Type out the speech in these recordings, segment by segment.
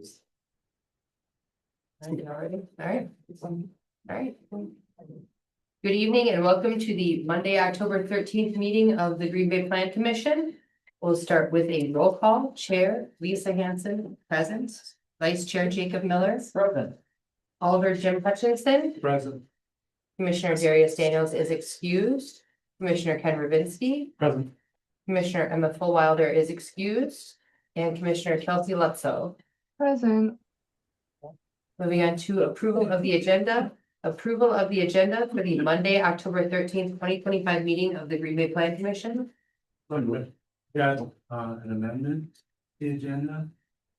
All right. Good evening and welcome to the Monday, October 13th meeting of the Green Bay Plan Commission. We'll start with a roll call. Chair Lisa Hanson, present. Vice Chair Jacob Miller. Present. Alder Jim Hutchinson. Present. Commissioner Darius Daniels is excused. Commissioner Ken Ravinsky. Present. Commissioner Emma Fullwilder is excused. And Commissioner Kelsey Lutzow. Present. Moving on to approval of the agenda. Approval of the agenda for the Monday, October 13th, 2025 meeting of the Green Bay Plan Commission. Got an amendment to the agenda.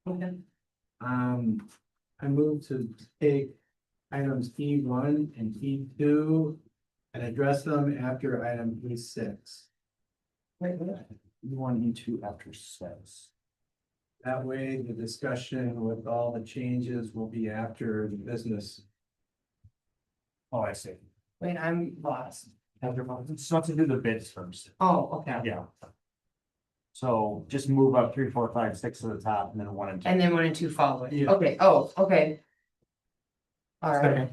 Okay. I move to take items E1 and E2 and address them after item E6. E1, E2 after 6. That way, the discussion with all the changes will be after the business. Oh, I see. Wait, I'm lost. It's not to do the bids first. Oh, okay. Yeah. So just move up 3, 4, 5, 6 to the top and then 1 and 2. And then 1 and 2 follow it. Yeah. Okay, oh, okay. All right, Second.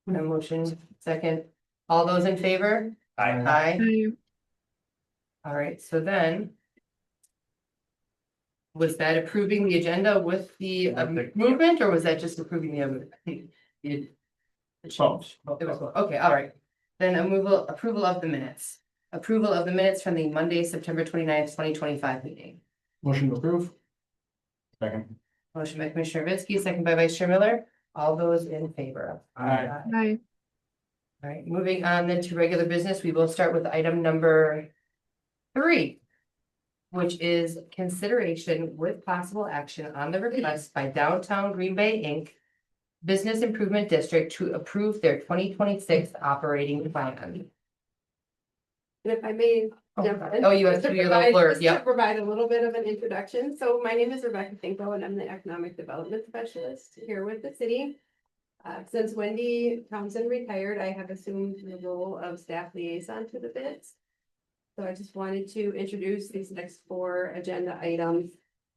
no motion, second. All those in favor? Aye. Aye. All right, so then. Was that approving the agenda with the movement, or was that just approving the? Both. It was both. Okay, all right. Then approval of the minutes. Approval of the minutes from the Monday, September 29th, 2025 meeting. Motion to approve. Second. Motion by Commissioner Vinsky, second by Vice Chair Miller. All those in favor? Aye. Aye. All right, moving on then to regular business, we will start with item number 3. Which is consideration with possible action on the request by Downtown Green Bay Inc. Business Improvement District to approve their 2026 operating plan. And if I may. jump in, Oh, you have to do your little blurb, just yeah. To provide a little bit of an introduction. So my name is Rebecca Finko and I'm the Economic Development Specialist here with the city. Since Wendy Thompson retired, I have assumed the role of staff liaison to the bids. So I just wanted to introduce these next 4 agenda items.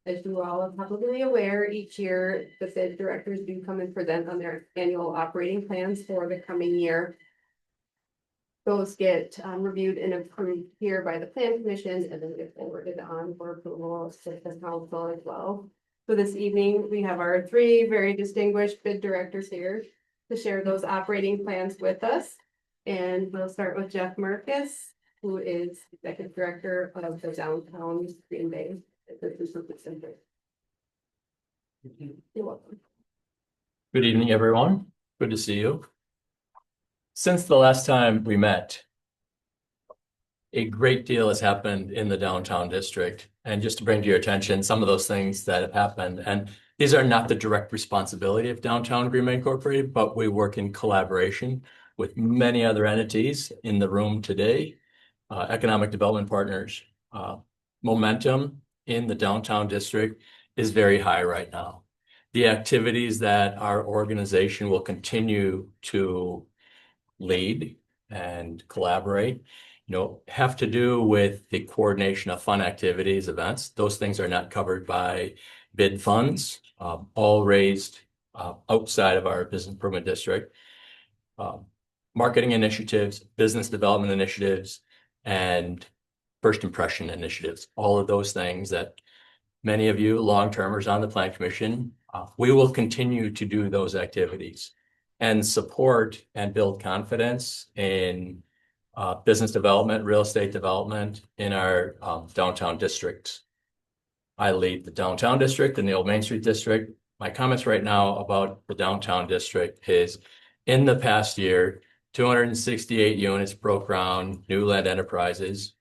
As you all are probably aware, each year the bid directors do come and present on their annual operating plans for the coming year. Those get reviewed and approved here by the plan commission and then get forwarded on for approval to the council as well. So this evening, we have our 3 very distinguished bid directors here to share those operating plans with us. And we'll start with Jeff Marcus, who is executive director of the Downtown Green Bay Business Improvement Center. You're welcome. Good evening, everyone. Good to see you. Since the last time we met, a great deal has happened in the downtown district. And just to bring to your attention some of those things that have happened, and these are not the direct responsibility of Downtown Green Bay Incorporated, but we work in collaboration with many other entities in the room today. Economic development partners. Momentum in the downtown district is very high right now. The activities that our organization will continue to lead and collaborate, have to do with the coordination of fun activities, events. Those things are not covered by bid funds, all raised outside of our business improvement district. Marketing initiatives, business development initiatives, and first impression initiatives, all of those things that many of you long-termers on the Plan Commission, we will continue to do those activities and support and build confidence in business development, real estate development in our downtown districts. I lead the downtown district and the Old Main Street district. My comments right now about the downtown district is in the past year, 268 units broke ground, new land enterprises,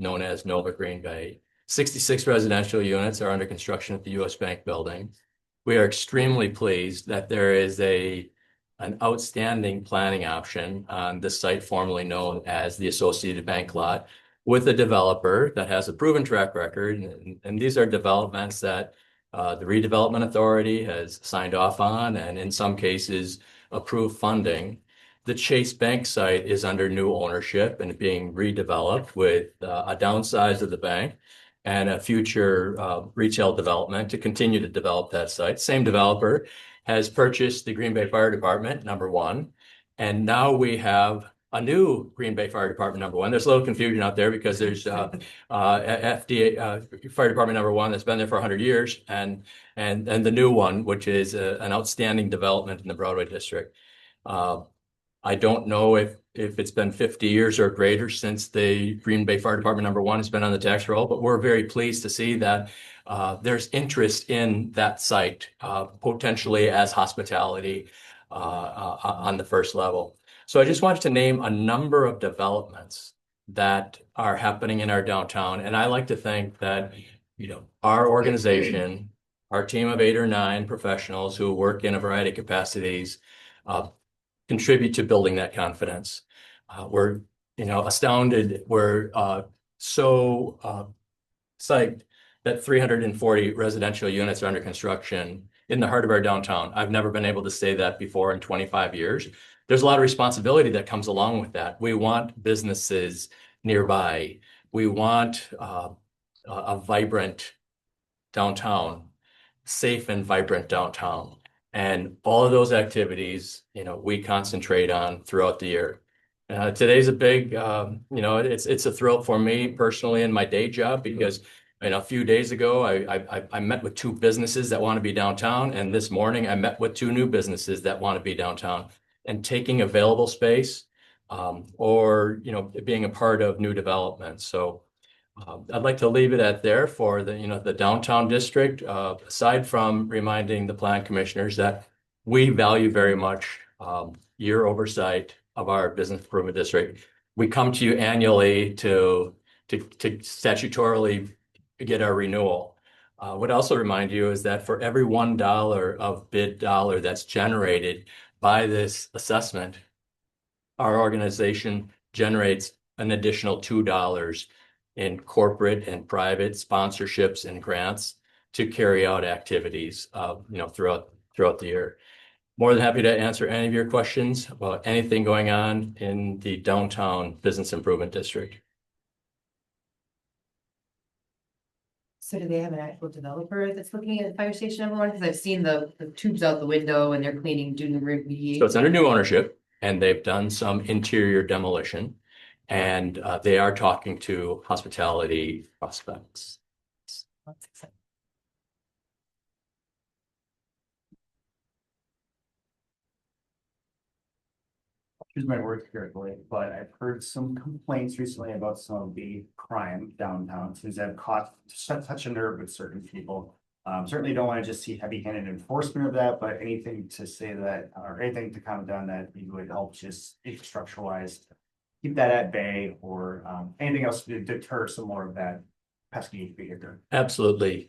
known as Nova Green Bay. 66 residential units are under construction at the US Bank building. We are extremely pleased that there is an outstanding planning option on this site formerly known as the Associated Bank lot with a developer that has a proven track record. And these are developments that the Redevelopment Authority has signed off on and in some cases approved funding. The Chase Bank site is under new ownership and being redeveloped with a downsize of the bank and a future retail development to continue to develop that site. Same developer has purchased the Green Bay Fire Department, number one. And now we have a new Green Bay Fire Department, number one. There's a little confusion out there because there's FDA Fire Department number one that's been there for 100 years, and the new one, which is an outstanding development in the Broadway district. I don't know if it's been 50 years or greater since the Green Bay Fire Department number one has been on the tax roll, but we're very pleased to see that there's interest in that site, potentially as hospitality on the first level. So I just wanted to name a number of developments that are happening in our downtown. And I like to think that, our organization, our team of 8 or 9 professionals who work in a variety of capacities, contribute to building that confidence. We're, astounded. We're so psyched that 340 residential units are under construction in the heart of our downtown. I've never been able to say that before in 25 years. There's a lot of responsibility that comes along with that. We want businesses nearby. We want a vibrant downtown, safe and vibrant downtown. And all of those activities, we concentrate on throughout the year. Today's a big, it's a thrill for me personally in my day job because a few days ago, I met with 2 businesses that want to be downtown. And this morning I met with 2 new businesses that want to be downtown, and taking available space or, being a part of new development. So I'd like to leave it at there for the downtown district, aside from reminding the plan commissioners that we value very much your oversight of our business improvement district. We come to you annually to statutorily get our renewal. Would also remind you is that for every $1 of bid dollar that's generated by this assessment, our organization generates an additional $2 in corporate and private sponsorships and grants to carry out activities, throughout the year. More than happy to answer any of your questions about anything going on in the downtown business improvement district. So do they have an actual developer that's looking at fire station number one? Because I've seen the tubes out the window and they're doing the remediation. So it's under new ownership, and they've done some interior demolition, and they are talking to hospitality prospects. That's exciting. Choose my words carefully, but I've heard some complaints recently about some of the crime downtown. Seems to have caught such a nerve with certain people. Certainly don't want to just see heavy-handed enforcement of that, but anything to say that, or anything to comment on that would help just infrastructure wise, keep that at bay, or anything else to deter some more of that pesky behavior. Absolutely.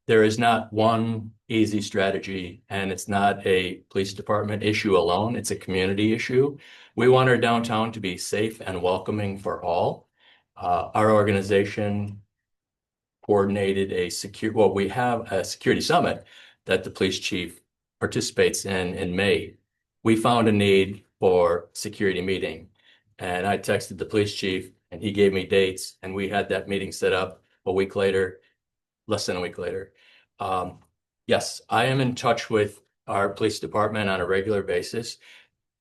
There is not one easy strategy, and it's not a police department issue alone. It's a community issue. We want our downtown to be safe and welcoming for all. Our organization coordinated we have a security summit that the police chief participates in May. We found a need for security meeting, and I texted the police chief and he gave me dates, and we had that meeting set up less than a week later. Yes, I am in touch with our police department on a regular basis,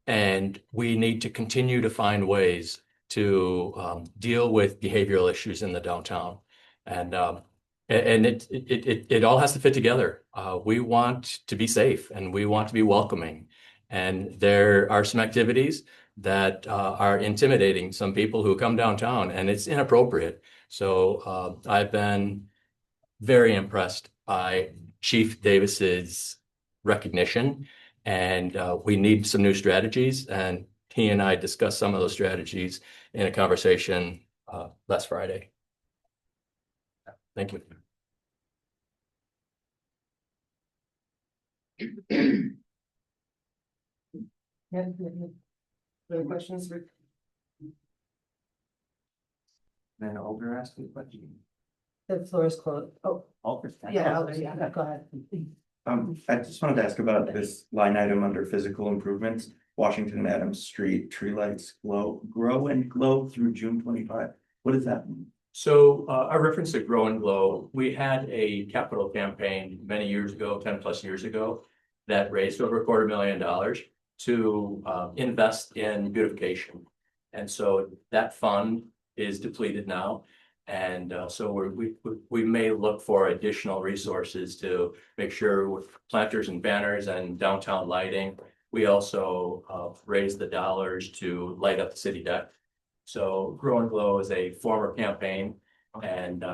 and we need to continue to find ways to deal with behavioral issues in the downtown. And it all has to fit together. We want to be safe and we want to be welcoming. And there are some activities that are intimidating some people who come downtown, and it's inappropriate. So I've been very impressed by Chief Davis's recognition, and we need some new strategies. And he and I discussed some of those strategies in a conversation last Friday. Thank you. Other questions for? Then Older asked a question. The floor is closed. Oh, Older. yeah, go ahead. I just wanted to ask about this line item under physical improvements, Washington Adams Street, tree lights grow and glow through June 25. What does that mean? So a reference to Grow and Glow, we had a capital campaign many years ago, 10+ years ago, that raised over $250,000 to invest in beautification. And so that fund is depleted now. And so we may look for additional resources to make sure with planters and banners and downtown lighting. We also raise the dollars to light up the city deck. So Grow and Glow is a former campaign and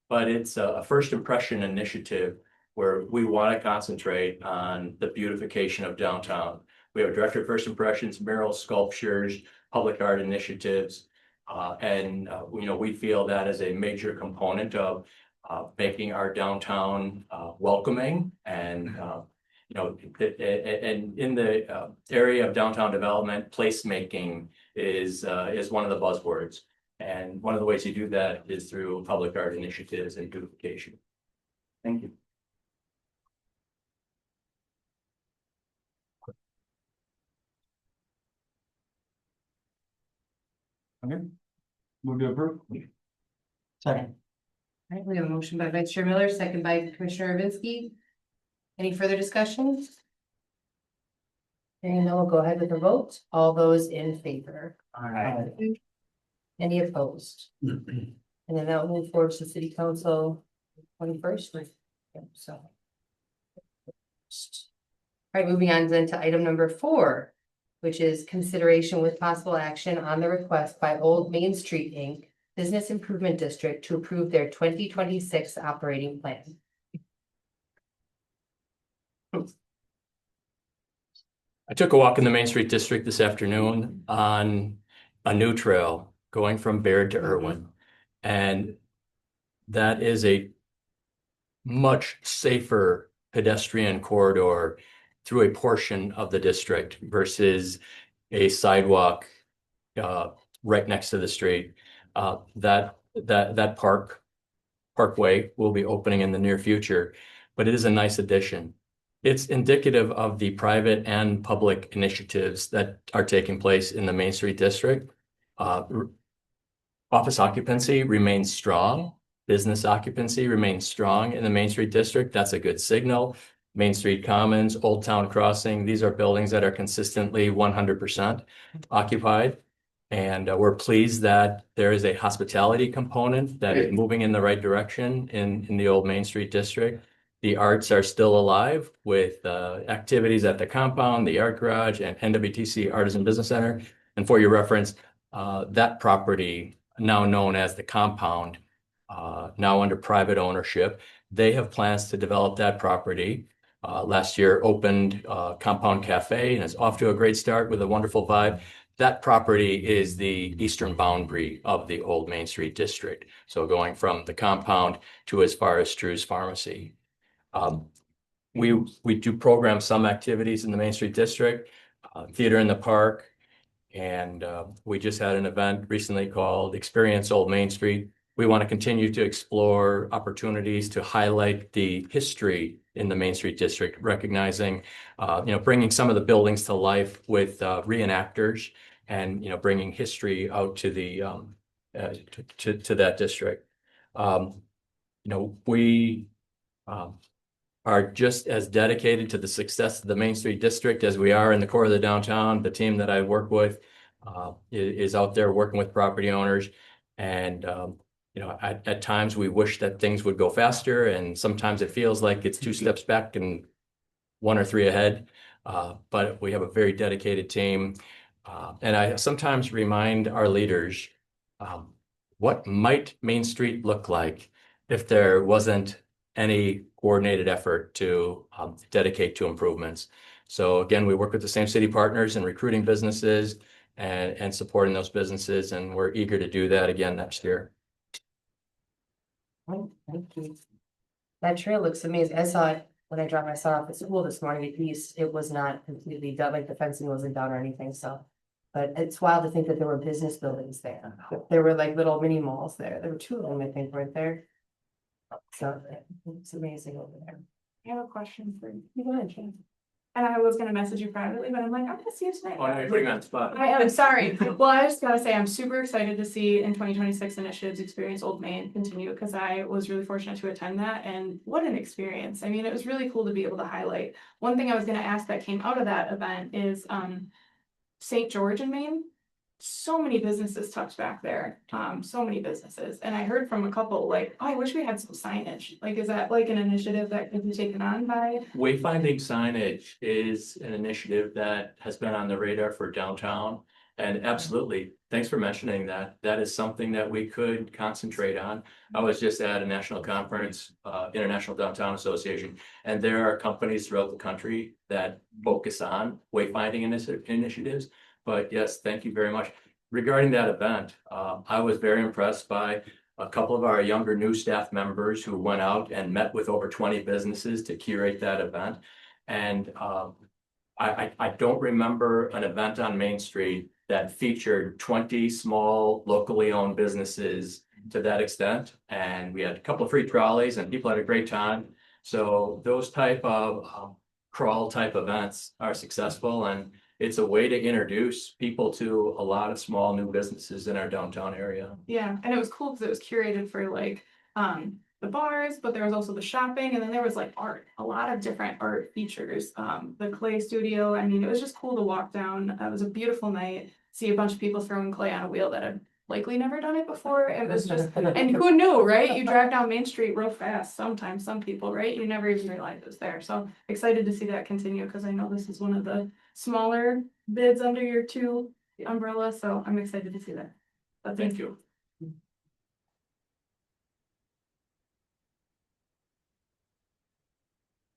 but it's a first impression initiative where we want to concentrate on the beautification of downtown. We have a director of first impressions, murals, sculptures, public art initiatives. You know, we feel that is a major component of making our downtown welcoming and you know, and in the area of downtown development, placemaking is one of the buzzwords. And one of the ways you do that is through public art initiatives and beautification. Thank you. Okay. Move to approve. Second. All right, we have a motion by Vice Chair Miller, second by Commissioner Urbanski. Any further discussion? And then we'll go ahead with the vote. All those in favor? Any opposed? And then that will move forward to City Council 21st. So. All right, moving on then to item number 4, which is consideration with possible action on the request by Old Main Street Inc. Business Improvement District to approve their 2026 operating plan. I took a walk in the Main Street District this afternoon on a new trail going from Baird to Irwin. And that is a much safer pedestrian corridor through a portion of the district versus a sidewalk right next to the street. That parkway will be opening in the near future, but it is a nice addition. It's indicative of the private and public initiatives that are taking place in the Main Street District. Office occupancy remains strong. Business occupancy remains strong in the Main Street District. That's a good signal. Main Street Commons, Old Town Crossing, these are buildings that are consistently 100% occupied. And we're pleased that there is a hospitality component that is moving in the right direction in the old Main Street District. The arts are still alive with activities at the compound, the art garage, and NWTC Artisan Business Center. And for your reference, that property, now known as the compound, now under private ownership, they have plans to develop that property. Last year opened Compound Cafe and is off to a great start with a wonderful vibe. That property is the eastern boundary of the old Main Street District. So going from the compound to as far as Stru's Pharmacy. We do program some activities in the Main Street District, Theater in the Park, and we just had an event recently called Experience Old Main Street. We want to continue to explore opportunities to highlight the history in the Main Street District, recognizing, bringing some of the buildings to life with reenactors and, bringing history out to the to that district. We are just as dedicated to the success of the Main Street District as we are in the core of the downtown. The team that I work with is out there working with property owners. And, at times we wish that things would go faster. And sometimes it feels like it's 2 steps back and 1 or 3 ahead. But we have a very dedicated team. And I sometimes remind our leaders, what might Main Street look like if there wasn't any coordinated effort to dedicate to improvements. So again, we work with the same city partners in recruiting businesses and supporting those businesses, and we're eager to do that again next year. Thank you. That trail looks amazing. I saw it when I dropped my son off at school this morning. At least it was not completely done, like the fencing wasn't down or anything, so. But it's wild to think that there were business buildings there. There were like little mini malls there. There were 2 of them, I think, right there. So it's amazing over there. I have a question for you. You go ahead, Jen. And I was gonna message you privately, but I'm like, I'm gonna see you tonight. Oh, no, you're putting me on the spot. I am sorry. Well, I just gotta say, I'm super excited to see in 2026 initiatives Experience Old Main continue, because I was really fortunate to attend that, and what an experience. I mean, it was really cool to be able to highlight. One thing I was gonna ask that came out of that event is St. George in Maine. So many businesses tucked back there, so many businesses, and I heard from a couple like, oh, I wish we had some signage. Like, is that like an initiative that could be taken on by? Wayfinding signage is an initiative that has been on the radar for downtown. And absolutely, thanks for mentioning that. That is something that we could concentrate on. I was just at a national conference, International Downtown Association, and there are companies throughout the country that focus on wayfinding initiatives. But yes, thank you very much. Regarding that event, I was very impressed by a couple of our younger new staff members who went out and met with over 20 businesses to curate that event. And I don't remember an event on Main Street that featured 20 small locally owned businesses to that extent. And we had a couple of free trolleys and people had a great time. So those type of crawl type events are successful, and it's a way to introduce people to a lot of small new businesses in our downtown area. Yeah, and it was cool because it was curated for like the bars, but there was also the shopping, and then there was like art, a lot of different art features. The clay studio. I mean, it was just cool to walk down. It was a beautiful night, see a bunch of people throwing clay on a wheel that had likely never done it before. It was just, and who knew, right? You drive down Main Street real fast. Sometimes some people, right? You never even realize it was there. So excited to see that continue, because I know this is one of the smaller bids under your two umbrella. So I'm excited to see that. But Thank you.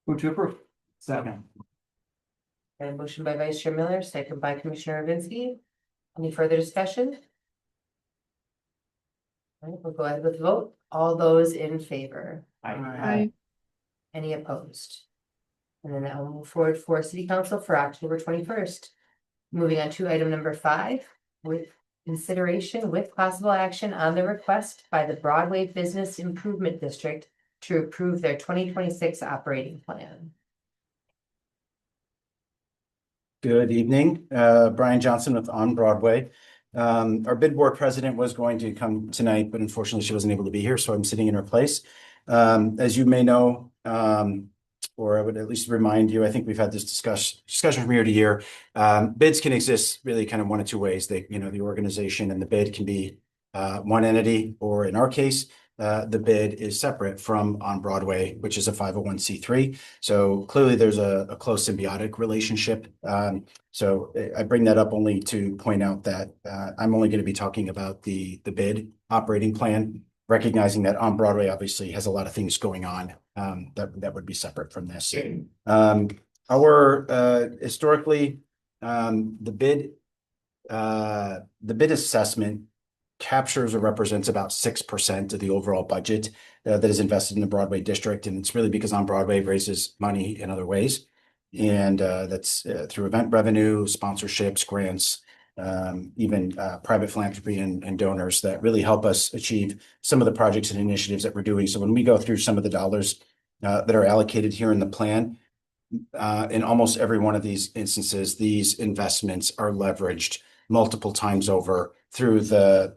Move to approve. Second. And motion by Vice Chair Miller, second by Commissioner Vinsky. Any further discussion? All right, we'll go ahead with the vote. All those in favor? Any opposed? And then I'll move forward for City Council for October 21st. Moving on to item number 5, with consideration with possible action on the request by the Broadway Business Improvement District to approve their 2026 operating plan. Good evening, Brian Johnson with On Broadway. Our bid board president was going to come tonight, but unfortunately she wasn't able to be here, so I'm sitting in her place. As you may know, or I would at least remind you, I think we've had this discussion from year to year. Bids can exist really kind of one of two ways. They, the organization and the bid can be one entity, or in our case, the bid is separate from On Broadway, which is a 501c3. So clearly there's a close symbiotic relationship. So I bring that up only to point out that I'm only going to be talking about the bid operating plan, recognizing that On Broadway obviously has a lot of things going on that would be separate from this. Historically, the bid assessment captures or represents about 6% of the overall budget that is invested in the Broadway district. And it's really because On Broadway raises money in other ways. And that's through event revenue, sponsorships, grants, even private philanthropy and donors that really help us achieve some of the projects and initiatives that we're doing. So when we go through some of the dollars that are allocated here in the plan, in almost every one of these instances, these investments are leveraged multiple times over through the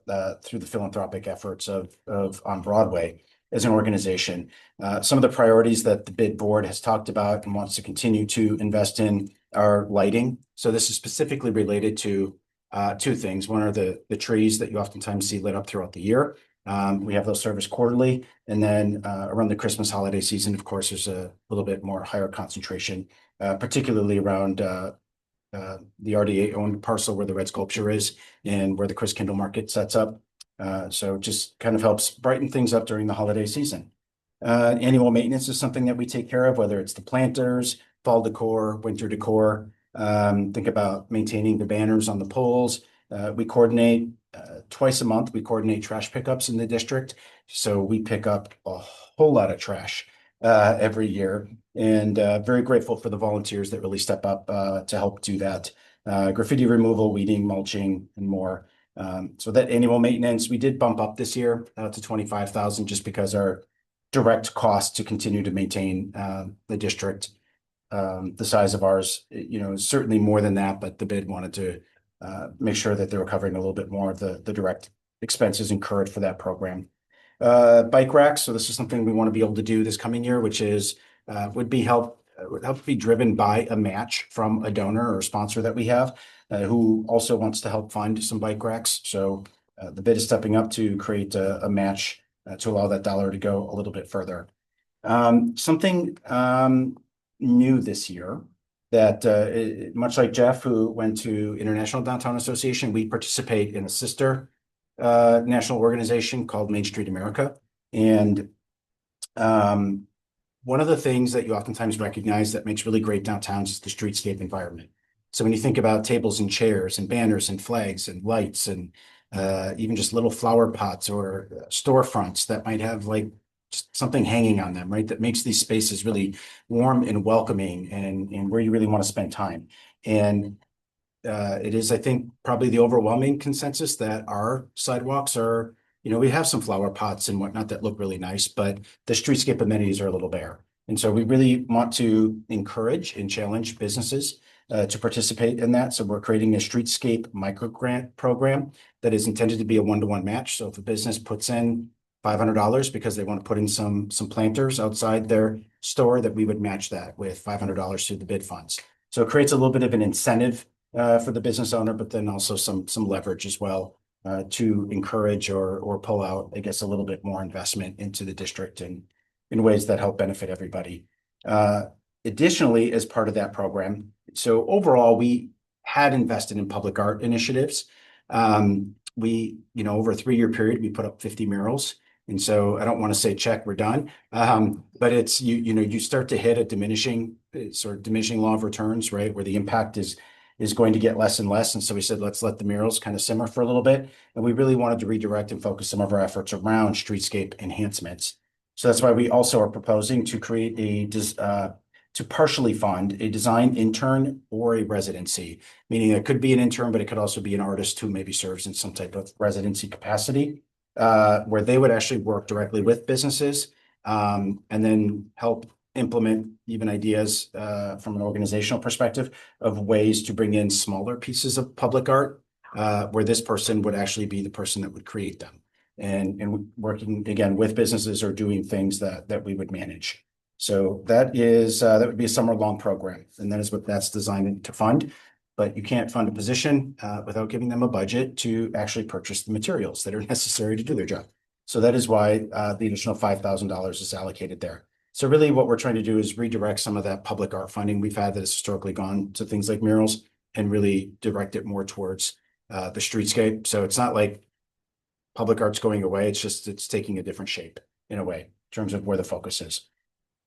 philanthropic efforts of On Broadway as an organization. Some of the priorities that the bid board has talked about and wants to continue to invest in are lighting. So this is specifically related to two things. One are the trees that you oftentimes see lit up throughout the year. We have those serviced quarterly, and then around the Christmas holiday season, of course, there's a little bit more higher concentration, particularly around the RDA owned parcel where the red sculpture is and where the Chris Kindle Market sets up. So it just kind of helps brighten things up during the holiday season. Annual maintenance is something that we take care of, whether it's the planters, fall decor, winter decor. Think about maintaining the banners on the poles. We coordinate twice a month. We coordinate trash pickups in the district. So we pick up a whole lot of trash every year, and very grateful for the volunteers that really step up to help do that. Graffiti removal, weeding, mulching, and more. So that annual maintenance, we did bump up this year to $25,000 just because our direct cost to continue to maintain the district the size of ours, is certainly more than that, but the bid wanted to make sure that they were covering a little bit more of the direct expenses incurred for that program. Bike racks. So this is something we want to be able to do this coming year, which is would help be driven by a match from a donor or sponsor that we have who also wants to help fund some bike racks. So the bid is stepping up to create a match to allow that dollar to go a little bit further. Something new this year that much like Jeff, who went to International Downtown Association, we participate in a sister national organization called Main Street America. And one of the things that you oftentimes recognize that makes really great downtowns is the streetscape environment. So when you think about tables and chairs and banners and flags and lights and even just little flower pots or storefronts that might have like just something hanging on them, right? That makes these spaces really warm and welcoming and where you really want to spend time. And it is, I think, probably the overwhelming consensus that our sidewalks are, we have some flower pots and whatnot that look really nice, but the streetscape amenities are a little bare. And so we really want to encourage and challenge businesses to participate in that. So we're creating a streetscape micro grant program that is intended to be a one-to-one match. So if a business puts in $500 because they want to put in some planters outside their store, that we would match that with $500 through the bid funds. So it creates a little bit of an incentive for the business owner, but then also some leverage as well to encourage or pull out, I guess, a little bit more investment into the district in ways that help benefit everybody. Additionally, as part of that program, so overall, we had invested in public art initiatives. We, over a 3-year period, we put up 50 murals. And so I don't want to say check, we're done. But it's, you start to hit a diminishing law of returns, right? Where the impact is going to get less and less. And so we said, let's let the murals kind of simmer for a little bit. And we really wanted to redirect and focus some of our efforts around streetscape enhancements. So that's why we also are proposing to create to partially fund a design intern or a residency, meaning it could be an intern, but it could also be an artist who maybe serves in some type of residency capacity, where they would actually work directly with businesses and then help implement even ideas from an organizational perspective of ways to bring in smaller pieces of public art, where this person would actually be the person that would create them and working again with businesses or doing things that we would manage. So that would be a summer-long program, and that is what that's designed to fund. But you can't fund a position without giving them a budget to actually purchase the materials that are necessary to do their job. So that is why the additional $5,000 is allocated there. So really what we're trying to do is redirect some of that public art funding we've had that has historically gone to things like murals and really direct it more towards the streetscape. So it's not like public art's going away. It's taking a different shape in a way in terms of where the focus is.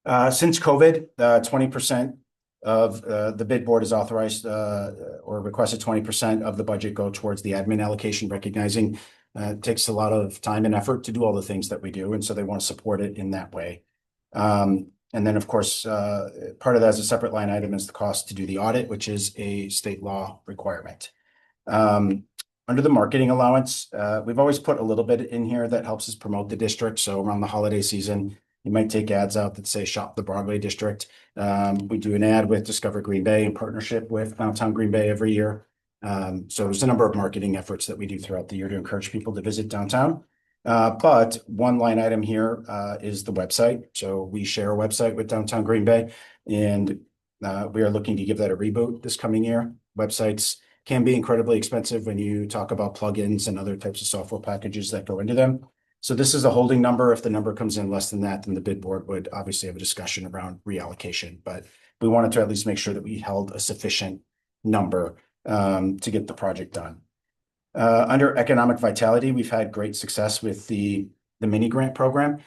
Since COVID, 20% of the bid board is authorized or requested 20% of the budget go towards the admin allocation, recognizing it takes a lot of time and effort to do all the things that we do. And so they want to support it in that way. And then, of course, part of that as a separate line item is the cost to do the audit, which is a state law requirement. Under the marketing allowance, we've always put a little bit in here that helps us promote the district. So around the holiday season, you might take ads out that say shop the Broadway district. We do an ad with Discover Green Bay in partnership with Downtown Green Bay every year. So there's a number of marketing efforts that we do throughout the year to encourage people to visit downtown. But one line item here is the website. So we share a website with Downtown Green Bay, and we are looking to give that a reboot this coming year. Websites can be incredibly expensive when you talk about plugins and other types of software packages that go into them. So this is a holding number. If the number comes in less than that, then the bid board would obviously have a discussion around reallocation. But we wanted to at least make sure that we held a sufficient number to get the project done. Under economic vitality, we've had great success with the mini grant program.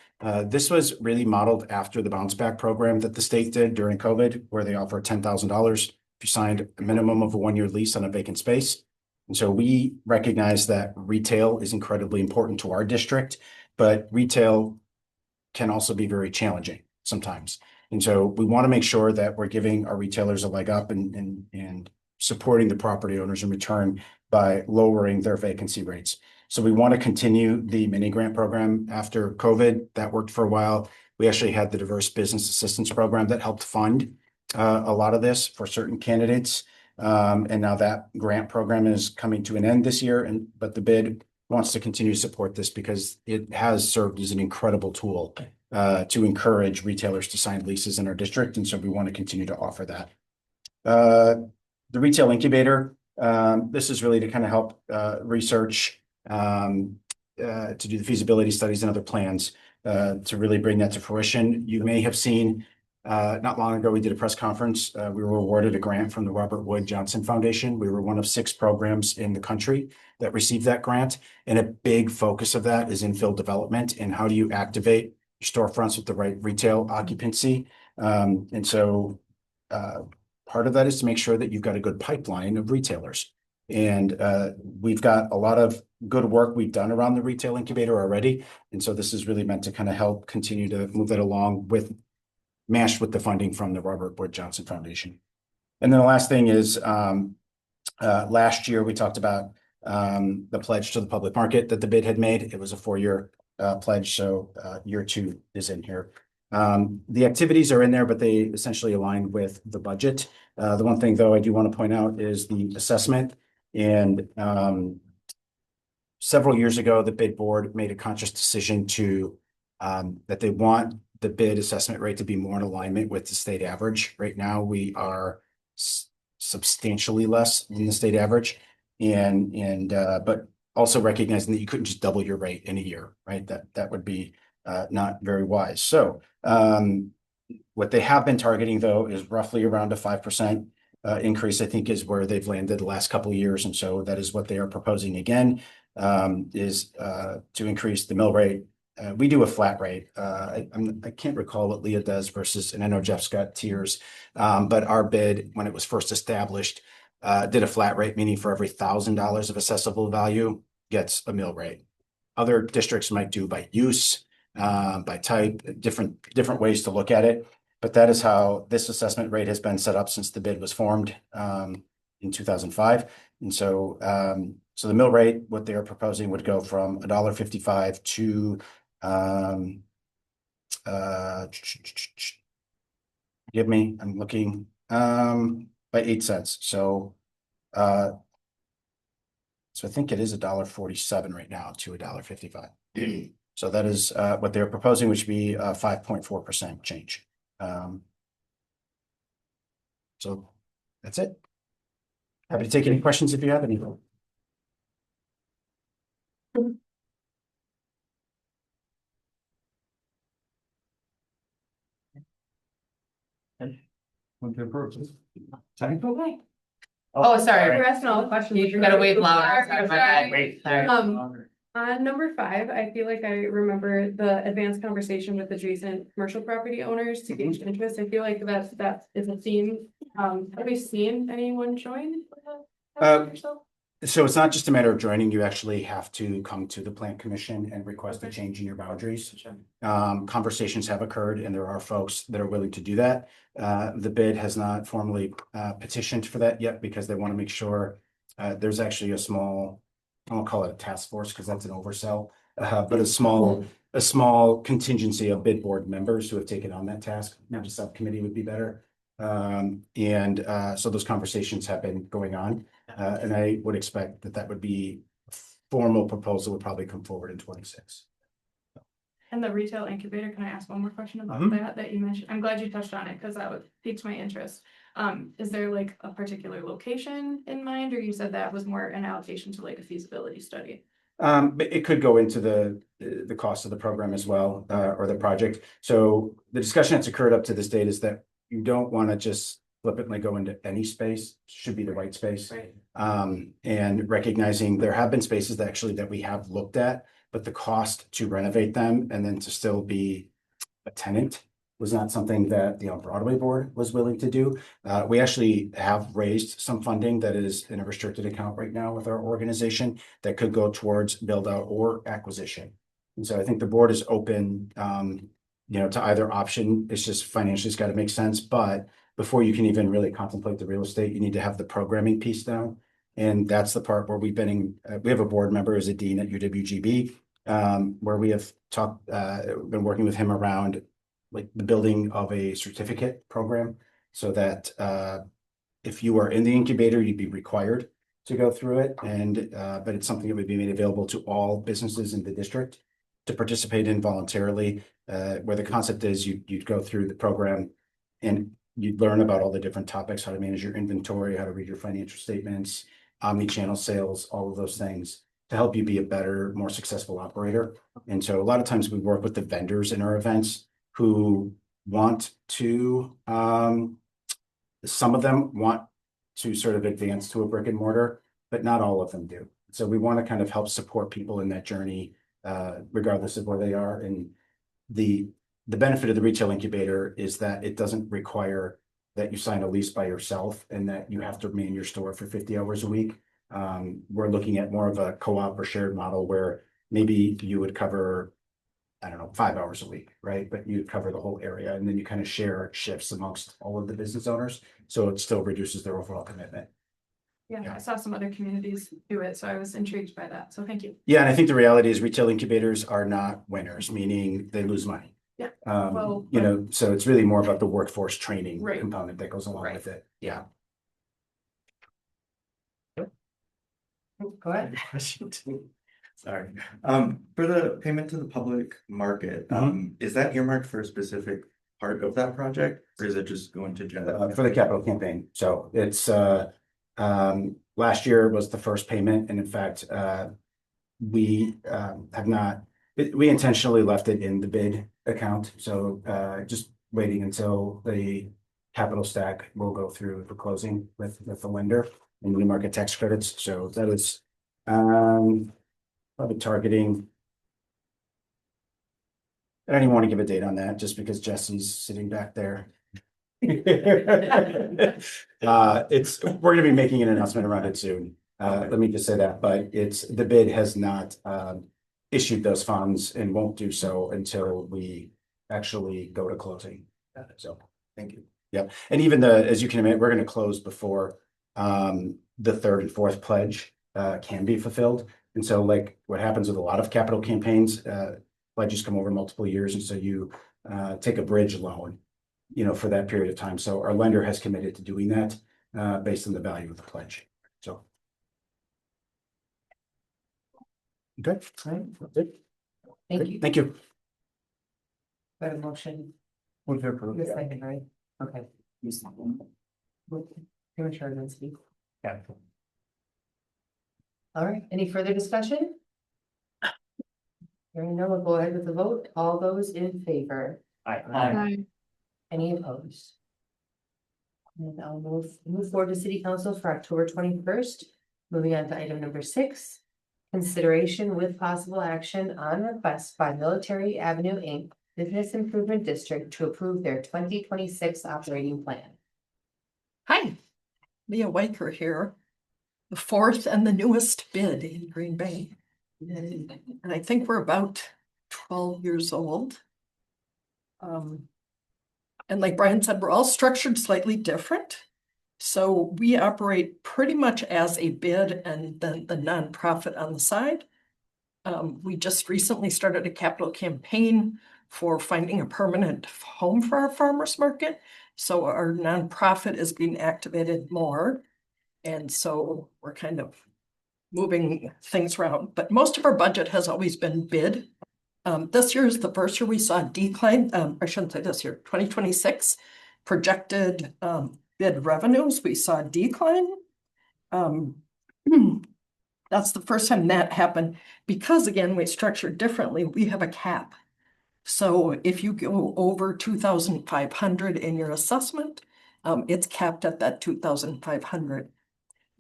This was really modeled after the bounce back program that the state did during COVID, where they offer $10,000 if you signed a minimum of a 1-year lease on a vacant space. And so we recognize that retail is incredibly important to our district, but retail can also be very challenging sometimes. And so we want to make sure that we're giving our retailers a leg up and supporting the property owners in return by lowering their vacancy rates. So we want to continue the mini grant program after COVID. That worked for a while. We actually had the diverse business assistance program that helped fund a lot of this for certain candidates. And now that grant program is coming to an end this year, but the bid wants to continue to support this because it has served as an incredible tool to encourage retailers to sign leases in our district, and so we want to continue to offer that. The retail incubator, this is really to kind of help research to do the feasibility studies and other plans to really bring that to fruition. You may have seen not long ago, we did a press conference. We were awarded a grant from the Robert Wood Johnson Foundation. We were one of 6 programs in the country that received that grant. And a big focus of that is infill development and how do you activate your storefronts with the right retail occupancy. And so part of that is to make sure that you've got a good pipeline of retailers. And we've got a lot of good work we've done around the retail incubator already. And so this is really meant to kind of help continue to move that along with mashed with the funding from the Robert Wood Johnson Foundation. And then the last thing is last year we talked about the pledge to the public market that the bid had made. It was a 4-year pledge, so year 2 is in here. The activities are in there, but they essentially align with the budget. The one thing, though, I do want to point out is the assessment. And several years ago, the bid board made a conscious decision to that they want the bid assessment rate to be more in alignment with the state average. Right now, we are substantially less than the state average, but also recognizing that you couldn't just double your rate in a year, right? That would be not very wise. So what they have been targeting, though, is roughly around a 5% increase, I think, is where they've landed the last couple of years. And so that is what they are proposing again, is to increase the mill rate. We do a flat rate. I can't recall what Leah does versus, and I know Jeff's got tiers, but our bid, when it was first established, did a flat rate, meaning for every $1,000 of assessable value gets a mill rate. Other districts might do by use, by type, different ways to look at it. But that is how this assessment rate has been set up since the bid was formed in 2005. And so, so the mill rate, what they are proposing, would go from $1.55 to give me, I'm looking, by 8 cents. So, so I think it is $1.47 right now to $1.55. So that is what they're proposing, which would be a 5.4% change. So that's it. Happy to take any questions if you have any. Want to approve? Okay. Oh, sorry. We're asking all the questions. You gotta wait louder. Sorry, Sorry. Wait. Sorry. On number 5, I feel like I remember the advanced conversation with adjacent commercial property owners to gauge interest. I feel like that is a theme. Have we seen anyone join? So it's not just a matter of joining, you actually have to come to the plant commission and request a change in your boundaries. Conversations have occurred and there are folks that are willing to do that. The bid has not formally petitioned for that yet because they want to make sure there's actually a small, I won't call it a task force because that's an oversell, but a small contingency of bid board members who have taken on that task. Now, the subcommittee would be better. So those conversations have been going on. And I would expect that would be a formal proposal would probably come forward in 26. And the retail incubator, can I ask one more question about that you mentioned? I'm glad you touched on it because that piqued my interest. Is there like a particular location in mind, or you said that was more an allocation to like a feasibility study? But it could go into the cost of the program as well, or the project. So the discussion that's occurred up to this date is that you don't want to just flippantly go into any space, should be the right space. Right. And recognizing there have been spaces that we have looked at, but the cost to renovate them and then to still be a tenant was not something that the Broadway board was willing to do. We actually have raised some funding that is in a restricted account right now with our organization that could go towards build out or acquisition. And so I think the board is open, to either option. It's just financially it's got to make sense, but before you can even really contemplate the real estate, you need to have the programming piece down. And that's the part where we have a board member as a dean at UWGB, where we have been working with him around like the building of a certificate program. so that if you are in the incubator, you'd be required to go through it. And but it's something that would be made available to all businesses in the district to participate in voluntarily, where the concept is you'd go through the program and you'd learn about all the different topics, how to manage your inventory, how to read your financial statements, omni-channel sales, all of those things to help you be a better, more successful operator. And so a lot of times we work with the vendors in our events who want to, some of them want to sort of advance to a brick and mortar, but not all of them do. So we want to kind of help support people in that journey, regardless of where they are. And the benefit of the retail incubator is that it doesn't require that you sign a lease by yourself and that you have to man your store for 50 hours a week. We're looking at more of a co-op or shared model where maybe you would cover, I don't know, 5 hours a week, right? But you cover the whole area and then you kind of share shifts amongst all of the business owners. So it still reduces their overall commitment. Yeah, I saw some other communities do it, so I was intrigued by that. So thank you. Yeah, and I think the reality is retail incubators are not winners, meaning they lose money. Yeah. You know, so it's really more about the workforce training Right. component that goes along Right. with it. Yeah. Go ahead. Sorry, for the payment to the public market, is that earmarked for a specific part of that project? Or is it just going to general? For the capital campaign. So it's last year was the first payment, and in fact, we have not. We intentionally left it in the bid account, so just waiting until the capital stack will go through for closing with the lender and the market tax credits. So that is probably targeting. I don't even want to give a date on that just because Jesse's sitting back there. We're gonna be making an announcement around it soon. Let me just say that, but the bid has not issued those funds and won't do so until we actually go to closing. So thank you. Yeah, and even as you can imagine, we're gonna close before the third and fourth pledge can be fulfilled. And so like what happens with a lot of capital campaigns, pledges come over multiple years, and so you take a bridge loan, you know, for that period of time. So our lender has committed to doing that based on the value of the pledge. So. Okay. All right. Good. Thank you. Thank you. Got a motion. Move to approve. Your second, right? Okay. Premature then speak. Yeah. All right, any further discussion? Hearing none, we'll go ahead with the vote. All those in favor? Any opposed? And I'll move forward to city council for October 21st. Moving on to item number 6. Consideration with possible action on request by Military Avenue Inc. Business Improvement District to approve their 2026 operating plan. Hi, Leah Waker here. The fourth and the newest bid in Green Bay. And I think we're about 12 years old. And like Brian said, we're all structured slightly different. So we operate pretty much as a bid and then the nonprofit on the side. We just recently started a capital campaign for finding a permanent home for our farmers market. So our nonprofit is being activated more. And so we're kind of moving things around, but most of our budget has always been bid. This year is the first year we saw a decline. I shouldn't say this year, 2026 projected bid revenues, we saw a decline. That's the first time that happened because again, we structured differently. We have a cap. So if you go over 2,500 in your assessment, it's capped at that 2,500.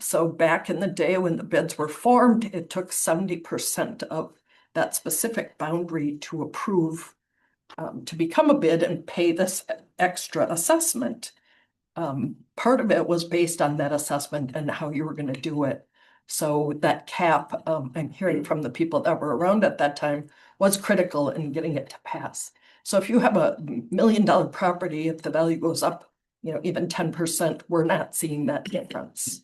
So back in the day when the bids were formed, it took 70% of that specific boundary to approve to become a bid and pay this extra assessment. Part of it was based on that assessment and how you were going to do it. So that cap, I'm hearing from the people that were around at that time, was critical in getting it to pass. So if you have a $1 million property, if the value goes up, you know, even 10%, we're not seeing that difference.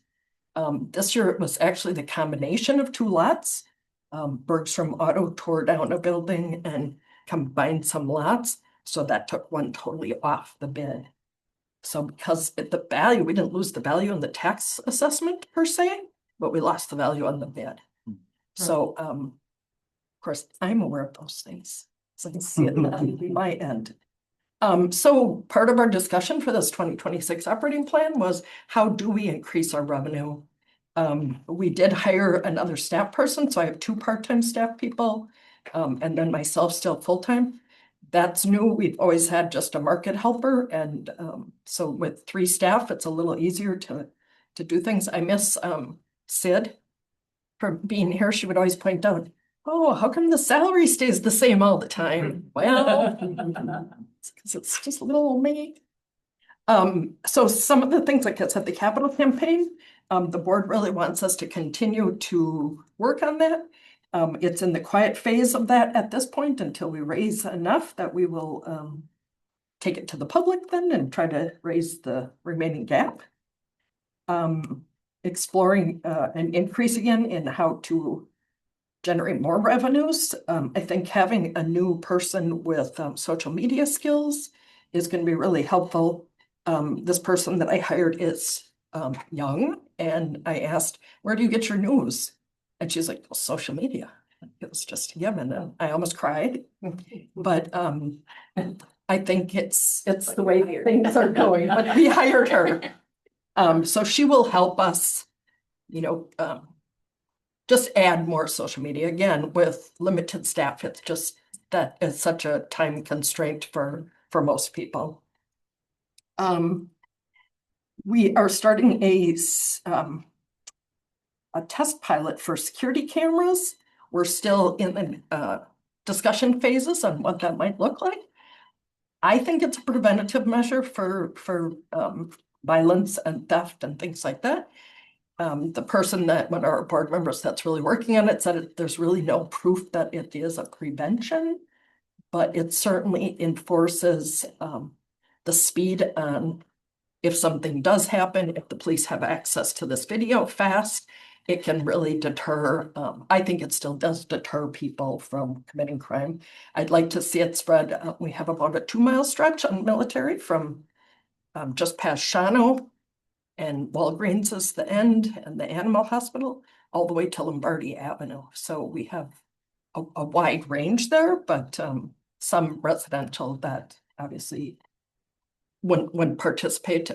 This year it was actually the combination of 2 lots. Bergstrom Auto tore down a building and combined some lots. So that took one totally off the bid. So because the value, we didn't lose the value in the tax assessment per se, but we lost the value on the bid. So, of course, I'm aware of those things. So I can see it on my end. So part of our discussion for this 2026 operating plan was how do we increase our revenue? We did hire another staff person, so I have 2 part-time staff people, and then myself still full-time. That's new. We've always had just a market helper, and so with 3 staff, it's a little easier to do things. I miss Sid from being here. She would always point out, oh, how come the salary stays the same all the time? Well, because it's just little old me. So some of the things, like I said, the capital campaign, the board really wants us to continue to work on that. It's in the quiet phase of that at this point until we raise enough that we will take it to the public then and try to raise the remaining gap. Exploring an increase again in how to generate more revenues. I think having a new person with social media skills is going to be really helpful. This person that I hired is young, and I asked, where do you get your news? And she's like, well, social media. It was just a given, and I almost cried. But I think it's the way things are going, but we hired her. So she will help us, you know, just add more social media. Again, with limited staff, it's just that is such a time constraint for most people. We are starting a test pilot for security cameras. We're still in the discussion phases on what that might look like. I think it's a preventative measure for violence and theft and things like that. The person that, one of our board members that's really working on it, said there's really no proof that it is a prevention, but it certainly enforces the speed on if something does happen, if the police have access to this video fast, it can really deter. I think it still does deter people from committing crime. I'd like to see it spread. We have about a 2-mile stretch on Military from just past Shawano, and Walgreens is the end, and the animal hospital, all the way to Lombardi Avenue. So we have a wide range there, but some residential that obviously wouldn't participate.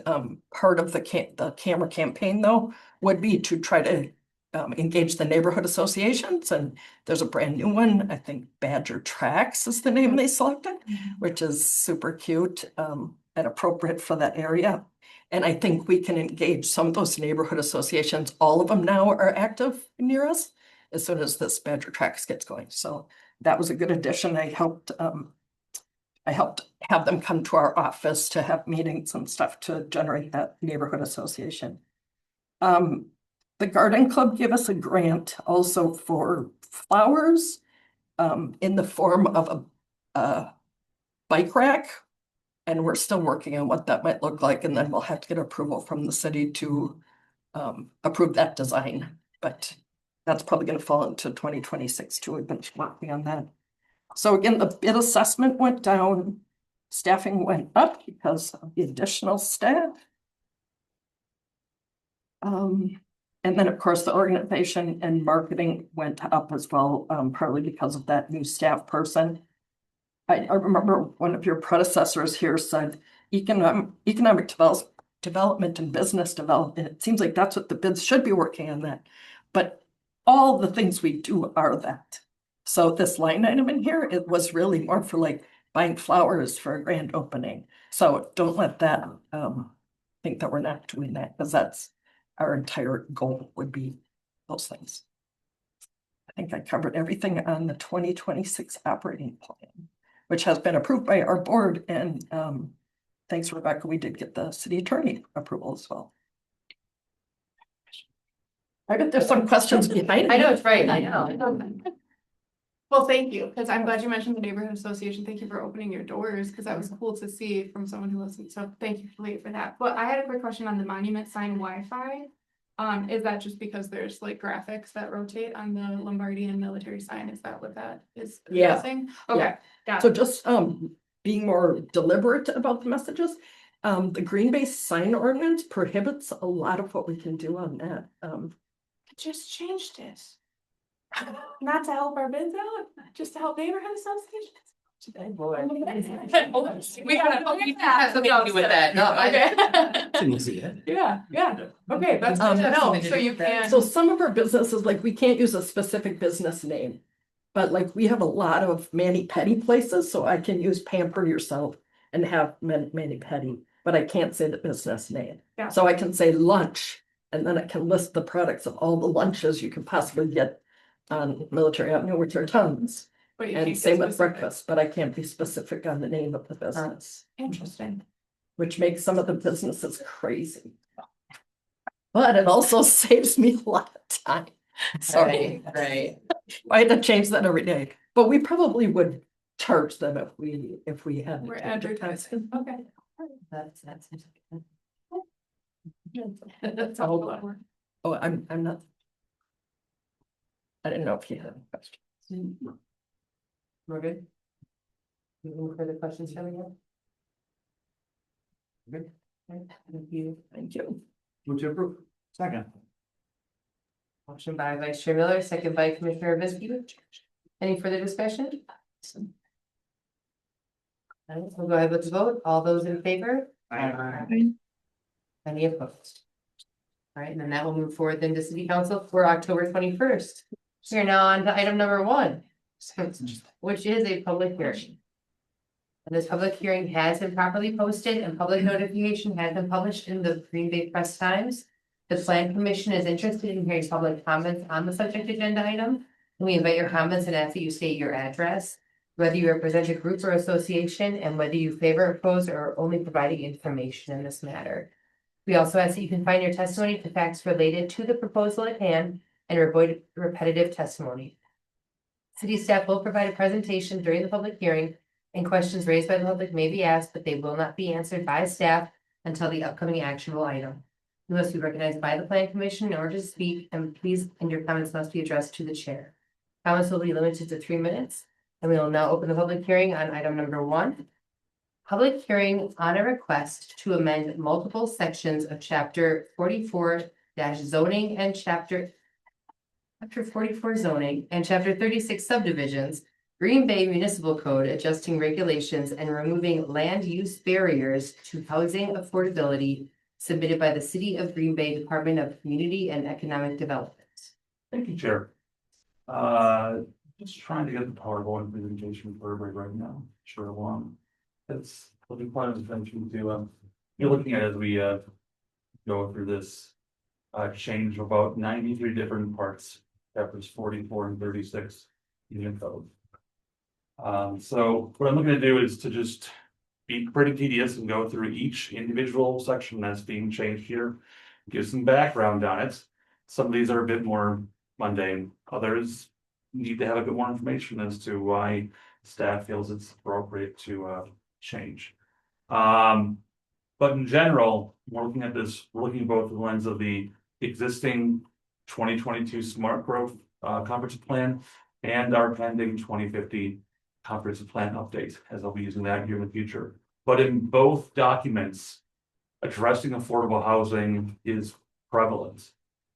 Part of the camera campaign, though, would be to try to engage the neighborhood associations, and there's a brand new one. I think Badger Tracks is the name they selected, which is super cute and appropriate for that area. And I think we can engage some of those neighborhood associations. All of them now are active near us as soon as this Badger Tracks gets going. So that was a good addition. I helped have them come to our office to have meetings and stuff to generate that neighborhood association. The Garden Club gave us a grant also for flowers in the form of a bike rack. And we're still working on what that might look like. And then we'll have to get approval from the city to approve that design. But that's probably going to fall into 2026 too. We've been working on that. So again, the bid assessment went down. Staffing went up because of the additional staff. And then, of course, the organization and marketing went up as well, partly because of that new staff person. I remember one of your predecessors here said economic development and business development. It seems like that's what the bids should be working on that. But all the things we do are that. So this line item in here, it was really more for like buying flowers for a grand opening. So don't let that think that we're not doing that, because that's our entire goal would be those things. I think I covered everything on the 2026 operating plan, which has been approved by our board. And thanks, Rebecca, we did get the city attorney approval as well. I bet there's some questions behind. I know, it's right, I know. Well, thank you, because I'm glad you mentioned the neighborhood association. Thank you for opening your doors, because that was cool to see from someone who listened. So thank you for that. But I had a quick question on the monument sign Wi-Fi. Is that just because there's like graphics that rotate on the Lombardi and Military sign? Is that what that is addressing? Okay, got So it. just being more deliberate about the messages. The Green Bay sign ordinance prohibits a lot of what we can do on that. Just changed it. Not to help our bids out, just to help neighborhood associations. Boy. We have something to do with that. No, Okay. Yeah, okay, that's good to know, so you can. So some of our businesses, like, we can't use a specific business name. But like, we have a lot of mani-pedi places, so I can use Pamper Yourself and have mani-pedi, but I can't say the business name. Yeah. So I can say lunch, and then I can list the products of all the lunches you can possibly get on Military Avenue, which are tons. But you And can't get same with specific. breakfast, but I can't be specific on the name of the business, Interesting. which makes some of the businesses crazy. But it also saves me a lot of time. Sorry. Right. I had to change that every day, but we probably would charge them if we had. to We're change it. advertising, okay. That's. That's a whole lot more. Oh, I'm not. I didn't know if you had a question. We're good? Any further questions from you? Good. Thank you. Thank you. Move to approve. Second. Motion by Vice Chair Miller, second by Commissioner Visky. Any further discussion? All right, we'll go ahead with the vote. All those in favor? Any opposed? All right, and then that will move forward then to City Council for October 21st. We are now on to item number 1, which is a public hearing. And this public hearing has been properly posted and public notification has been published in the Green Bay Press Times. The Plan Commission is interested in hearing public comments on the subject agenda item. And we invite your comments and ask that you state your address, whether you represent a group or association, and whether you favor, oppose, or only providing information in this matter. We also ask that you confine your testimony to facts related to the proposal at hand and avoid repetitive testimony. City staff will provide a presentation during the public hearing, and questions raised by the public may be asked, but they will not be answered by staff until the upcoming actionable item. You must be recognized by the Plan Commission in order to speak, and your comments must be addressed to the chair. Comments will be limited to 3 minutes, and we will now open the public hearing on item number 1. Public hearing on a request to amend multiple sections of chapter 44 zoning and chapter 44 zoning and chapter 36 subdivisions, Green Bay Municipal Code, adjusting regulations and removing land use barriers to housing affordability, submitted by the City of Green Bay Department of Community and Economic Development. Thank you, Chair. Just trying to get the PowerPoint presentation for everybody right now, sure along. It's, will be quite an attention to, you're looking at as we, go through this, change of about 93 different parts, chapters 44 and 36 Union Code. So what I'm looking to do is to just be pretty tedious and go through each individual section that's being changed here, give some background on it. Some of these are a bit more mundane, others need to have a bit more information as to why staff feels it's appropriate to change. But in general, we're looking at this, we're looking both the lens of the existing 2022 Smart Growth Comprehensive Plan and our pending 2050 Comprehensive Plan update, as I'll be using that here in the future. But in both documents, addressing affordable housing is prevalent.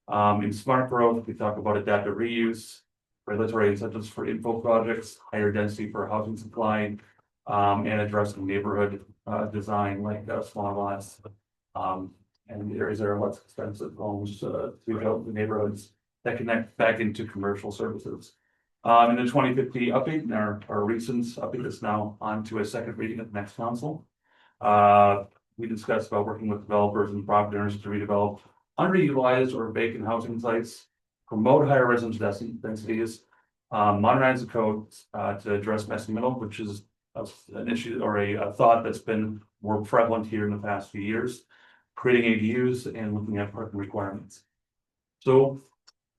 In Smart Growth, we talk about adaptive reuse, regulatory incentives for info projects, higher density for housing supply, and addressing neighborhood design like small lots. And areas that are less expensive homes to help the neighborhoods that connect back into commercial services. In the 2050 update, and our recent update is now on to a second reading at the next council. We discussed about working with developers and property owners to redevelop underutilized or vacant housing sites, promote higher residential densities, modernize the code to address messy middle, which is an issue or a thought that's been more prevalent here in the past few years, creating ADUs and looking at parking requirements. So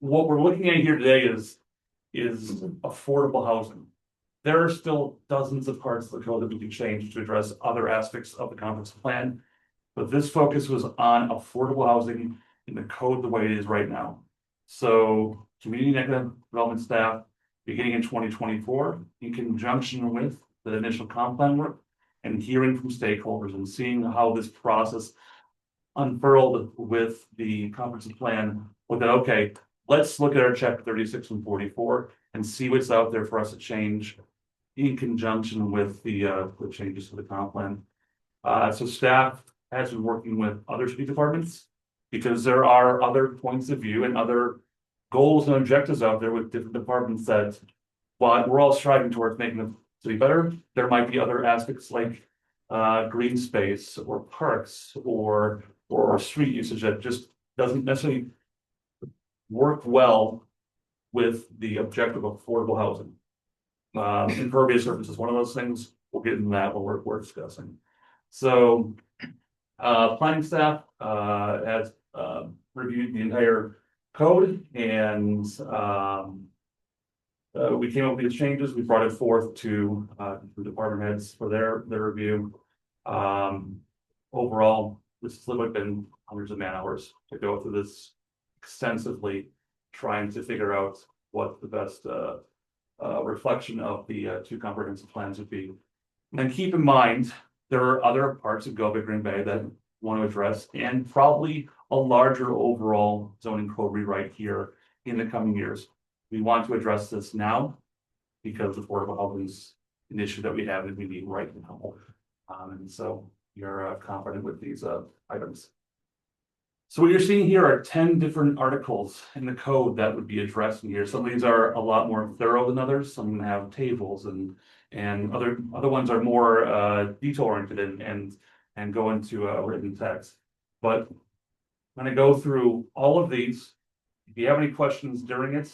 what we're looking at here today is affordable housing. There are still dozens of parts of the code that we can change to address other aspects of the comprehensive plan, but this focus was on affordable housing in the code the way it is right now. So community and economic development staff, beginning in 2024, in conjunction with the initial comp plan work and hearing from stakeholders and seeing how this process unfurled with the comprehensive plan, with that, okay, let's look at our chapter 36 and 44 and see what's out there for us to change in conjunction with the changes to the comp plan. So staff has been working with other city departments because there are other points of view and other goals and objectives out there with different departments that, while we're all striving towards making the city better, there might be other aspects like green space or parks or street usage that just doesn't necessarily work well with the objective of affordable housing. Impervious surface is one of those things. We'll get into that when we're discussing. So planning staff has reviewed the entire code, and we came up with these changes. We brought it forth to the department heads for their review. Overall, this has literally been hundreds of man hours to go through this extensively, trying to figure out what the best reflection of the two comprehensive plans would be. And keep in mind, there are other parts of Go Big Green Bay that want to address, and probably a larger overall zoning code rewrite here in the coming years. We want to address this now because affordable housing is an issue that we have and we need right now. And so you're confident with these items. So what you're seeing here are 10 different articles in the code that would be addressed in here. Some of these are a lot more thorough than others. Some have tables and other ones are more detail oriented and go into written text. But I'm going to go through all of these. If you have any questions during it,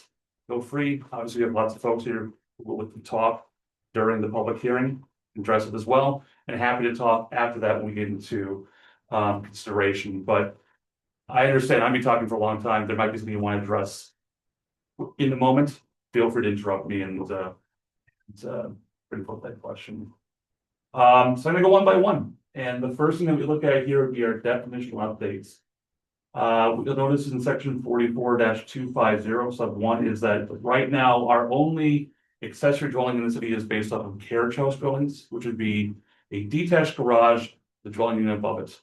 feel free. Obviously, we have lots of folks here who will talk during the public hearing, address it as well, and happy to talk after that when we get into consideration. But I understand I've been talking for a long time. There might be something you want to address in the moment. Feel free to interrupt me and bring forth that question. So I'm going to go one by one. And the first thing that we look at here would be our definitional updates. You'll notice in section 44-250, sub 1 is that right now our only accessory dwelling in the city is based off of carriage house dwellings, which would be a detached garage, the dwelling unit above it.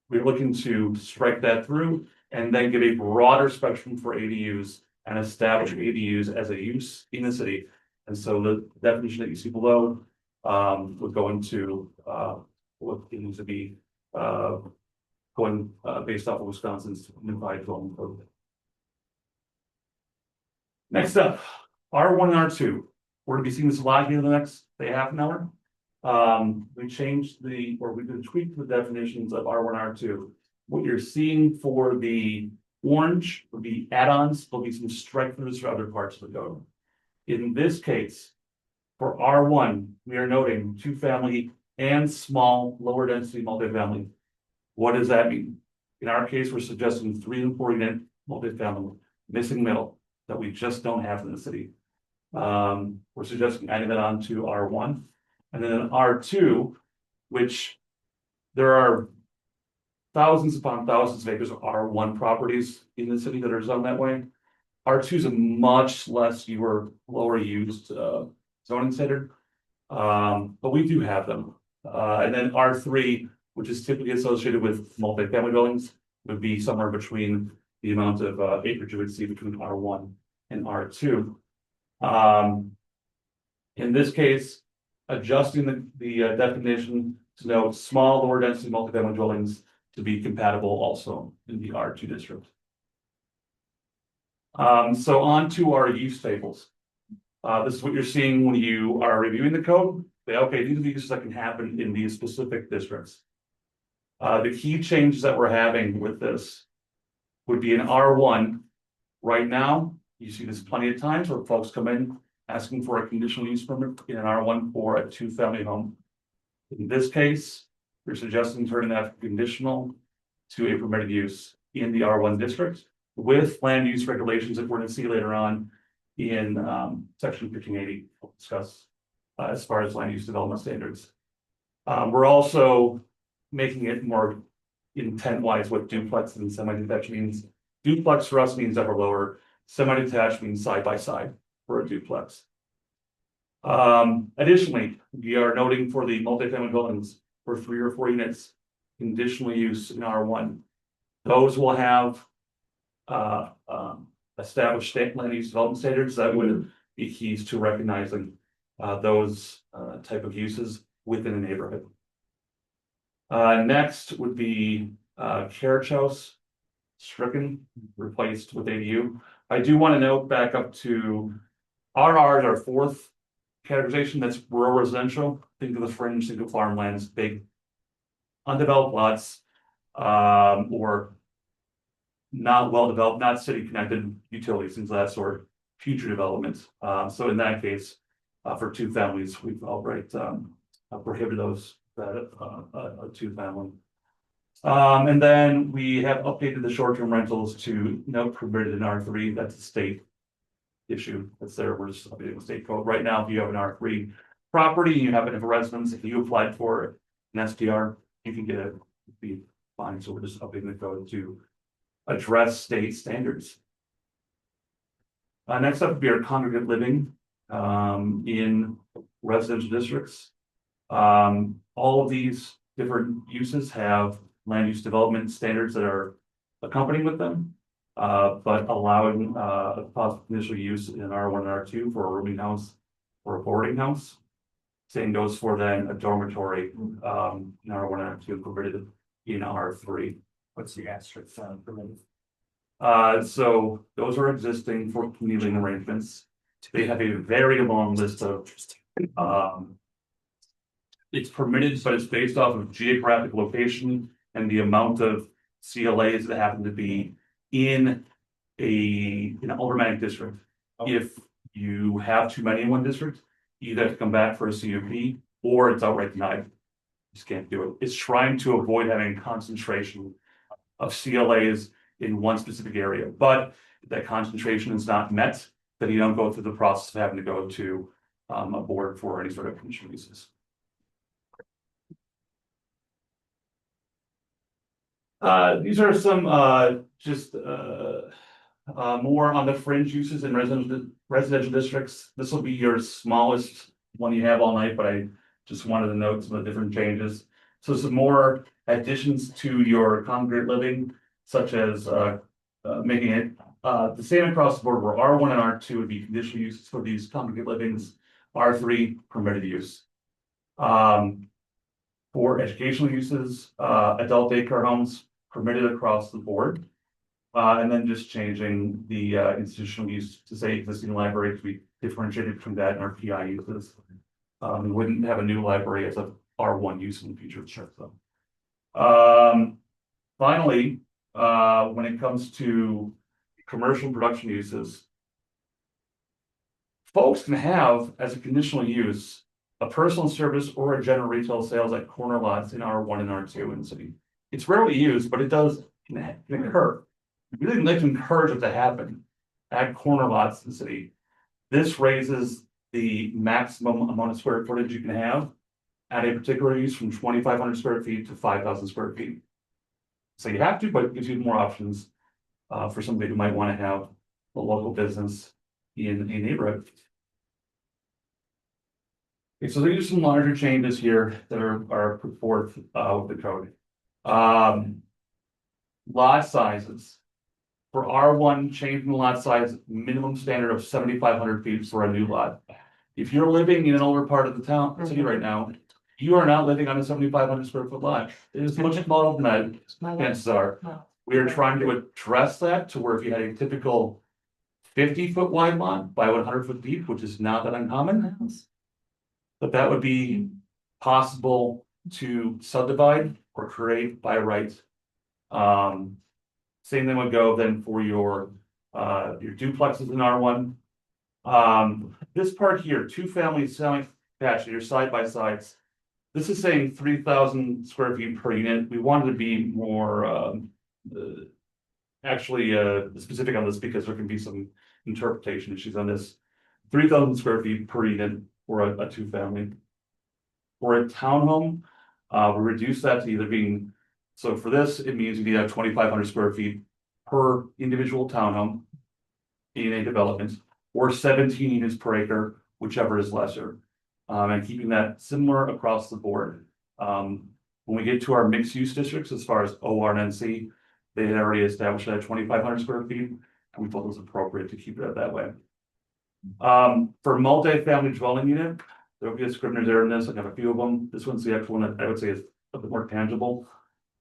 We're looking to strike that through and then get a broader spectrum for ADUs and establish ADUs as a use in the city. And so the definition that you see below would go into what it needs to be going based off of Wisconsin's unified dwelling code. Next up, R1 and R2. We're going to be seeing this a lot here in the next, say, half an hour. We changed we can tweak the definitions of R1, R2. What you're seeing for the orange would be add-ons. There'll be some strike throughs for other parts of the code. In this case, for R1, we are noting 2-family and small, lower density multifamily. What does that mean? In our case, we're suggesting 3 and 4 unit multifamily, missing middle, that we just don't have in the city. We're suggesting adding that on to R1. And then R2, which there are thousands upon thousands of acres of R1 properties in the city that are zoned that way. R2 is a much less lower used zoning standard, but we do have them. And then R3, which is typically associated with multifamily dwellings, would be somewhere between the amount of acreage you would see between R1 and R2. In this case, adjusting the definition to note small, lower density multifamily dwellings to be compatible also in the R2 district. So on to our use tables. This is what you're seeing when you are reviewing the code. Okay, these are the uses that can happen in these specific districts. The key changes that we're having with this would be in R1. Right now, you see this plenty of times where folks come in asking for a conditional use permit in an R1 for a 2-family home. In this case, we're suggesting turning that conditional to a permitted use in the R1 district with land use regulations that we're going to see later on in section 1580. We'll discuss as far as land use development standards. We're also making it more intent-wise what duplex and semi-detached means. Duplex for us means upper lower. Semi-detached means side by side for a duplex. Additionally, we are noting for the multifamily buildings for 3 or 4 units, conditional use in R1. Those will have established state land use development standards that would be keys to recognizing those type of uses within a neighborhood. Next would be carriage house stricken, replaced with ADU. I do want to note back up to RR is our 4th categorization. That's rural residential. Think of the fringe, think of farmlands, big undeveloped lots, or not well developed, not city connected utilities, things of that sort, future development. So in that case, for 2 families, we've outright prohibited those that 2 family. And then we have updated the short-term rentals to no permitted in R3. That's a state issue. That's there. We're just updating the state code. Right now, if you have an R3 property, you have it in residence, if you applied for an STR, you can get it, it'd be fine. So we're just updating the code to address state standards. Next up would be our congregate living in residential districts. All of these different uses have land use development standards that are accompanying with them, but allowing possible initial use in R1 and R2 for a rooming house or a boarding house. Same goes for then a dormitory in R1 and R2 permitted in R3. What's the asterisk permitted? So those are existing for community living arrangements. They have a very long list of it's permitted, but it's based off of geographic location and the amount of CLAs that happen to be in an automatic district. If you have too many in one district, you either have to come back for a CUP or it's outright denied. You just can't do it. It's trying to avoid having concentration of CLAs in one specific area, but if that concentration is not met, then you don't go through the process of having to go to a board for any sort of conditional uses. These are some just more on the fringe uses in residential districts. This will be your smallest one you have all night, but I just wanted to note some of the different changes. So some more additions to your congregate living, such as making it the same across the board, where R1 and R2 would be conditional uses for these congregate livings, R3 permitted use. For educational uses, adult daycare homes permitted across the board. And then just changing the institutional use to say existing library to be differentiated from that in our PI uses. We wouldn't have a new library as a R1 use in the future. Sure. So, finally, when it comes to commercial production uses, folks can have as a conditional use a personal service or a general retail sales at corner lots in R1 and R2 in the city. It's rarely used, but it does can occur. We really like to encourage it to happen at corner lots in the city. This raises the maximum amount of square footage you can have at a particular use from 2,500 square feet to 5,000 square feet. So you have to, but it gives you more options for somebody who might want to have a local business in a neighborhood. Okay, so these are some larger changes here that are put forth with the code. Lot sizes. For R1, changing the lot size minimum standard of 7,500 feet for a new lot. If you're living in an older part of the town, city right now, you are not living on a 7,500 square foot lot. It is much smaller than that, chances are. We are trying to address that to where if you had a typical 50-foot wide lot by 100-foot deep, which is not that uncommon, but that would be possible to subdivide or create by right. Same thing would go then for your duplexes in R1. This part here, 2 family selling patch, your side by sides. This is saying 3,000 square feet per unit. We wanted to be more actually specific on this because there can be some interpretation issues on this. 3,000 square feet per unit for a 2 family. For a townhome, we reduce that to either being, so for this, it means you need to have 2,500 square feet per individual townhome in a development, or 17 units per acre, whichever is lesser. And keeping that similar across the board. When we get to our mixed use districts, as far as OR and NC, they had already established that 2,500 square feet, and we thought it was appropriate to keep it that way. For multi-family dwelling unit, there will be a scrivener's error in this. I have a few of them. This one's the actual one that I would say is a bit more tangible.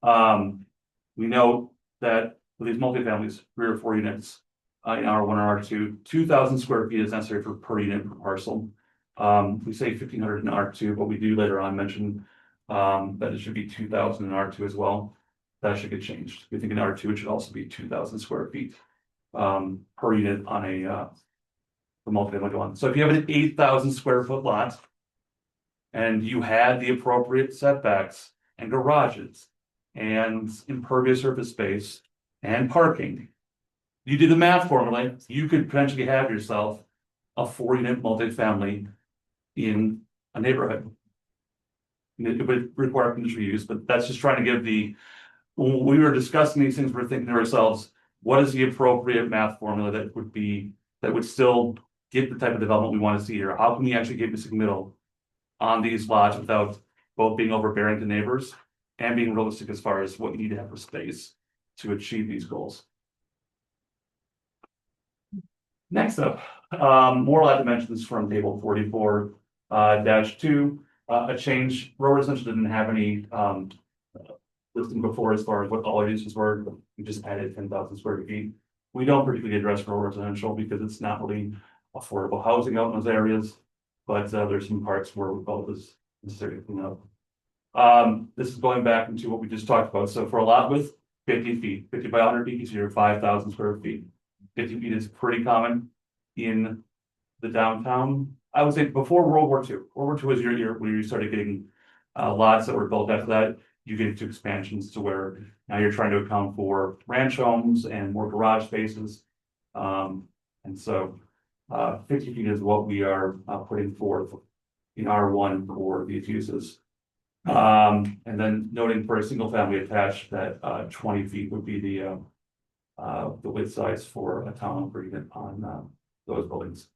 We know that for these multifamilies, 3 or 4 units in R1 or R2, 2,000 square feet is necessary per unit per parcel. We say 1,500 in R2, but we do later on mention that it should be 2,000 in R2 as well. That should get changed. We think in R2 it should also be 2,000 square feet per unit on a multifamily one. So if you have an 8,000 square foot lot and you had the appropriate setbacks and garages and impervious surface space and parking, you do the math formula, you could potentially have yourself a 4-unit multifamily in a neighborhood. It would require conditional use, but that's just trying to give when we were discussing these things, we're thinking to ourselves, what is the appropriate math formula that would still get the type of development we want to see here? How can we actually get Missing Middle on these lots without both being overbearing to neighbors and being realistic as far as what you need to have for space to achieve these goals? Next up, more light dimensions from table 44 -2. A change. Road essentially didn't have any listing before as far as what all our uses were. We just added 10,000 square feet. We don't particularly address rural residential because it's not really affordable housing out in those areas. But there's some parts where we felt it was necessary to clean up. This is going back into what we just talked about. So for a lot with 50 feet, 50 by 100 feet, you're 5,000 square feet. 50 feet is pretty common in the downtown. I would say before World War II. World War II is your year where you started getting lots that were built after that. You get into expansions to where now you're trying to account for ranch homes and more garage spaces. And so 50 feet is what we are putting forth in R1 for these uses. And then noting for a single family attached that 20 feet would be the width size for a townhome per unit on those buildings.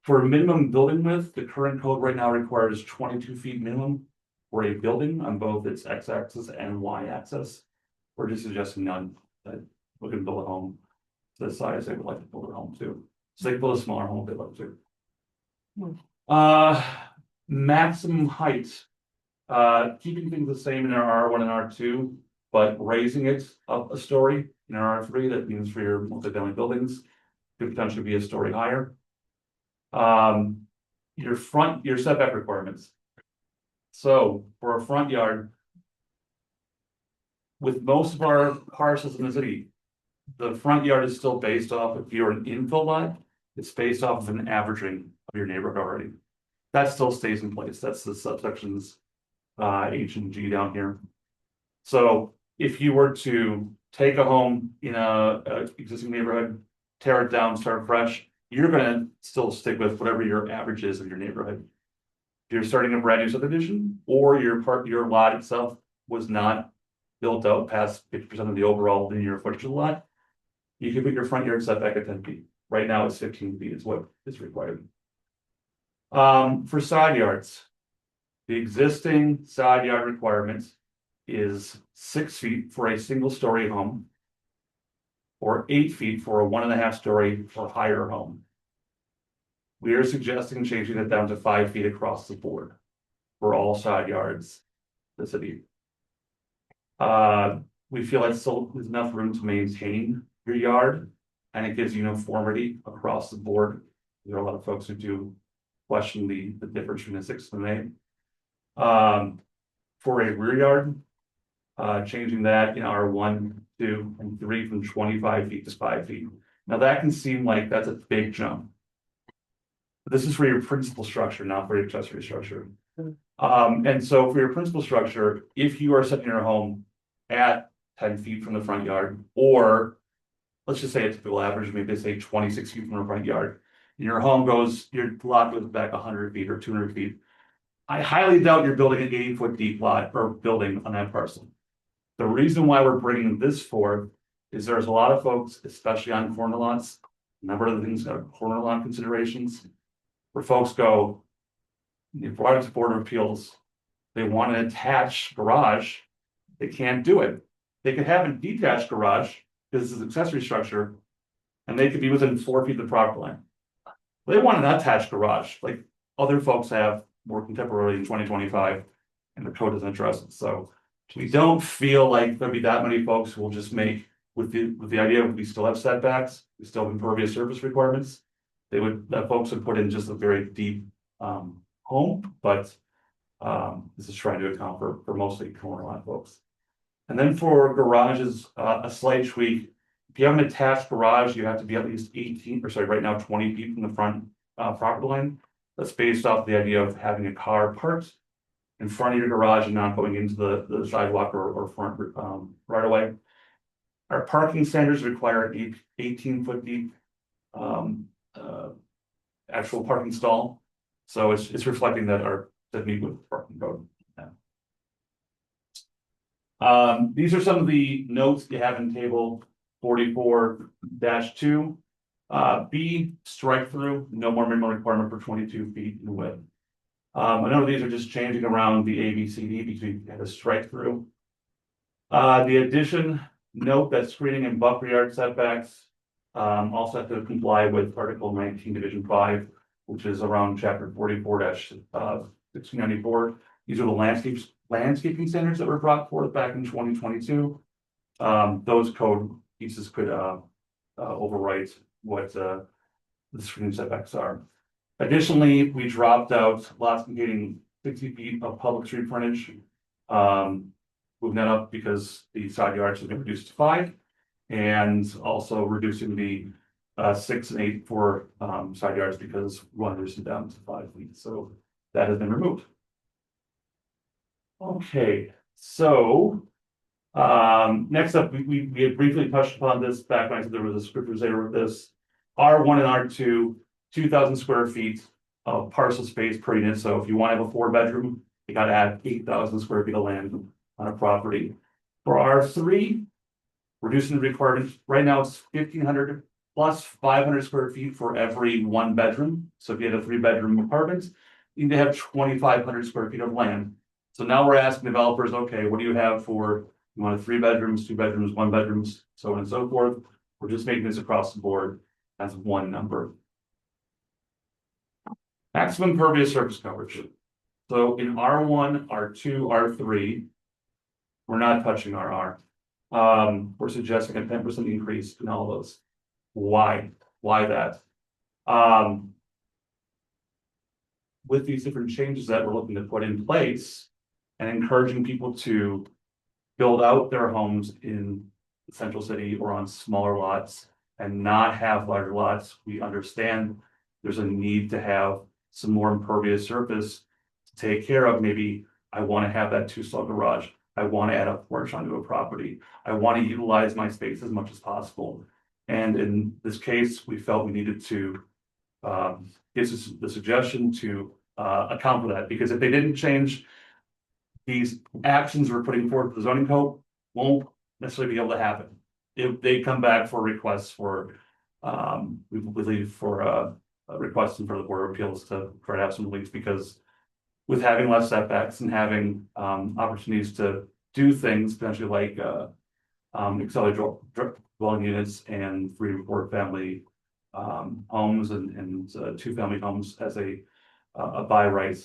For minimum building width, the current code right now requires 22 feet minimum for a building on both its x-axis and y-axis. We're just suggesting none, that we can build a home to the size they would like to build a home to. So they can build a smaller home if they'd like to. Maximum height. Keeping things the same in our R1 and R2, but raising it up a story in our R3. That means for your multifamily buildings, could potentially be a story higher. Your setback requirements. So for a front yard, with most of our parcels in the city, the front yard is still based off, if you're an infill lot, it's based off of an averaging of your neighborhood already. That still stays in place. That's the subsections H and G down here. So if you were to take a home in a existing neighborhood, tear it down, start fresh, you're gonna still stick with whatever your average is of your neighborhood. If you're starting a brand new subdivision, or your lot itself was not built out past 50% of the overall linear footage of the lot, you can put your front yard setback at 10 feet. Right now it's 15 feet is what is required. For side yards, the existing side yard requirement is 6 feet for a single story home, or 8 feet for a 1.5 story or higher home. We are suggesting changing it down to 5 feet across the board for all side yards in the city. We feel like still there's enough room to maintain your yard, and it gives uniformity across the board. There are a lot of folks who do question the difference between a 6 and an 8. For a rear yard, changing that in R1, 2, and 3 from 25 feet to 5 feet. Now that can seem like that's a big jump. But this is for your principal structure, not for your accessory structure. And so for your principal structure, if you are setting your home at 10 feet from the front yard, or let's just say a typical average, maybe say 26 feet from the front yard, and your lot goes back 100 feet or 200 feet. I highly doubt you're building an 80-foot deep lot or building on that parcel. The reason why we're bringing this forth is there's a lot of folks, especially on corner lots, a number of the things that are corner lot considerations. where folks go, the Florida Board of Appeals, they want an attached garage, they can't do it. They could have a detached garage, because this is accessory structure, and they could be within 4 feet of the property line. They want an attached garage, like other folks have more contemporarily in 2025, and the code doesn't address it, so we don't feel like there'll be that many folks who will just make, with the idea we still have setbacks, we still have impervious surface requirements. That folks would put in just a very deep home, but this is trying to account for mostly corner lot folks. And then for garages, a slight tweak. If you have an attached garage, you have to be at least 18, or sorry, right now 20 feet from the front property line. That's based off the idea of having a car parked in front of your garage and not going into the sidewalk or front right away. Our parking standards require an 18-foot deep actual parking stall. So it's reflecting that meet with the parking code. These are some of the notes you have in table 44-2. B, strike through, no more minimum requirement for 22 feet in width. I know these are just changing around the ABCD between a strike through. The addition, note that screening and buffer yard setbacks also have to comply with Article 19, Division 5, which is around Chapter 44-1694. These are the landscaping standards that were brought forth back in 2022. Those code pieces could overwrite what the screening setbacks are. Additionally, we dropped out lots containing 60 feet of public street frontage. Moving that up because the side yards have been reduced to 5, and also reducing the 6 and 8 for side yards because we want to reduce it down to 5 feet. So that has been removed. Okay, so next up, we had briefly touched upon this back when I said there was a scriptures there with this. R1 and R2, 2,000 square feet of parcel space per unit. So if you want to have a 4-bedroom, you got to add 8,000 square feet of land on a property. For R3, reducing the requirement, right now it's 1,500 plus 500 square feet for every 1 bedroom. So if you had a 3-bedroom apartment, you need to have 2,500 square feet of land. So now we're asking developers, okay, what do you have for, you want 3 bedrooms, 2 bedrooms, 1 bedrooms, so on and so forth. We're just making this across the board as one number. Maximum impervious surface coverage. So in R1, R2, R3, we're not touching RR. We're suggesting a 10% increase in all of those. Why? Why that? With these different changes that we're looking to put in place and encouraging people to build out their homes in the central city or on smaller lots and not have larger lots, we understand there's a need to have some more impervious surface to take care of. Maybe I want to have that 2-stall garage. I want to add a porch onto a property. I want to utilize my space as much as possible. And in this case, we felt we needed to give the suggestion to account for that, because if they didn't change, these actions we're putting forward for the zoning code won't necessarily be able to happen. If they come back for requests for, we believe for requests in front of the Board of Appeals to try to have some relief, because with having less setbacks and having opportunities to do things potentially like accelerated dwelling units and 3 or 4 family homes and 2-family homes as a by right,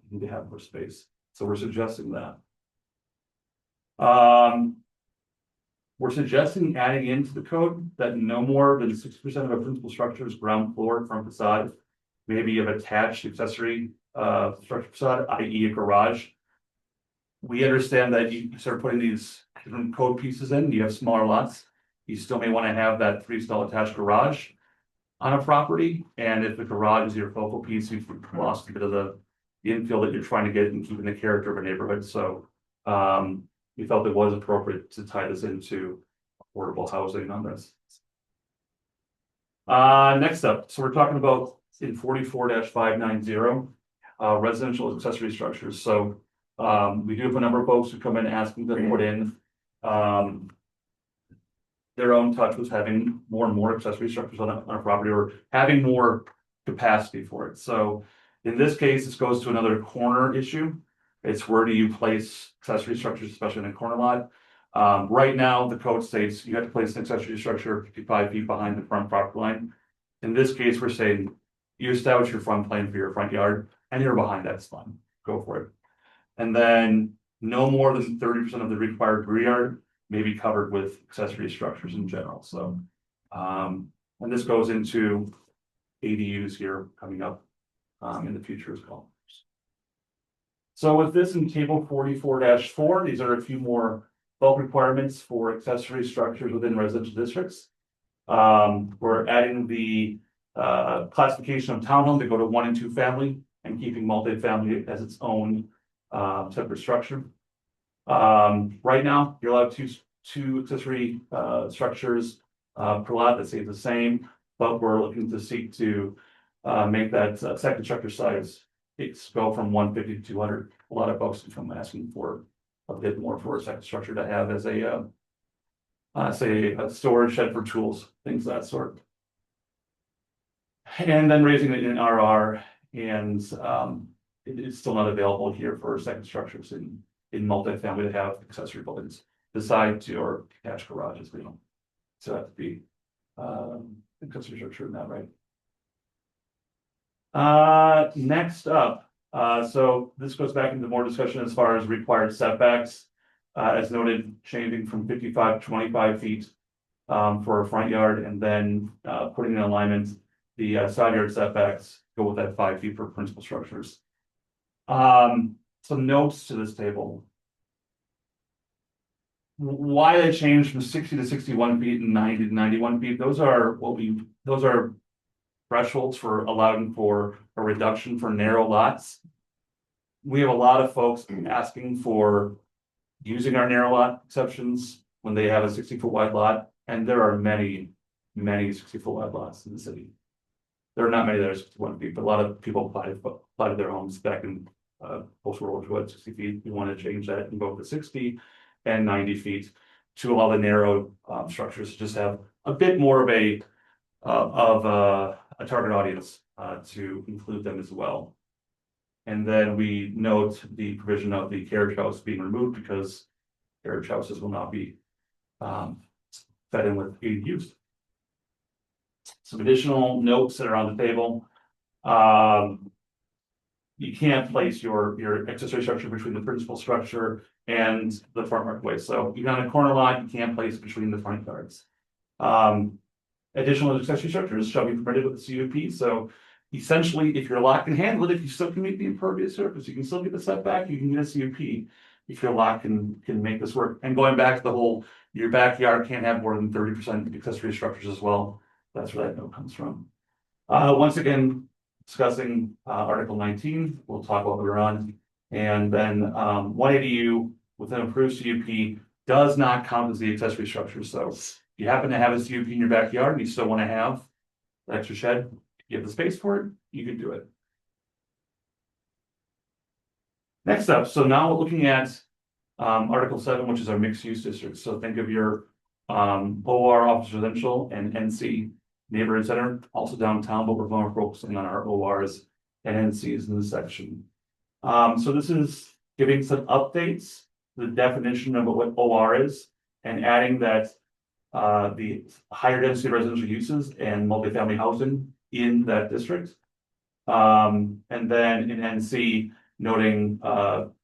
need to have more space. So we're suggesting that. We're suggesting adding into the code that no more than 60% of a principal structure is ground floor from facade. Maybe you have attached accessory structure facade, i.e. a garage. We understand that you start putting these different code pieces in, you have smaller lots. You still may want to have that 3-stall attached garage on a property. And if the garage is your focal piece, you've lost a bit of the infill that you're trying to get and keeping the character of a neighborhood. So we felt it was appropriate to tie this into affordable housing on this. Next up, so we're talking about in 44-590, residential accessory structures. So we do have a number of folks who come in asking to put in their own touch with having more and more accessory structures on a property, or having more capacity for it. So in this case, this goes to another corner issue. It's where do you place accessory structures, especially in a corner lot? Right now, the code states you have to place an accessory structure 55 feet behind the front property line. In this case, we're saying you establish your front plane for your front yard and you're behind that line. Go for it. And then no more than 30% of the required rear yard may be covered with accessory structures in general. So, and this goes into ADUs here coming up in the future as well. So with this in table 44-4, these are a few more bulk requirements for accessory structures within residential districts. We're adding the classification of townhome to go to 1 and 2 family and keeping multifamily as its own separate structure. Right now, you're allowed two accessory structures per lot that stay the same, but we're looking to seek to make that second structure size go from 150 to 200. A lot of folks come asking for a bit more for a second structure to have as a say a storage shed for tools, things of that sort. And then raising it in RR, and it is still not available here for second structures in multifamily to have accessory buildings beside your attached garages, you know. So that to be accessory structure in that, right? Next up, so this goes back into more discussion as far as required setbacks. As noted, changing from 55 to 25 feet for a front yard, and then putting in alignment the side yard setbacks go with that 5 feet for principal structures. Some notes to this table. Why they changed from 60 to 61 feet and 90 to 91 feet, those are thresholds for allowing for a reduction for narrow lots. We have a lot of folks asking for using our narrow lot exceptions when they have a 60-foot wide lot, and there are many 60-foot wide lots in the city. There are not many that are 61 feet, but a lot of people applied their homes back in post-World War II at 60 feet. We want to change that in both the 60 and 90 feet to allow the narrow structures to just have a bit more of a target audience to include them as well. And then we note the provision of the carriage house being removed because carriage houses will not be fed in with ADUs. Some additional notes that are on the table. You can't place your accessory structure between the principal structure and the front right-of-way. So you're on a corner lot, you can't place between the front yards. Additional accessory structures shall be permitted with the CUP. So essentially, if your lot can handle it, if you still can meet the impervious surface, you can still get the setback, you can get a CUP. If your lot can make this work. And going back to the whole, your backyard can't have more than 30% accessory structures as well. That's where that note comes from. Once again, discussing Article 19, we'll talk about what we're on. And then 1 ADU with an approved CUP does not count as the accessory structure. So if you happen to have a CUP in your backyard and you still want to have the extra shed, you have the space for it, you can do it. Next up, so now we're looking at Article 7, which is our mixed use district. So think of your OR office residential and NC neighborhood center, also downtown, but we're more focusing on our ORs and NCs in this section. So this is giving some updates to the definition of what OR is and adding that the higher density residential uses and multifamily housing in that district. And then in NC, noting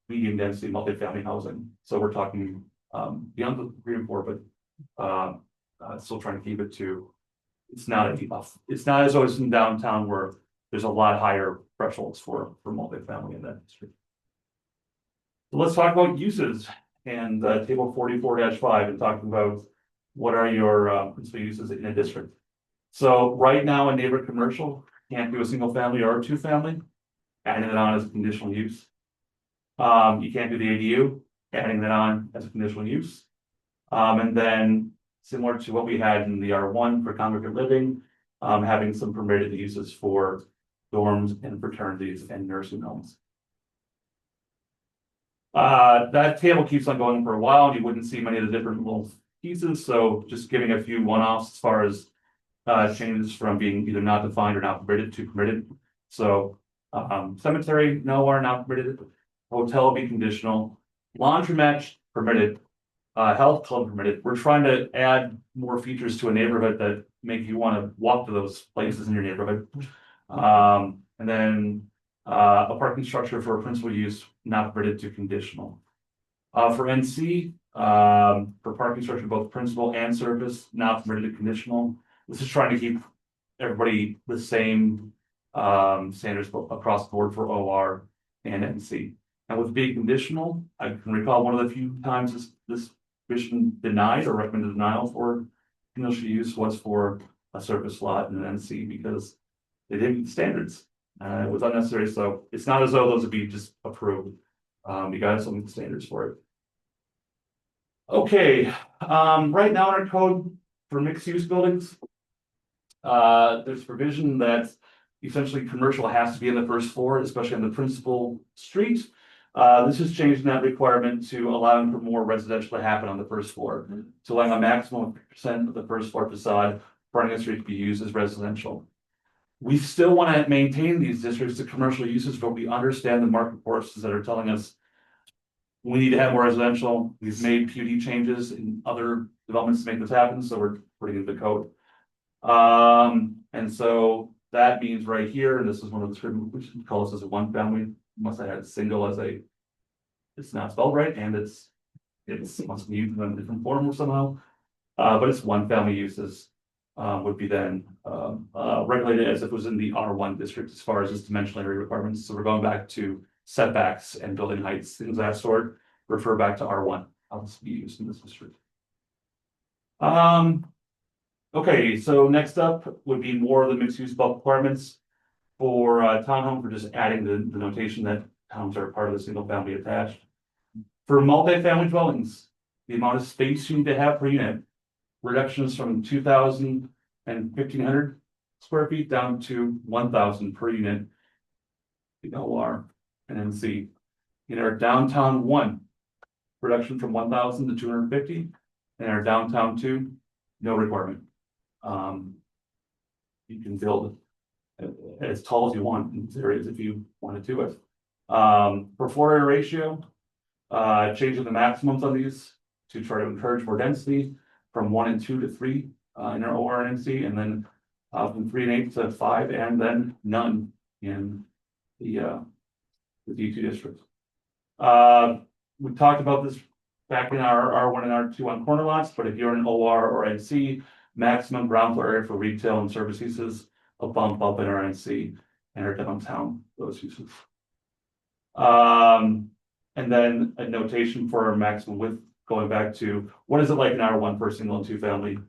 medium density multifamily housing. So we're talking beyond the 3 and 4, but still trying to keep it to, it's not as always in downtown where there's a lot higher thresholds for multifamily in that district. So let's talk about uses and table 44-5 and talking about what are your principal uses in a district. So right now in neighborhood commercial, can't do a single family or a 2 family, adding it on as a conditional use. You can't do the ADU, adding that on as a conditional use. And then similar to what we had in the R1 for congregate living, having some permitted uses for dorms and fraternities and nursing homes. That table keeps on going for a while, and you wouldn't see many of the different little pieces. So just giving a few one-offs as far as changes from being either not defined or not permitted to permitted. So, cemetery, no, are not permitted. Hotel be conditional, laundromat permitted, health club permitted. We're trying to add more features to a neighborhood that make you want to walk to those places in your neighborhood. And then, a parking structure for a principal use not permitted to conditional. For NC, for parking structure, both principal and service, not permitted to conditional. This is trying to keep everybody the same standards across the board for OR and NC. And with being conditional, I can recall one of the few times this commission denied or recommended denial for conditional use was for a service lot in an NC because they didn't meet the standards. It was unnecessary, so it's not as though those would be just approved. You guys will meet the standards for it. Okay, right now in our code for mixed use buildings, there's provision that essentially commercial has to be in the first floor, especially on the principal street. This is changing that requirement to allowing for more residential to happen on the first floor, to allowing a maximum of 50% of the first floor facade fronting the street to be used as residential. We still want to maintain these districts to commercial uses, but we understand the market forces that are telling us we need to have more residential. We've made PUD changes in other developments to make this happen, so we're putting it in the code. And so that means right here, and this is one of the, we should call this as a one family, unless I had single as a, it's not spelled right, and it's must be used in a different form or somehow. But it's one family uses would be then regulated as if it was in the R1 district as far as its dimensional area requirements. So we're going back to setbacks and building heights, things of that sort, refer back to R1. How this be used in this district. Okay, so next up would be more of the mixed use bulk requirements for townhome, for just adding the notation that towns are part of the single family attached. For multifamily dwellings, the amount of space you need to have per unit, reductions from 2,000 and 1,500 square feet down to 1,000 per unit. The OR and NC. In our downtown 1, reduction from 1,000 to 250. In our downtown 2, no requirement. You can build as tall as you want in these areas if you want to do it. For floor area ratio, changing the maximums on these to try to encourage more density from 1 and 2 to 3 in our OR and NC, and then from 3 and 8 to 5, and then none in the D2 district. We talked about this back in our R1 and R2 on corner lots, but if you're in OR or NC, maximum ground floor area for retail and service uses, a bump up in our NC and our downtown, those uses. And then a notation for our maximum width, going back to what is it like in R1 for a single and 2 family?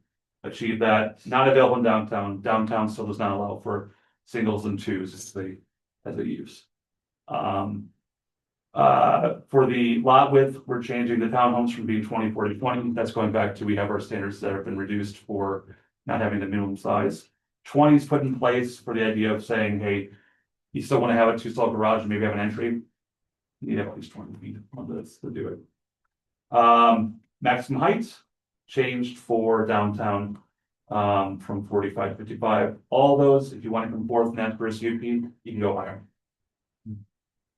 Achieve that, not available in downtown. Downtown still does not allow for singles and 2s as a use. For the lot width, we're changing the townhomes from being 24 to 20. That's going back to, we have our standards that have been reduced for not having the minimum size. 20 is put in place for the idea of saying, hey, you still want to have a 2-stall garage and maybe have an entry. You need at least 20 feet on this to do it. Maximum height changed for downtown from 45 to 55. All those, if you want to come forth and ask for a CUP, you can go higher.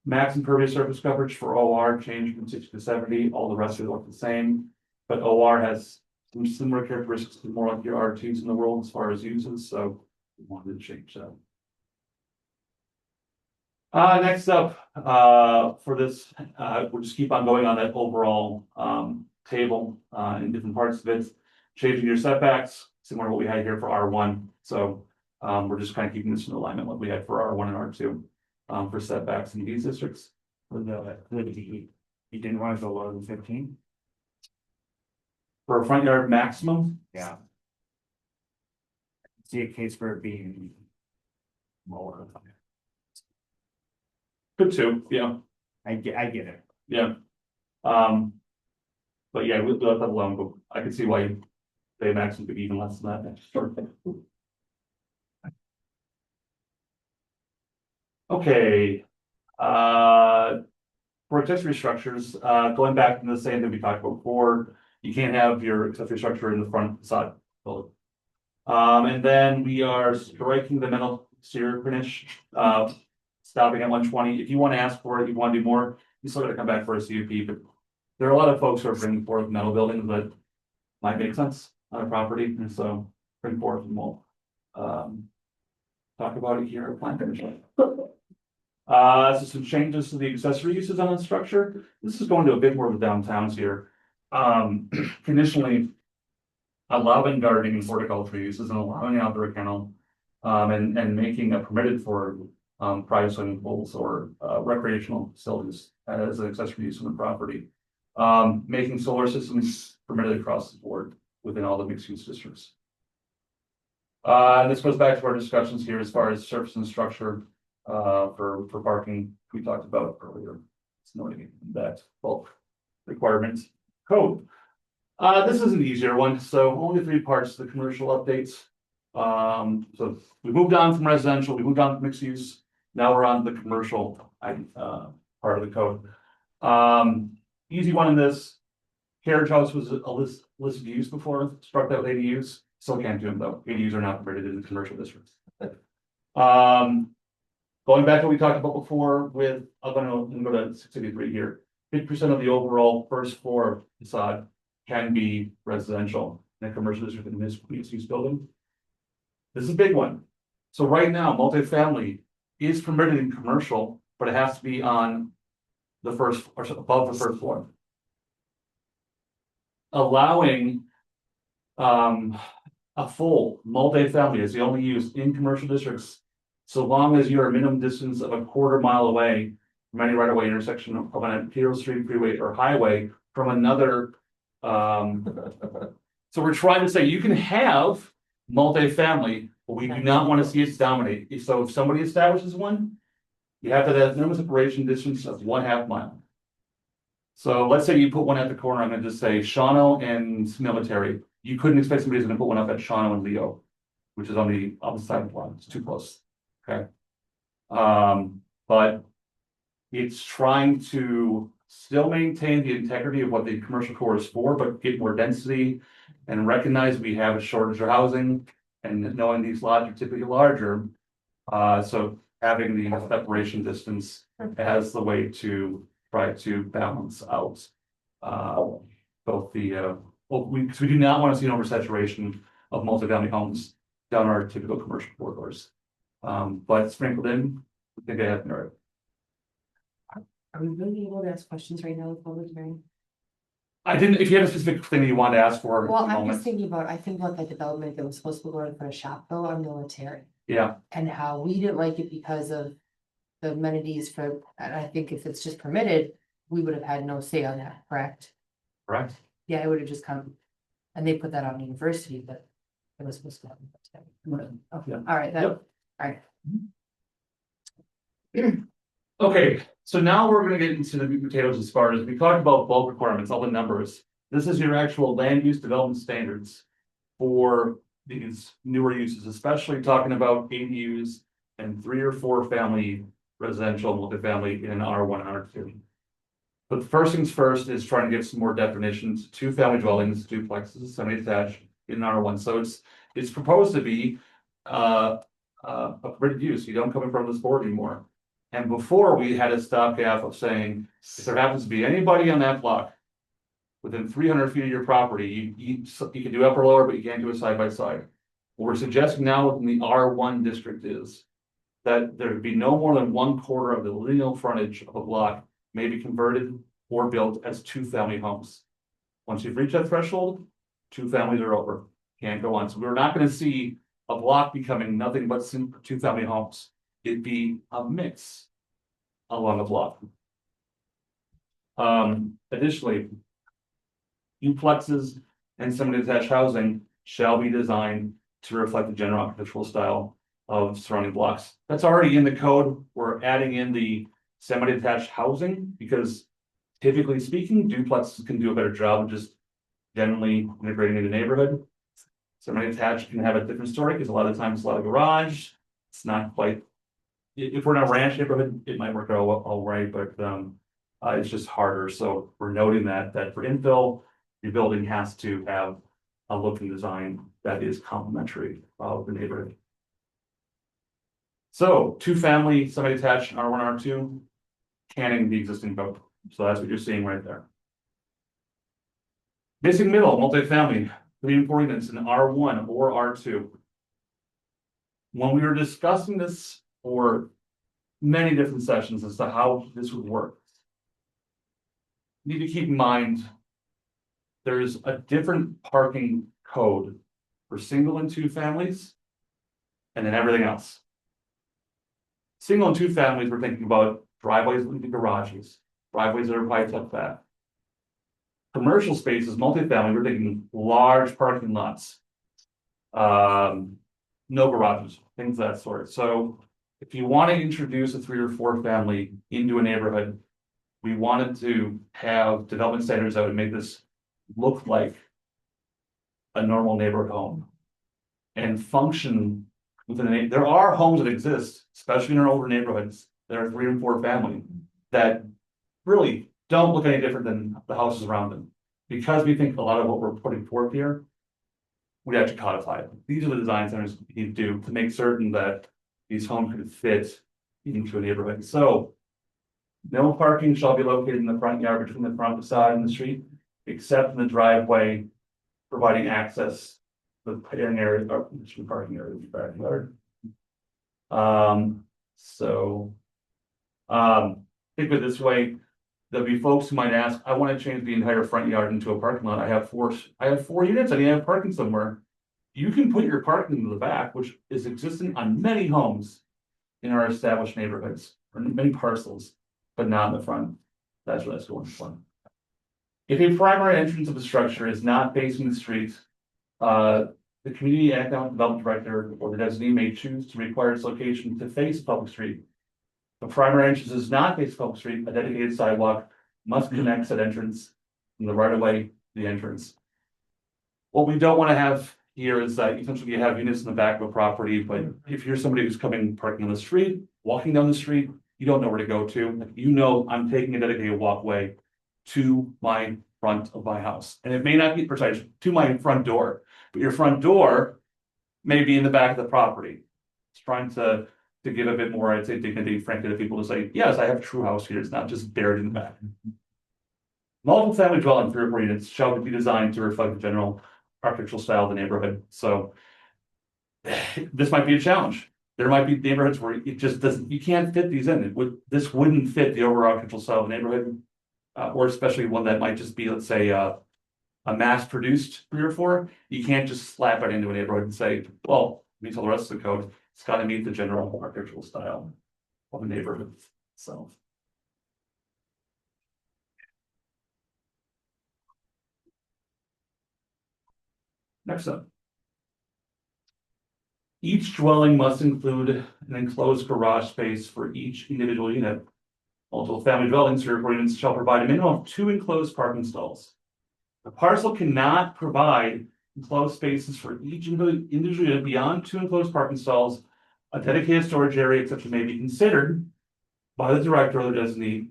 Max impervious surface coverage for OR changed from 60 to 70. All the rest of it look the same, but OR has some similar characteristics to more like your R2s in the world as far as uses, so we wanted to change that. Next up, for this, we'll just keep on going on that overall table in different parts of it. Changing your setbacks, similar to what we had here for R1. So we're just kind of keeping this in alignment with what we had for R1 and R2 for setbacks in these districts. You didn't want to go lower than 15? For a front yard maximum, Yeah. See a case for it being lower. good too, yeah, I get it. yeah. But yeah, we'll let that alone, but I can see why they maximum could be even less than that. Sure. Okay. For accessory structures, going back to the same that we talked about before, you can't have your accessory structure in the front facade building. And then we are striking the metal exterior finish, stopping at 120. If you want to ask for it, you want to do more, you still got to come back for a CUP, but there are a lot of folks who are bringing forth metal buildings that might make sense on a property, and so bring forth and we'll talk about it here at plan commission. So some changes to the accessory uses on the structure. This is going to a bit more of the downtowns here. Conditionally allowing gardening and horticulture uses and allowing outdoor kennel, and making it permitted for private swimming pools or recreational facilities as an accessory use on the property. Making solar systems permitted across the board within all the mixed use districts. This goes back to our discussions here as far as surface and structure for parking we talked about earlier. It's noting that bulk requirements code. This is an easier one, so only 3 parts, the commercial updates. So we moved on from residential, we moved on to mixed use. Now we're on the commercial part of the code. Easy one in this. Carriage house was a list of use before, struck that with ADUs. Still can't do them though. ADUs are not permitted in the commercial districts. Going back to what we talked about before with, I'm gonna go to 683 here. 50% of the overall first floor facade can be residential in a commercial district in this mixed use building. This is a big one. So right now, multifamily is permitted in commercial, but it has to be on the first or above the first floor. Allowing a full multifamily is the only use in commercial districts, so long as you are a minimum distance of a quarter mile away from any right-of-way intersection of an Imperial Street freeway or highway from another. So we're trying to say you can have multifamily, but we do not want to see it dominate. So if somebody establishes one, you have to have minimum separation distance of 1/2 mile. So let's say you put one at the corner, I'm gonna just say Shawano and Military. You couldn't expect somebody's gonna put one up at Shawano and Leo, which is on the opposite side of the line. It's too close. Okay. But it's trying to still maintain the integrity of what the commercial core is for, but get more density and recognize we have a shortage of housing and knowing these lots are typically larger. So having the separation distance as the way to try to balance out both the because we do not want to see an oversaturation of multifamily homes down our typical commercial corridors. But sprinkled in, I think I have merit. Are we really able to ask questions right now with public hearing? I didn't, if you had a specific thing that you wanted to ask for. Well, at the I'm moment. just thinking about, I think about that development that was supposed to go in for a shop though on Military. Yeah, And how we didn't like it because of the amenities for, and I think if it's just permitted, we would have had no say on that, correct? correct. Yeah, it would have just come, and they put that on university, but it was supposed to happen. Okay, Yeah. all right, that, Yep. all right. Okay, so now we're gonna get into the meat and potatoes as far as we talked about bulk requirements, all the numbers. This is your actual land use development standards for these newer uses, especially talking about ADUs and 3 or 4 family residential multifamily in R1 and R2. But the first things first is trying to give some more definitions, 2 family dwellings, duplexes, semi-detached in R1. So it's proposed to be a permitted use. You don't come in front of this board anymore. And before we had a stopgap of saying, if there happens to be anybody on that block within 300 feet of your property, you can do upper lower, but you can't do it side by side. What we're suggesting now within the R1 district is that there would be no more than 1/4 of the lineal frontage of a block may be converted or built as 2 family homes. Once you've reached that threshold, 2 families are over, can't go on. So we're not going to see a block becoming nothing but 2 family homes. It'd be a mix along a block. Additionally, duplexes and semi-detached housing shall be designed to reflect the general architectural style of surrounding blocks. That's already in the code. We're adding in the semi-detached housing because typically speaking, duplexes can do a better job of just generally integrating in the neighborhood. Semi-detached can have a different story because a lot of times it's a lot of garage. It's not quite. If we're in a ranch neighborhood, it might work out all right, but it's just harder. So we're noting that for infill, your building has to have a look and design that is complementary of the neighborhood. So 2-family, semi-detached, R1, R2, canning the existing code. So that's what you're seeing right there. Missing middle, multifamily, 3 and 4 units in R1 or R2. When we were discussing this for many different sessions as to how this would work, you need to keep in mind there's a different parking code for single and 2 families and then everything else. Single and 2 families, we're thinking about driveways leading to garages, driveways that are piped up that. Commercial spaces, multifamily, we're thinking large parking lots. No garages, things of that sort. So if you want to introduce a 3 or 4 family into a neighborhood, we wanted to have development standards that would make this look like a normal neighborhood home and function within the there are homes that exist, especially in our older neighborhoods, that are 3 and 4 family that really don't look any different than the houses around them. Because we think a lot of what we're putting forth here, we have to codify it. These are the design centers we need to do to make certain that these homes could fit into a neighborhood. So no parking shall be located in the front yard between the front facade and the street, except in the driveway, providing access to the parking area or parking area in the backyard. Think of it this way. There'll be folks who might ask, I want to change the entire front yard into a parking lot. I have 4 units, I need to have parking somewhere. You can put your parking in the back, which is existing on many homes in our established neighborhoods, or many parcels, but not in the front. That's where that's going from. If a primary entrance of the structure is not facing the street, the community economic development director or the designee may choose to require its location to face a public street. The primary entrance is not face public street, a dedicated sidewalk must connect said entrance from the right of way to the entrance. What we don't want to have here is that essentially you have units in the back of a property, but if you're somebody who's coming parking on the street, walking down the street, you don't know where to go to. Like, you know, I'm taking a dedicated walkway to my front of my house. And it may not be precise to my front door, but your front door may be in the back of the property. It's trying to give a bit more, I'd say, dignity, frankly, to people to say, yes, I have a true house here. It's not just buried in the back. Multiple family dwelling 3 or 4 units shall be designed to reflect the general architectural style of the neighborhood. So this might be a challenge. There might be neighborhoods where it just doesn't, you can't fit these in. This wouldn't fit the overall architectural style of the neighborhood, or especially one that might just be, let's say, a mass-produced 3 or 4. You can't just slap it into a neighborhood and say, well, let me tell the rest of the code. It's got to meet the general architectural style of the neighborhood. So. Next up. Each dwelling must include an enclosed garage space for each individual unit. Multiple family dwellings or units shall provide a minimum of 2 enclosed parking stalls. The parcel cannot provide enclosed spaces for each individual unit beyond 2 enclosed parking stalls. A dedicated storage area exception may be considered by the director or the designee.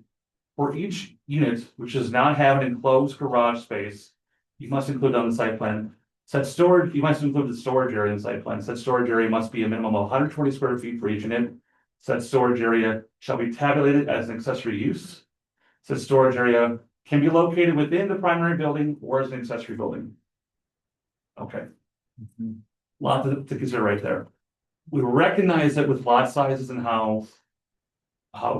For each unit which does not have an enclosed garage space, you must include on the site plan. Said storage, you must include the storage area in the site plan. Said storage area must be a minimum of 120 square feet for each unit. Said storage area shall be tabulated as an accessory use. Said storage area can be located within the primary building or as an accessory building. Okay. Lot to consider right there. We recognize that with lot sizes and how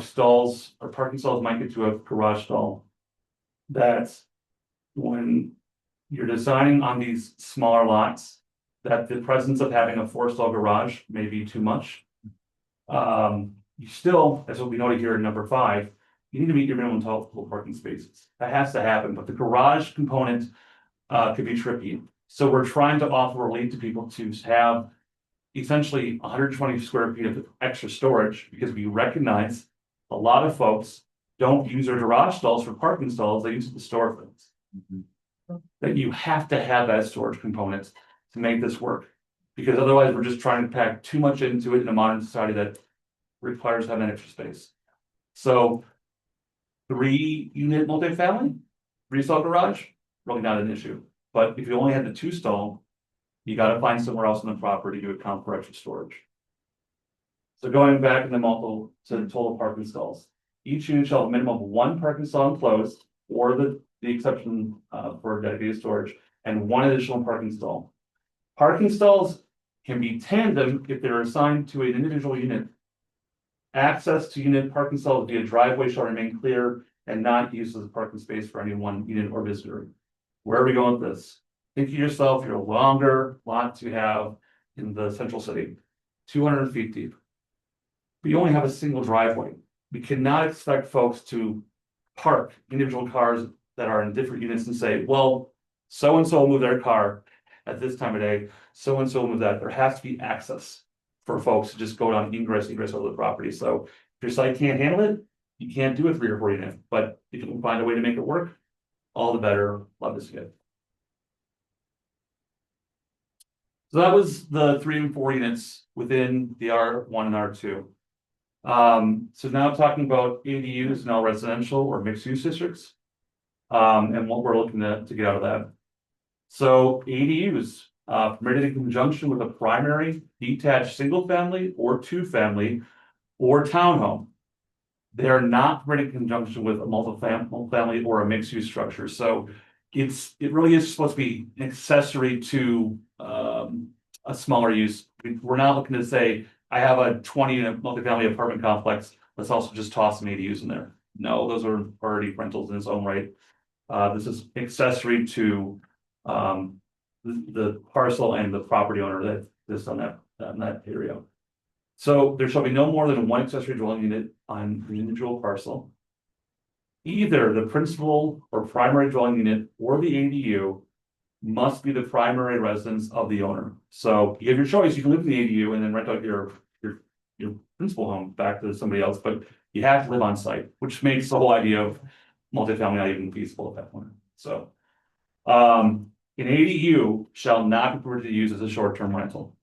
stalls or parking stalls might get to a garage stall, that when you're designing on these smaller lots, that the presence of having a 4-stall garage may be too much. You still, as what we noted here in number 5, you need to meet your minimum total parking spaces. That has to happen, but the garage component could be tricky. So we're trying to offer relief to people to have essentially 120 square feet of extra storage, because we recognize a lot of folks don't use their garage stalls for parking stalls, they use it to store things. That you have to have that storage component to make this work, because otherwise we're just trying to pack too much into it in a modern society that requires having that extra space. So 3-unit multifamily, 3-stall garage, really not an issue. But if you only had the 2-stall, You gotta find somewhere else on the property to account for extra storage. So going back in the multiple to the total parking stalls, each unit shall have a minimum of one parking stall enclosed, or the exception for dedicated storage, and one additional parking stall. Parking stalls can be tandem if they're assigned to an individual unit. Access to unit parking stalls via driveway shall remain clear and not used as a parking space for any one unit or visitor. Where are we going with this? Think of yourself, your longer lot you have in the central city, 200 feet deep. We only have a single driveway. We cannot expect folks to park individual cars that are in different units and say, well, so-and-so will move their car at this time of day, so-and-so will move that. There has to be access for folks to just go down egress over the property. So if your site can't handle it, you can't do a 3 or 4 unit, but if you can find a way to make it work, all the better. Love to see it. So that was the 3 and 4 units within the R1 and R2. So now talking about ADUs and all residential or mixed use districts. And what we're looking to get out of that. So ADUs, permitted in conjunction with a primary detached single family or 2-family or townhome. They are not permitted in conjunction with a multifamily or a mixed use structure. So it really is supposed to be an accessory to a smaller use. We're not looking to say, I have a 20-unit multifamily apartment complex. Let's also just toss some ADUs in there. No, those are already rentals in its own right. This is accessory to the parcel and the property owner that is on that area. So there shall be no more than one accessory dwelling unit on the individual parcel. Either the principal or primary dwelling unit or the ADU must be the primary residence of the owner. So you have your choice, you can live in the ADU and then rent out your principal home back to somebody else, but you have to live on site, which makes the whole idea of multifamily not even feasible at that point. So an ADU shall not be permitted to use as a short-term rental.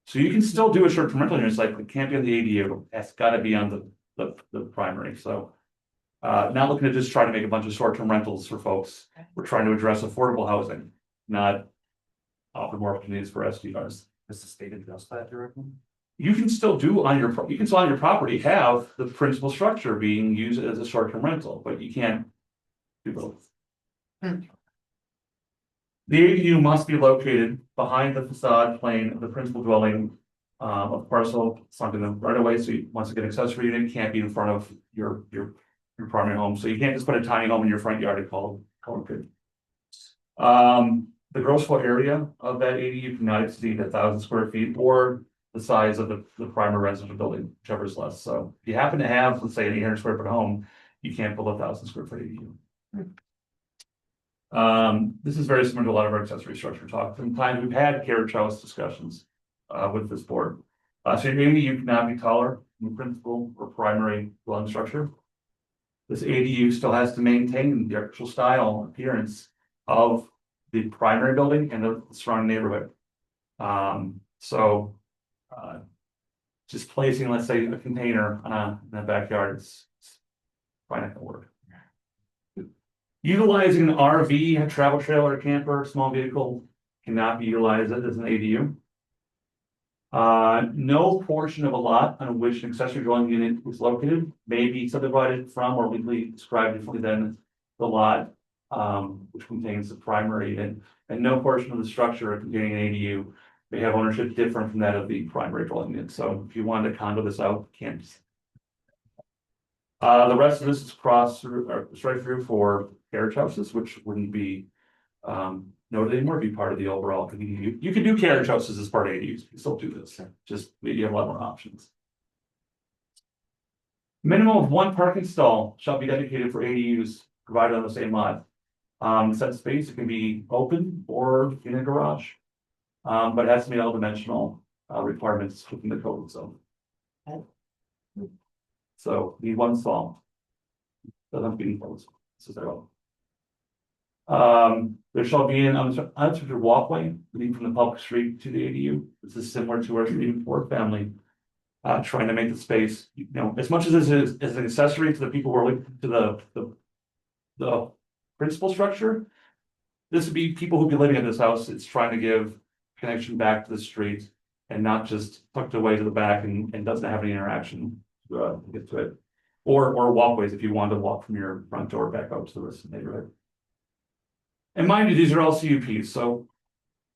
So you can still do a short-term rental in your site, but it can't be on the ADU. It's got to be on the primary. So not looking to just try to make a bunch of short-term rentals for folks. We're trying to address affordable housing, not offer more opportunities for SDRs. Does the state address that directly? You can still on your property have the principal structure being used as a short-term rental, but you can't do both. The ADU must be located behind the facade plane of the principal dwelling of parcel, something right away. So once again, accessory unit can't be in front of your primary home. So you can't just put a tiny home in your front yard and call it good. The gross floor area of that ADU cannot exceed 1,000 square feet or the size of the primary residential building, whichever is less. So if you happen to have, let's say, an 800 square foot home, you can't build 1,000 square foot ADU. This is very similar to a lot of our accessory structure talk. From time we've had carriage house discussions with this board. So your ADU cannot be taller than the principal or primary dwelling structure. This ADU still has to maintain the architectural style appearance of the primary building and the surrounding neighborhood. Just placing, let's say, a container in the backyard is probably not gonna work. Utilizing an RV, a travel trailer, a camper, small vehicle cannot be utilized as an ADU. No portion of a lot on which an accessory dwelling unit is located may be subdivided from or legally described differently than the lot, which contains the primary unit, and no portion of the structure containing an ADU may have ownership different from that of the primary dwelling unit. So if you wanted to condo this out, you can't. The rest of this is straight through for carriage houses, which wouldn't be noted anymore, be part of the overall ADU. You can do carriage houses as part of ADUs. You can still do this. Just maybe you have a lot more options. Minimum of one parking stall shall be dedicated for ADUs provided on the same lot. Set space, it can be open or in a garage. But it has to meet all dimensional requirements within the code. So need one stall. Doesn't have to be enclosed. This is their own. There shall be an unobstructed walkway leading from the public street to the ADU. This is similar to our 3 and 4 family. Trying to make the space, as much as this is as an accessory to the people who are linked to the principal structure. This would be people who'd be living in this house. It's trying to give connection back to the street and not just tucked away to the back and doesn't have any interaction to get to it. Or walkways if you wanted to walk from your front door back out to the rest of the neighborhood. And mind you, these are all CUPs, so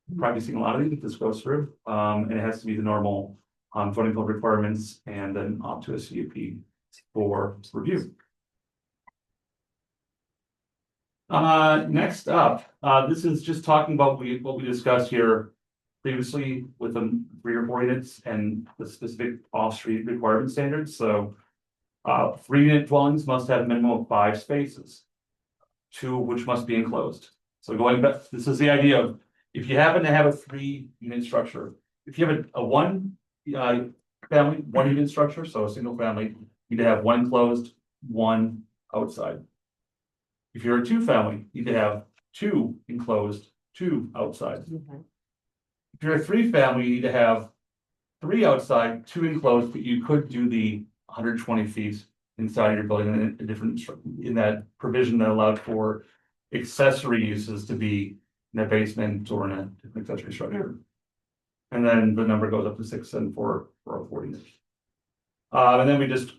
you've probably seen a lot of these if this goes through. And it has to be the normal zoning code requirements and then up to a CUP for review. Next up, this is just talking about what we discussed here previously with the 3 or 4 units and the specific off-street requirement standards. So 3-unit dwellings must have a minimum of 5 spaces, 2 of which must be enclosed. So going back, this is the idea of if you happen to have a 3-unit structure, if you have a 1 family, 1-unit structure, so a single family, you need to have 1 enclosed, 1 outside. If you're a 2-family, you need to have 2 enclosed, 2 outside. If you're a 3-family, you need to have 3 outside, 2 enclosed, but you could do the 120 feet inside of your building in a different, in that provision that allowed for accessory uses to be in a basement or in a different accessory structure. And then the number goes up to 6 and 4 for 40. And then we just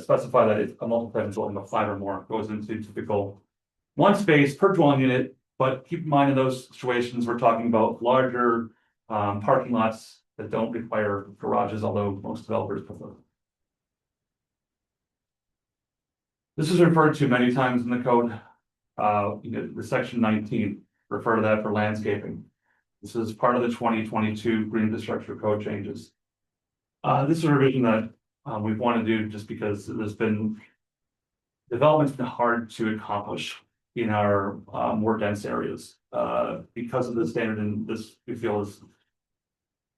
specify that if a multi-family dwelling of 5 or more goes into typical 1 space per dwelling unit. But keep in mind in those situations, we're talking about larger parking lots that don't require garages, although most developers prefer. This is referred to many times in the code. The section 19, refer to that for landscaping. This is part of the 2022 Green Infrastructure Code changes. This is a revision that we want to do just because there's been development's been hard to accomplish in our more dense areas because of the standard, and this we feel is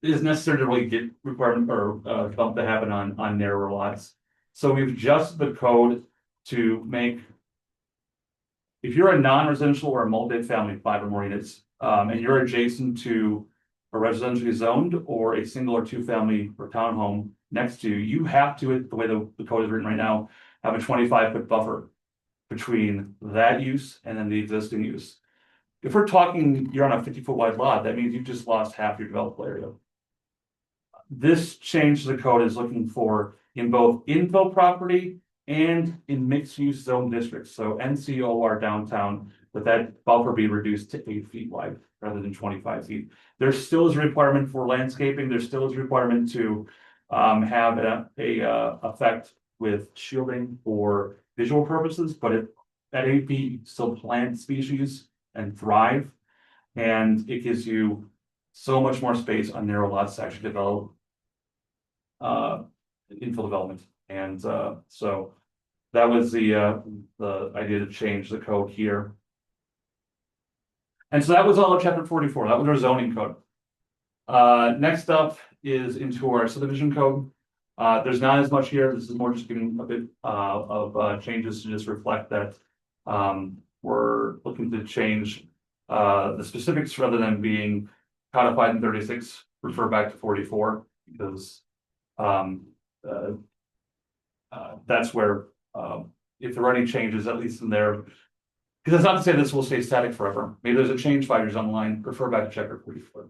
necessary to really get requirement or development to happen on narrower lots. So we've adjusted the code to make, if you're a non-residential or a multi-family 5 or more units, and you're adjacent to a residentially zoned or a single or 2-family or townhome next to you, you have to, the way the code is written right now, have a 25-foot buffer between that use and then the existing use. If we're talking, you're on a 50-foot wide lot, that means you've just lost half your developable area. This change to the code is looking for in both infill property and in mixed-use zone districts, so NCOR downtown, that buffer be reduced to 8 feet wide rather than 25 feet. There still is a requirement for landscaping. There still is a requirement to have a effect with shielding for visual purposes, but at 8 feet, still plant species and thrive, and it gives you so much more space on narrow lots to actually develop infill development. And so that was the idea to change the code here. And so that was all of chapter 44. That was our zoning code. Next up is into our subdivision code. There's not as much here. This is more just giving a bit of changes to just reflect that we're looking to change the specifics rather than being codified in 36, refer back to 44, because that's where if there are any changes, at least in there, because it's not to say this will stay static forever. Maybe there's a change 5 years online, refer back to chapter 44.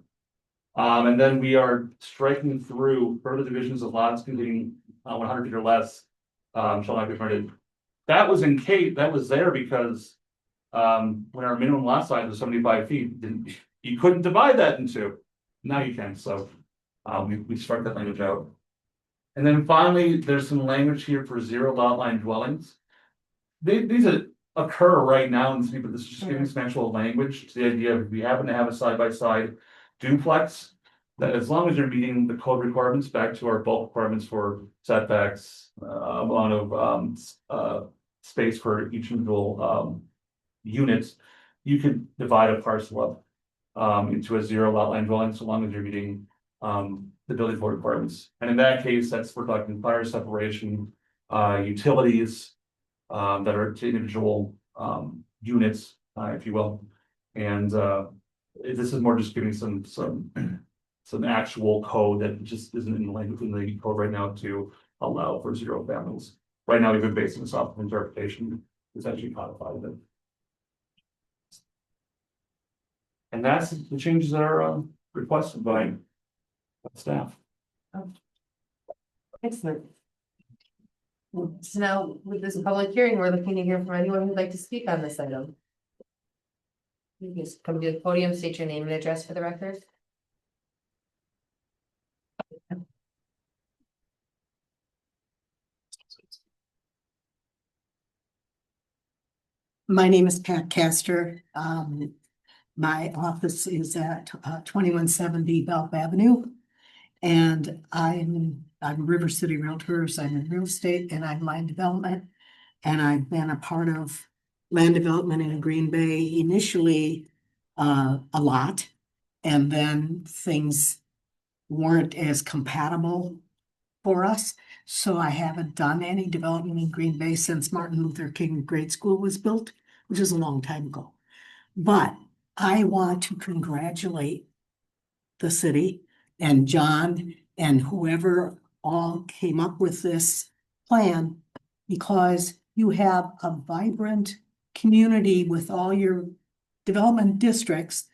And then we are striking through further divisions of lots containing 100 feet or less shall not be permitted. That was in Kate, that was there because when our minimum lot size was 75 feet, you couldn't divide that in 2. Now you can, so we struck that language out. And then finally, there's some language here for 0 lot line dwellings. These occur right now in the city, but this is just giving some actual language to the idea of if we happen to have a side-by-side duplex, that as long as you're meeting the code requirements back to our bulk requirements for setbacks, amount of space for each individual unit, you could divide a parcel up into a 0 lot line dwelling, so long as you're meeting the building code requirements. And in that case, we're talking fire separation, utilities that are to individual units, if you will. And this is more just giving some actual code that just isn't in the language in the code right now to allow for 0 families. Right now, we've been basing this off of interpretation. It's actually codified it. And that's the changes that are requested by staff. Excellent. So now with this public hearing, we're looking to hear from anyone who'd like to speak on this item. You can just come to the podium, state your name and address for the record. My name is Pat Castor. My office is at 2170 Belk Avenue. And I'm River City Realtors. I'm in real estate and I'm land development. And I've been a part of land development in Green Bay initially a lot. And then things weren't as compatible for us. So I haven't done any development in Green Bay since Martin Luther King Grade School was built, which is a long time ago. But I want to congratulate the city and John and whoever all came up with this plan, because you have a vibrant community with all your development districts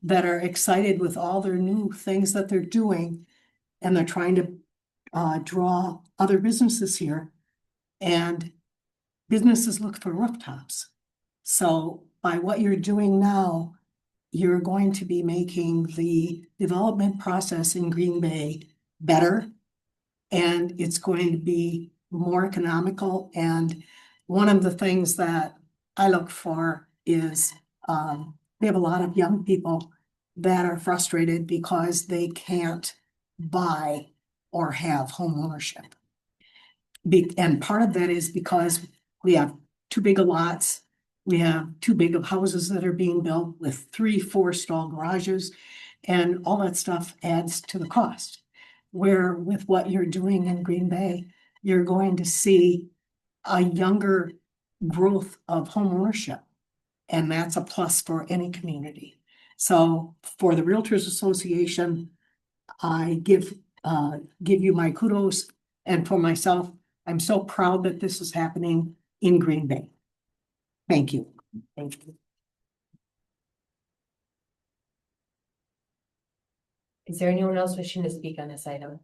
that are excited with all their new things that they're doing. And they're trying to draw other businesses here, and businesses look for rooftops. So by what you're doing now, you're going to be making the development process in Green Bay better, and it's going to be more economical. And one of the things that I look for is we have a lot of young people that are frustrated because they can't buy or have home ownership. And part of that is because we have too big of lots. We have too big of houses that are being built with 3-4 stall garages, and all that stuff adds to the cost. Where with what you're doing in Green Bay, you're going to see a younger growth of home ownership. And that's a plus for any community. So for the Realtors Association, I give you my kudos, and for myself, I'm so proud that this is happening in Green Bay. Thank you. Thank you. Is there anyone else wishing to speak on this item?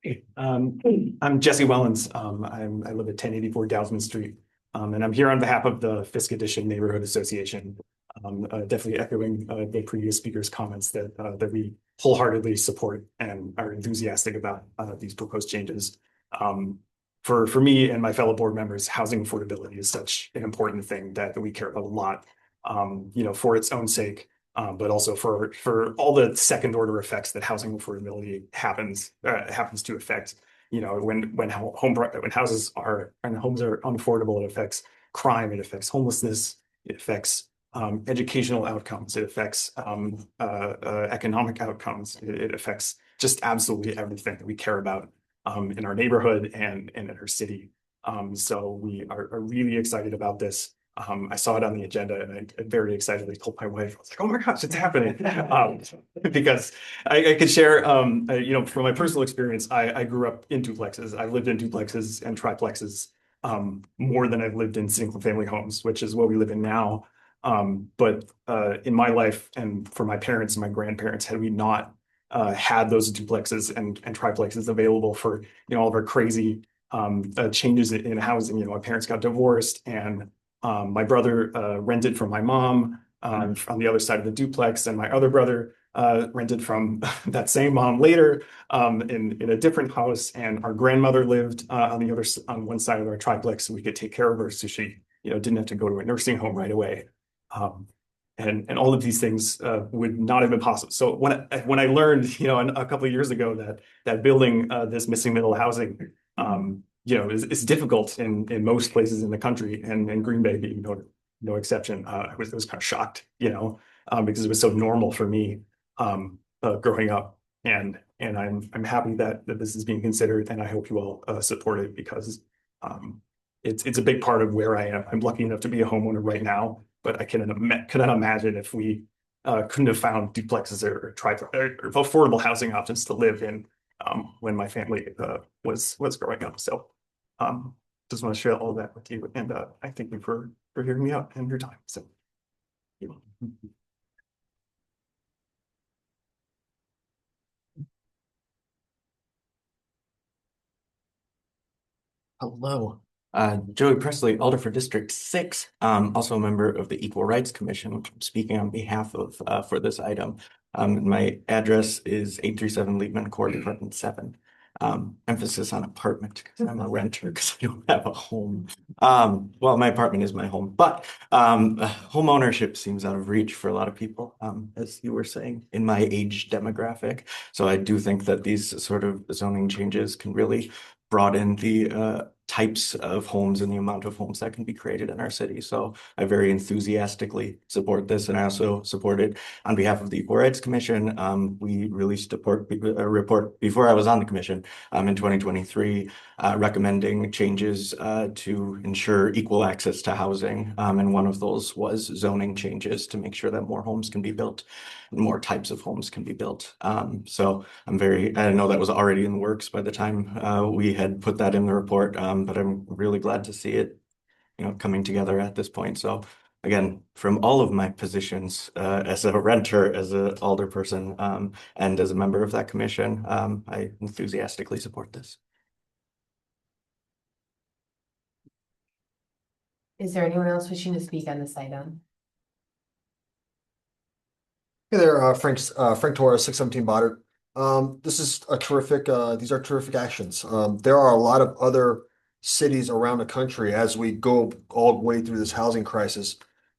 Hey, I'm Jesse Wellens. I live at 1084 Dousman Street. And I'm here on behalf of the Fisk Edition Neighborhood Association. Definitely echoing the previous speaker's comments that we wholeheartedly support and are enthusiastic about these proposed changes. For me and my fellow board members, housing affordability is such an important thing that we care about a lot, for its own sake, but also for all the second order effects that housing affordability happens to affect. When houses are and homes are unaffordable, it affects crime, it affects homelessness, it affects educational outcomes, it affects economic outcomes, it affects just absolutely everything that we care about in our neighborhood and in our city. So we are really excited about this. I saw it on the agenda and I very excitedly told my wife, I was like, oh my gosh, it's happening. Because I could share, from my personal experience, I grew up in duplexes. I've lived in duplexes and triplexes more than I've lived in single family homes, which is what we live in now. But in my life and for my parents and my grandparents, had we not had those duplexes and triplexes available for, all of our crazy changes in housing, my parents got divorced and my brother rented from my mom on the other side of the duplex, and my other brother rented from that same mom later in a different house, and our grandmother lived on one side of our triplex, so we could take care of her, so she didn't have to go to a nursing home right away. And all of these things would not have been possible. So when I learned, a couple of years ago that building this missing middle housing, is difficult in most places in the country, and Green Bay being no exception. I was kind of shocked, because it was so normal for me growing up, and I'm happy that this is being considered, and I hope you all support it, because it's a big part of where I am. I'm lucky enough to be a homeowner right now, but I cannot imagine if we couldn't have found duplexes or affordable housing options to live in when my family was growing up. So just want to share all that with you, and I thank you for hearing me out and your time. So Hello, Joey Presley, Alder for District 6, also a member of the Equal Rights Commission, which I'm speaking on behalf of for this item. My address is 837 Liebman Court, Department 7. Emphasis on apartment because I'm a renter because I don't have a home. Well, my apartment is my home, but home ownership seems out of reach for a lot of people, as you were saying, in my age demographic. So I do think that these sort of zoning changes can really broaden the types of homes and the amount of homes that can be created in our city. So I very enthusiastically support this, and I also support it on behalf of the Equal Rights Commission. We released a report before I was on the commission in 2023 recommending changes to ensure equal access to housing. And one of those was zoning changes to make sure that more homes can be built, more types of homes can be built. So I know that was already in the works by the time we had put that in the report, but I'm really glad to see it, coming together at this point. So again, from all of my positions, as a renter, as an alder person, and as a member of that commission, I enthusiastically support this. Is there anyone else wishing to speak on this item? Hey there, Frank Torres, 617 Boddard. This is a terrific, these are terrific actions. There are a lot of other cities around the country as we go all the way through this housing crisis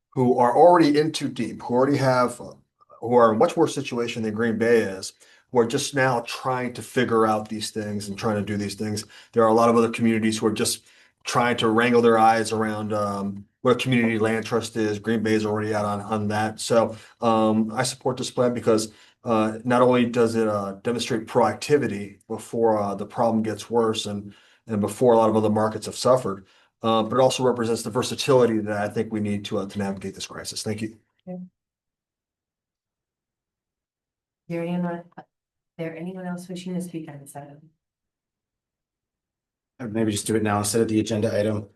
who are already in too deep, who are in a much worse situation than Green Bay is, who are just now trying to figure out these things and trying to do these things. There are a lot of other communities who are just trying to wrangle their eyes around what a community land trust is. Green Bay is already out on that. So I support this plan because not only does it demonstrate proactivity before the problem gets worse and before a lot of other markets have suffered, but it also represents the versatility that I think we need to navigate this crisis. Thank you. Is there anyone else wishing to speak on this item? Maybe just do it now instead of the agenda item.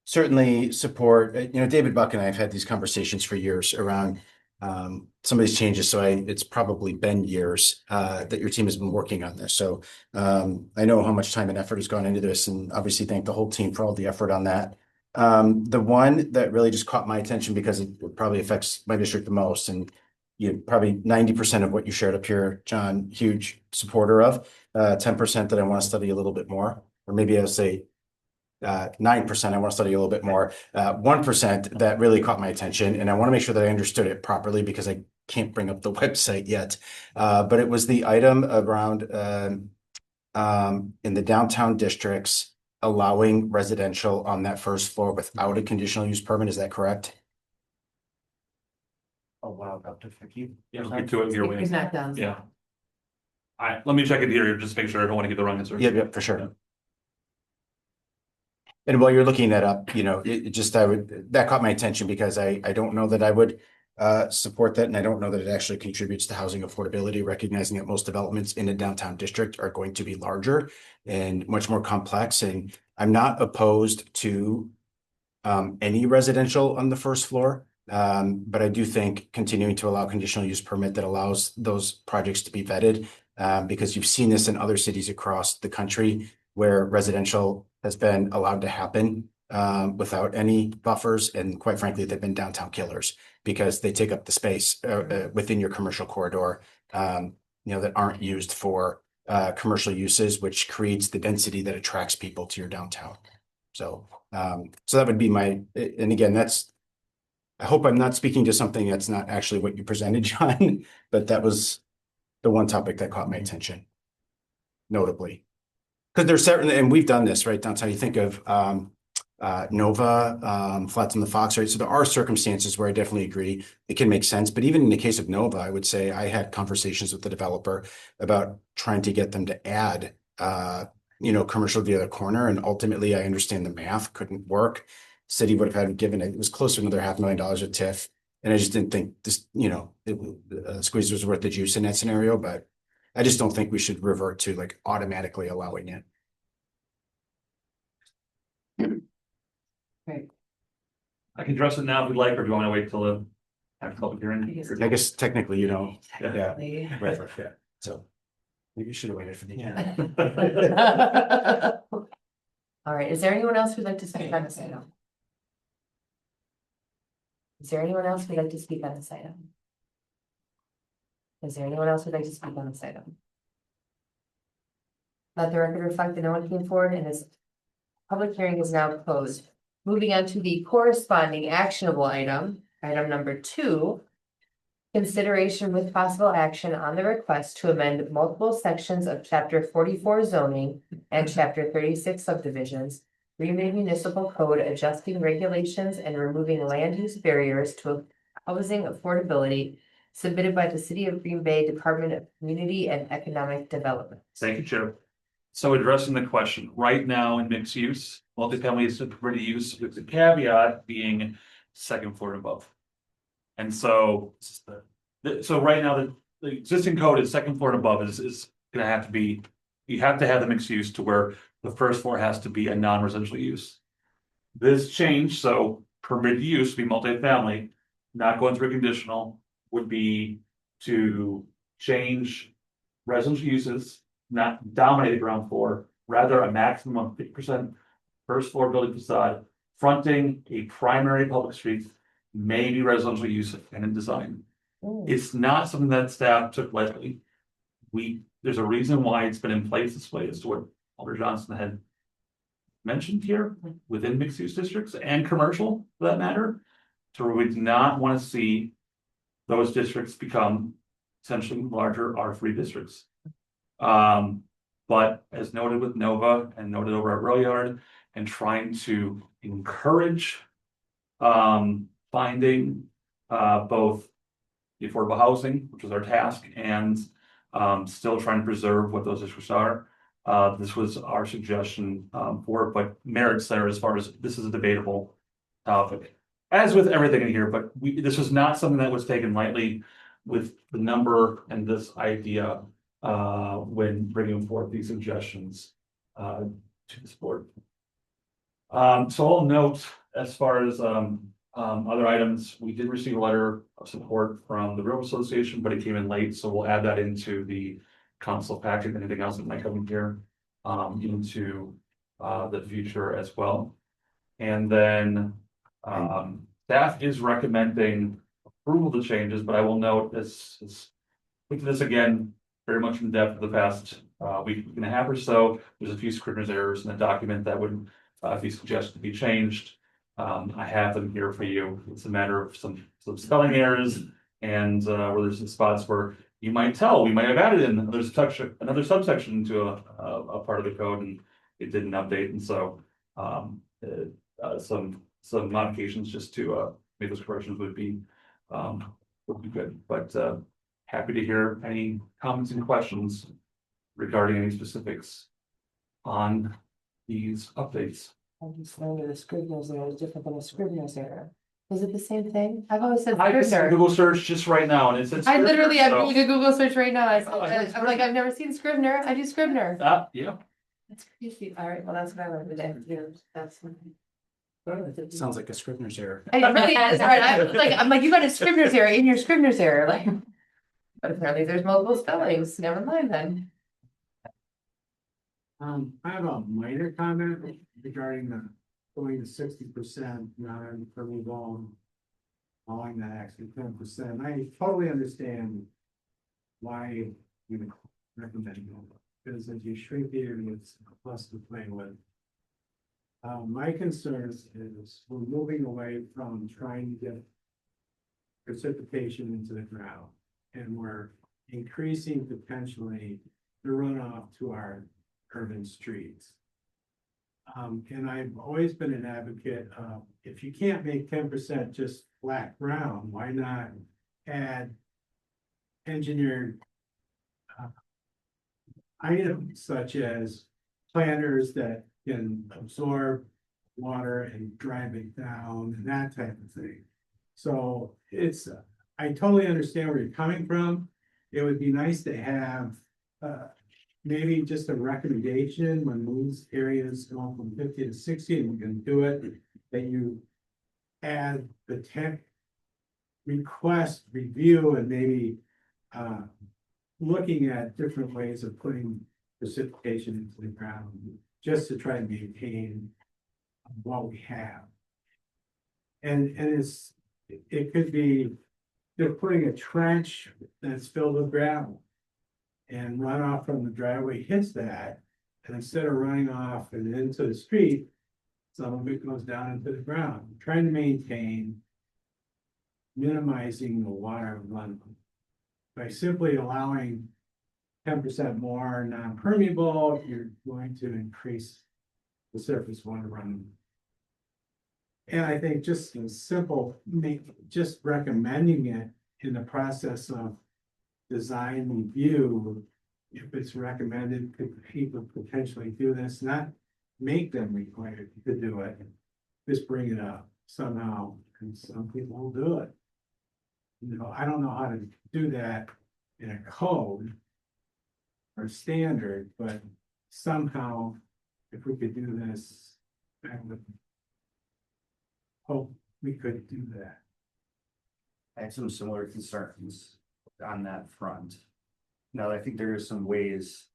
Certainly support, David Buck and I have had these conversations for years around some of these changes. So it's probably been years that your team has been working on this. So I know how much time and effort has gone into this, and obviously thank the whole team for all the effort on that. The one that really just caught my attention because it probably affects my district the most, and probably 90% of what you shared up here, John, huge supporter of. 10% that I want to study a little bit more, or maybe I'll say 9% I want to study a little bit more. 1% that really caught my attention, and I want to make sure that I understood it properly because I can't bring up the website yet. But it was the item around in the downtown districts allowing residential on that first floor without a conditional use permit. Is that correct? Oh, wow, up to 50. Yeah, get to it here. It's not done. Yeah. Let me check it here, just make sure I don't want to get the wrong answer. Yeah, for sure. And while you're looking that up, that caught my attention because I don't know that I would support that, and I don't know that it actually contributes to housing affordability, recognizing that most developments in a downtown district are going to be larger and much more complex. And I'm not opposed to any residential on the first floor. But I do think continuing to allow conditional use permit that allows those projects to be vetted, because you've seen this in other cities across the country where residential has been allowed to happen without any buffers. And quite frankly, they've been downtown killers because they take up the space within your commercial corridor, that aren't used for commercial uses, which creates the density that attracts people to your downtown. So that would be and again, I hope I'm not speaking to something that's not actually what you presented, John, but that was the one topic that caught my attention, notably. Because there's certainly, and we've done this, right, downtown, you think of Nova, Flats on the Fox, right? So there are circumstances where I definitely agree it can make sense. But even in the case of Nova, I would say I had conversations with the developer about trying to get them to add, commercial to the other corner. And ultimately, I understand the math couldn't work. City would have had given it was close to another $500,000 of TIF. And I just didn't think this, squeeze was worth the juice in that scenario. But I just don't think we should revert to like automatically allowing it. Right. I can address it now if you'd like, or do you want to wait till the after public hearing? I guess technically, you know, yeah, Yeah. right, yeah, so. Maybe you should have waited for the end. All right, is there anyone else who'd like to speak on this item? Is there anyone else who'd like to speak on this item? Is there anyone else who'd like to speak on this item? Let the record reflect that no one came forward and this public hearing is now closed. Moving on to the corresponding actionable item, item number 2. Consideration with possible action on the request to amend multiple sections of chapter 44 zoning and chapter 36 subdivisions, Green Bay Municipal Code adjusting regulations and removing land use barriers to housing affordability, submitted by the City of Green Bay Department of Community and Economic Development. Thank you, Chair. So addressing the question, right now in mixed use, multifamily is permitted use with the caveat being second floor and above. And so, so right now, the existing code is second floor and above is gonna have to be, you have to have the mixed use to where the first floor has to be a non-residential use. This change, so permitted use be multifamily, not going through conditional, would be to change residential uses, not dominate the ground floor, rather a maximum of 50% first floor building facade, fronting a primary public street, may be residential use and in design. It's not something that staff took lightly. There's a reason why it's been in place this way, as to what Alder Johnson had mentioned here within mixed use districts and commercial for that matter. So we do not want to see those districts become essentially larger R3 districts. But as noted with Nova and noted over at Rail Yard, and trying to encourage finding both the affordable housing, which was our task, and still trying to preserve what those districts are. This was our suggestion for it, but merits there as far as this is a debatable topic. As with everything in here, but this was not something that was taken lightly with the number and this idea when bringing forth these suggestions to this board. So I'll note as far as other items, we did receive a letter of support from the Railroad Association, but it came in late, so we'll add that into the council package. Anything else that might come in here into the future as well. And then staff is recommending approval of the changes, but I will note this look at this again very much in depth for the past week and a half or so. There's a few scrivener's errors in the document that would be suggested to be changed. I have them here for you. It's a matter of some spelling errors and where there's some spots where you might tell we might have added in another subsection into a part of the code and it didn't update, and so some modifications just to make those corrections would be good. But happy to hear any comments and questions regarding any specifics on these updates. I'm just learning the Scrivener's error is different than a Scrivener's error. Is it the same thing? I've always said I just Scrivener. Google search just right now and it says. I literally am so- doing a Google search right now. Oh, I'm like, I've never seen Scrivener. I do Scrivener. Yeah. That's crazy. All right, well, that's what I learned today. That's. Sounds like a Scrivener's error. It really is, right? I'm like, you got a Scrivener's error in your Scrivener's error, like. But apparently there's multiple spellings. Never mind then. I have a minor comment regarding the going to 60% non-permeable. Allowing that actually 10%. I totally understand why you recommend it, because as you shrink the area, it's a plus to play with. My concern is we're moving away from trying to get precipitation into the ground, and we're increasing potentially the runoff to our urban streets. And I've always been an advocate of, if you can't make 10% just flat ground, why not add engineered items such as planters that can absorb water and drive it down and that type of thing. So I totally understand where you're coming from. It would be nice to have maybe just a recommendation when these areas go from 50 to 60 and we can do it, that you add the tech request, review, and maybe looking at different ways of putting precipitation into the ground, just to try and maintain what we have. And it could be just putting a trench that's filled with gravel. And runoff from the driveway hits that, and instead of running off and into the street, some of it goes down into the ground, trying to maintain minimizing the water runoff by simply allowing 10% more non-permeable, you're going to increase the surface water runoff. And I think just a simple, just recommending it in the process of design review, if it's recommended, could people potentially do this, not make them required to do it, just bring it up somehow, and some people will do it. You know, I don't know how to do that in a code or standard, but somehow, if we could do this, I would hope we could do that. I have some similar concerns on that front. Now, I think there are some ways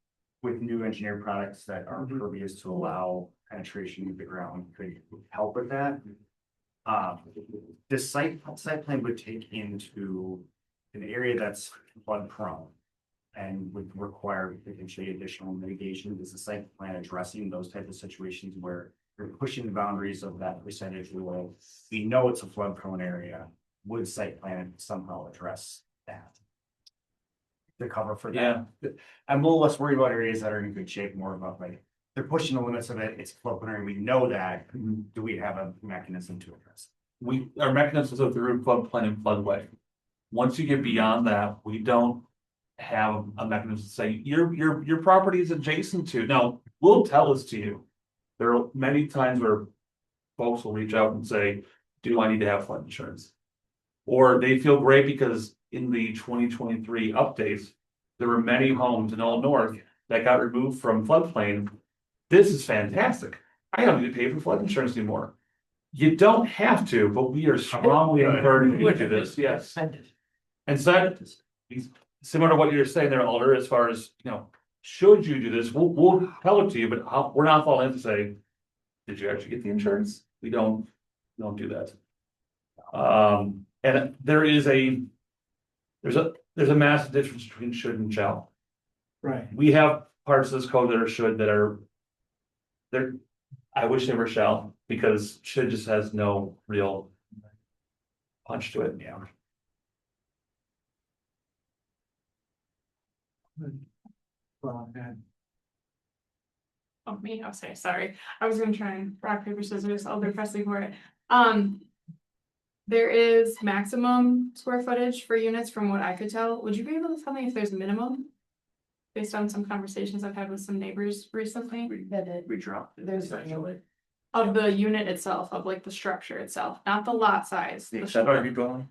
with new engineered products that are impervious to allow penetration into the ground could help with that. The site plan would take into an area that's flood prone and would require potentially additional mitigation. Is the site plan addressing those types of situations where you're pushing the boundaries of that percentage rule? We know it's a flood prone area. Would site plan somehow address that? To cover for that? Yeah. I'm a little less worried about areas that are in good shape, more about like, they're pushing the limits of it, it's flood prone area, we know that. Do we have a mechanism to address? Our mechanisms are through floodplain and floodway. Once you get beyond that, we don't have a mechanism to say your property is adjacent to. Now, we'll tell this to you. There are many times where folks will reach out and say, do I need to have flood insurance? Or they feel great because in the 2023 updates, there were many homes in Old North that got removed from floodplain. This is fantastic. I don't need to pay for flood insurance anymore. You don't have to, but we are strongly encouraging you to do this, yes. And so that, similar to what you're saying there, Alder, as far as, you know, should you do this, we'll tell it to you, but we're not falling in to say, did you actually get the insurance? We don't do that. And there's a massive difference between should and shall. Right. We have parts of this code that are should that are there. I wish they were shall, because should just has no real punch to it. Yeah. Well, and Oh, me, I'll say, sorry. I was gonna try and rock, paper, scissors, Alder Presley for it. There is maximum square footage for units from what I could tell. Would you be able to tell me if there's minimum? Based on some conversations I've had with some neighbors recently. We dropped it. There's essentially. Of the unit itself, of like the structure itself, not the lot size. The the accessory structure. dwelling?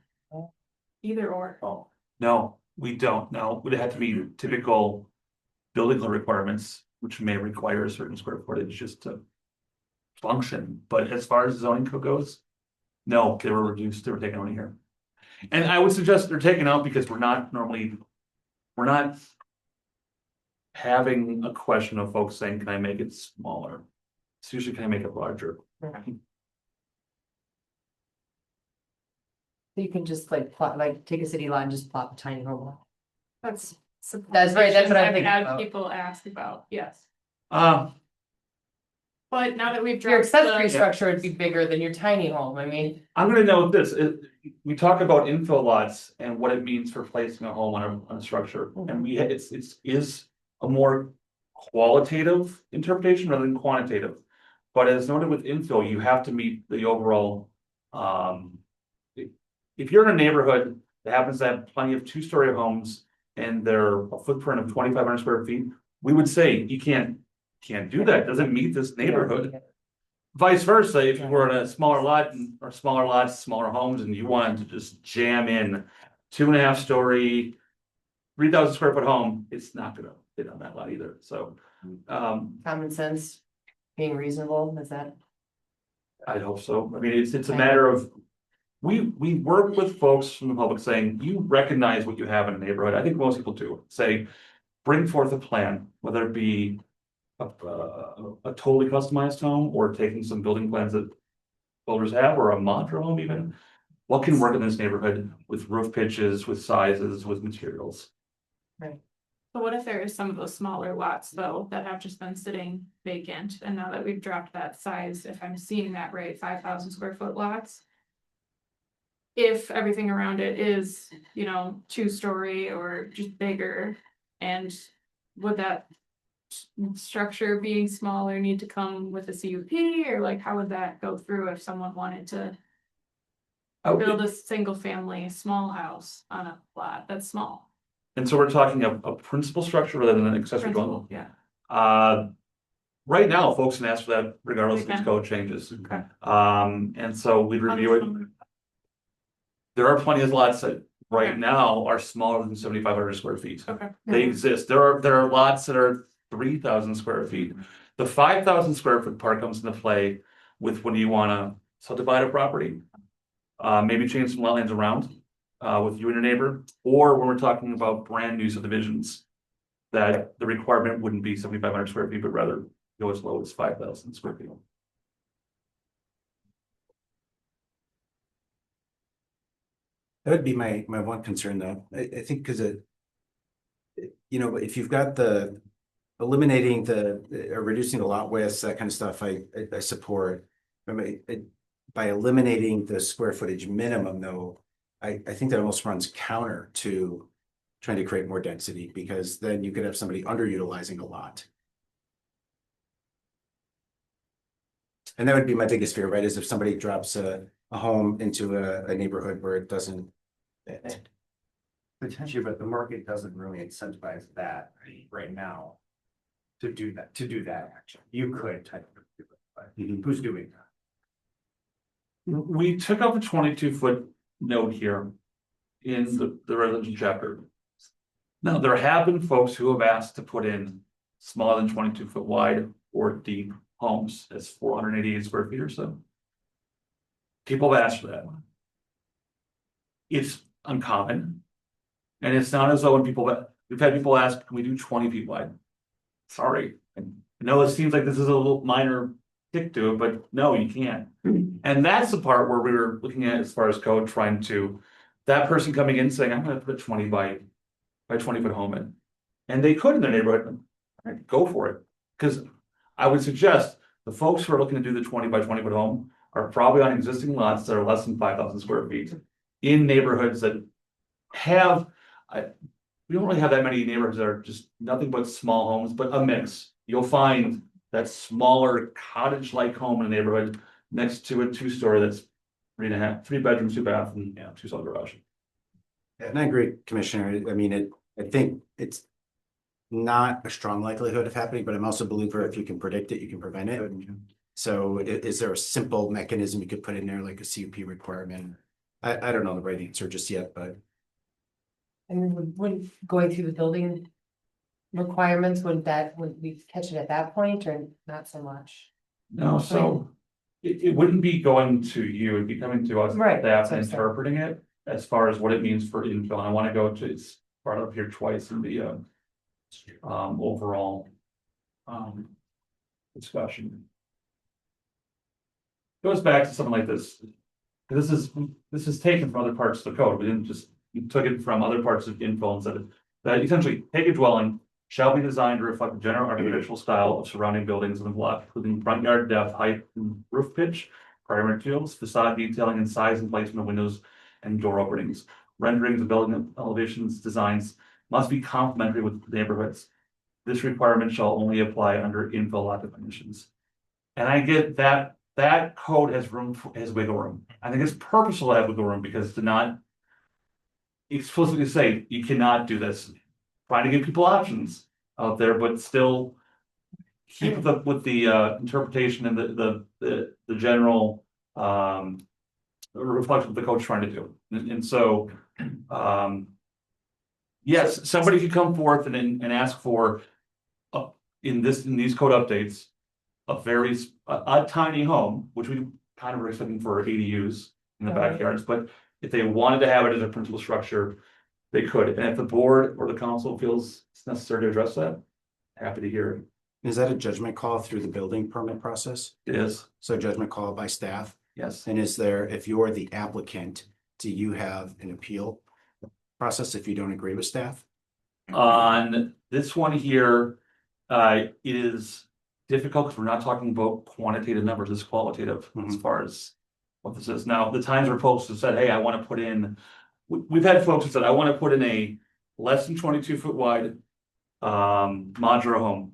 Either or. Oh, No, we don't. No, would have to be typical building code requirements, which may require a certain square footage just to function. But as far as the zoning code goes, no, they were reduced. They were taken out of here. And I would suggest they're taken out because we're not having a question of folks saying, can I make it smaller? It's usually, can I make it larger? You can just like plot, like take a city line, just plop a tiny home. That's. That's right, that's what I'm I've thinking had about. people ask about, yes. But now that we've Your dropped accessory the, structure would be bigger than your tiny home, I mean. I'm gonna note this, we talk about infill lots and what it means for placing a home on a structure, and it is a more qualitative interpretation rather than quantitative. But as noted with infill, you have to meet the overall, if you're in a neighborhood that happens to have plenty of two-story homes and they're a footprint of 2,500 square feet, we would say you can't do that, it doesn't meet this neighborhood. Vice versa, if you were in a smaller lot or smaller lots, smaller homes, and you wanted to just jam in 2.5 story, 3,000 square foot home, it's not gonna fit on that lot either, so. Common sense, being reasonable, is that? I'd hope so, I mean, it's a matter of we work with folks from the public saying, you recognize what you have in a neighborhood. I think most people do. Say, bring forth a plan, whether it be a totally customized home or taking some building plans that builders have, or a mantra home even. What can work in this neighborhood with roof pitches, with sizes, with materials? So what if there is some of those smaller lots though, that have just been sitting vacant, and now that we've dropped that size, if I'm seeing that right, 5,000 square foot lots? If everything around it is, you know, 2-story or just bigger, and would that structure being smaller need to come with a CUP, or like, how would that go through if someone wanted to build a single family small house on a lot that's small? And so we're talking a principal structure rather than an accessory dwelling. Principal, yeah. Right now, folks can ask for that regardless of Okay. these code changes. Okay. And so we review it. There are plenty of lots that right now are smaller than 7,500 square feet. Okay. They exist. There are lots that are 3,000 square feet. The 5,000 square foot part comes into play with when you wanna subdivide a property. Maybe change some lot lines around, with you and your neighbor, or when we're talking about brand new subdivisions. That the requirement wouldn't be 7,500 square feet, but rather go as low as 5,000 square feet. That would be my one concern though. I think because you know, if you've got the eliminating or reducing the lot widths, that kind of stuff, I support. I mean, by eliminating the square footage minimum though, I think that almost runs counter to trying to create more density, because then you could have somebody underutilizing a lot. And that would be my biggest fear, right? Is if somebody drops a home into a neighborhood where it doesn't fit. Potentially, but the market doesn't really incentivize that right now. To do that action. You could technically do it, but who's doing that? We took up a 22-foot note here in the residential chapter. Now, there have been folks who have asked to put in smaller than 22-foot wide or deep homes. That's 488 square feet or so. People have asked for that. It's uncommon. And it's not as though we've had people ask, can we do 20 feet wide? Sorry. I know it seems like this is a little minor tick to it, but no, you can't. And that's the part where we were looking at as far as code, trying to, that person coming in saying, I'm gonna put a 20 by 20 foot home in. And they could in their neighborhood. All right, go for it. Because I would suggest the folks who are looking to do the 20 by 20 foot home are probably on existing lots that are less than 5,000 square feet in neighborhoods that have, we don't really have that many neighborhoods that are just nothing but small homes, but a mix. You'll find that smaller cottage-like home in a neighborhood next to a 2-story that's 3 bedrooms, 2 bath, and 2-cell garage. And I agree, Commissioner. I mean, I think it's not a strong likelihood of happening, but I'm also a believer if you can predict it, you can prevent it. So is there a simple mechanism you could put in there, like a CUP requirement? I don't know the right answer just yet, but. And when going through the building requirements, would we catch it at that point or not so much? No, so it wouldn't be going to you, it'd be coming to us, Right, staff, that's what I'm and saying. interpreting it as far as what it means for infill. And I want to go to, it's brought up here twice in the overall discussion. Goes back to something like this. This is taken from other parts of the code. We didn't just, we took it from other parts of infill and said that essentially take a dwelling shall be designed to reflect the general architectural style of surrounding buildings in the block, including front yard depth, height, and roof pitch, primary materials, facade detailing, and size and placement of windows and door openings. Renderings of building elevations designs must be complementary with neighborhoods. This requirement shall only apply under infill lot definitions. And I get that code has wiggle room. I think it's purposeful to have wiggle room because to not explicitly say you cannot do this. Trying to give people options out there, but still keep with the interpretation and the general reflection of the code's trying to do. And so yes, somebody could come forth and ask for in these code updates a tiny home, which we kind of are expecting for ADUs, in the Right. backyards, but if they wanted to have it as a principal structure, they could, and if the board or the council feels it's necessary to address that, happy to hear Is that a judgment call through the building permit process? it. It is, So judgment call by staff? yes. And is there, if you're the applicant, do you have an appeal process if you don't agree with staff? On this one here, it is difficult because we're not talking about quantitative numbers, it's qualitative as Mhm. far as what this is. Now, the times where folks have said, hey, I want to put in, we've had folks who said, I want to put in a less than 22 foot wide modular home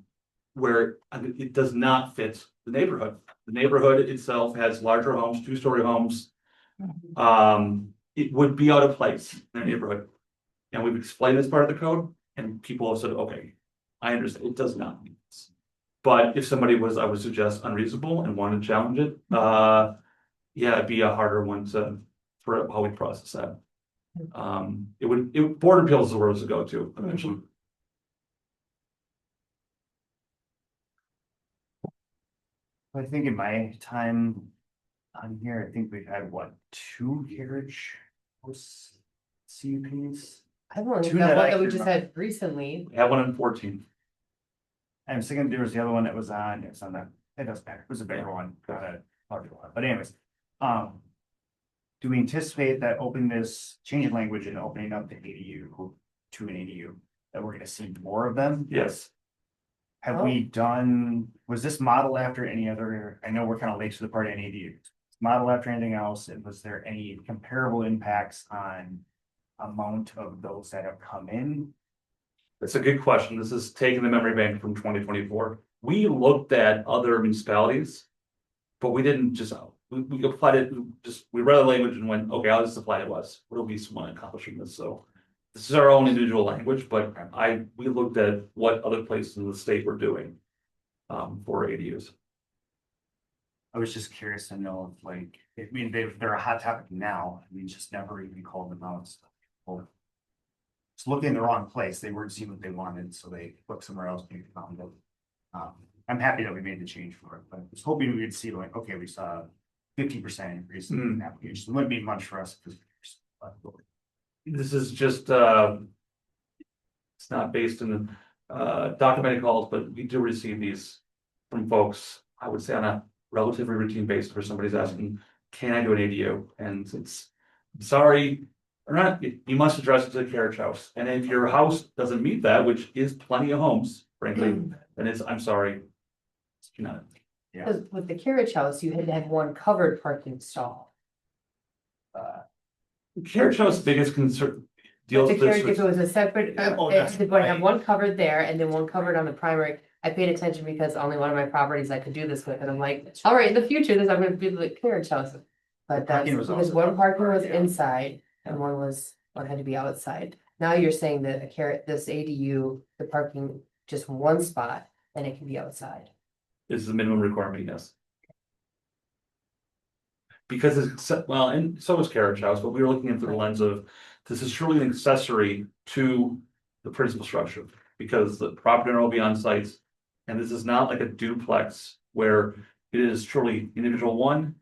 where it does not fit the neighborhood. The neighborhood itself has larger homes, 2-story homes. It would be out of place in the neighborhood. And we've explained this part of the code and people have said, okay, I understand, it does not mean this. But if somebody was, I would suggest unreasonable and wanted to challenge it, yeah, it'd be a harder one for how we process that. Board of Appeals is the road to go to eventually. I think in my time on here, I think we've had what, 2 carriage house CUPs? I've only Two got that one I that we can just remember. had recently. We have one in 14. I'm thinking there was the other one that was on, it's on that, it doesn't matter, it was a bigger one, larger one, but anyways. Do we anticipate that opening this, changing language and opening up the ADU to an ADU, that we're gonna see more of them? Yes. Have we done, was this modeled after any other, I know we're kind of late to the party on ADUs. Model after anything else, and was there any comparable impacts on amount of those that have come in? That's a good question. This is taking the memory bank from 2024. We looked at other municipalities, but we didn't just, we applied it, we read the language and went, okay, I'll just apply it to us. What do we want to accomplish from this? So this is our own individual language, but we looked at what other places in the state were doing for ADUs. I was just curious to know if like, I mean, they're a hot topic now, I mean, just never even called them out. So, well, it's looking in the wrong place, they weren't seeing what they wanted, so they looked somewhere else, maybe found it. I'm happy that we made the change for it, but I was hoping we would see like, okay, we saw 50% increase in applications, it wouldn't be much for us. This is just, it's not based in documented calls, but we do receive these from folks, I would say on a relatively routine basis where somebody's asking, can I do an ADU? And it's, sorry, or not, you must address it to the carriage house. And if your house doesn't meet that, which is plenty of homes, frankly, then it's, I'm sorry. You're not. Yeah. Because with the carriage house, you had to have one covered parking stall. Carriage house biggest concern But deals the with carriage, if this. it was a separate, Oh, that's if I have right. one covered there and then one covered on the primary. I paid attention because only one of my properties I could do this with, and I'm like, all right, in the future, this I'm gonna do the carriage house. But that's parking was because also one parking was yeah. inside and one had to be outside. Now you're saying that this ADU, the parking, just one spot, and it can be outside. This is the minimum requirement, yes. Because it's, well, and so is carriage house, but we were looking into the lens of, this is truly an accessory to the principal structure. Because the property owner will be on site, and this is not like a duplex where it is truly individual 1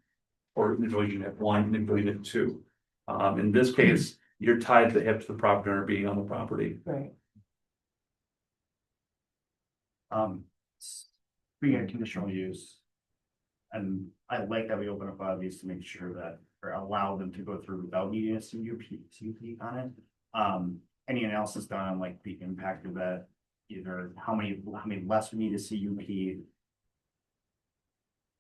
or individual unit 1, individual unit 2. In this case, you're tied to the hip to the property owner being on the property. Right. Speaking of conditional use. And I like that we open up these to make sure that, or allow them to go through without needing a CUP on it. Any analysis done on like the impact of that, either how many less we need a CUP?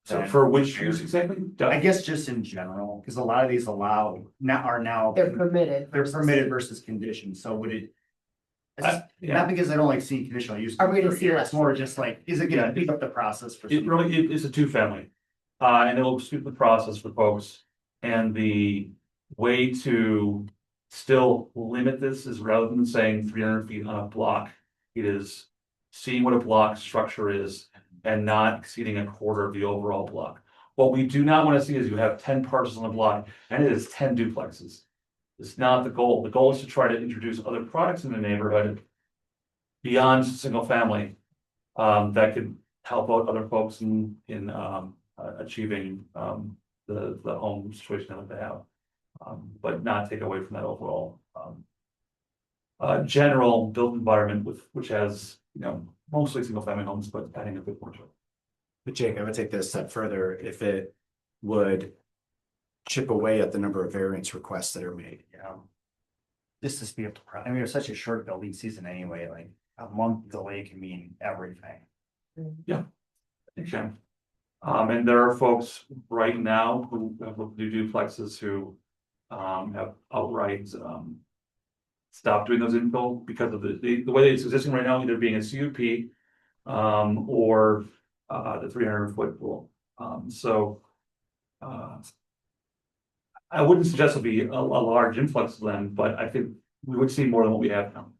So for which use exactly? I guess just in general, because a lot of these are now. They're permitted. They're versus- permitted versus conditioned, so would it? Yeah. Not because I don't like seeing conditional use. Are we gonna see It's less? more just like, is it gonna pick up the process for? It some- really, it is a 2-family. And it will speed the process for folks. And the way to still limit this is rather than saying 300 feet on a block, it is seeing what a block structure is and not exceeding a quarter of the overall block. What we do not want to see is you have 10 parcels on the block and it is 10 duplexes. It's not the goal. The goal is to try to introduce other products in the neighborhood beyond single family that could help out other folks in achieving the home situation that they have. but not take away from that overall, general built environment which has, mostly single family homes, but adding a bit more to it. But Jake, I would take this a step further if it would chip away at the number of variance requests that are made. Yeah. Just to speed up the process, I mean, it's such a short building season anyway, like a month delay can mean everything. Okay. And there are folks right now who have looked to do duplexes who have outright stopped doing those infill because of the way that it's existing right now, either being a CUP or the 300-foot rule. I wouldn't suggest it'll be a large influx of them, but I think we would see more than what we have now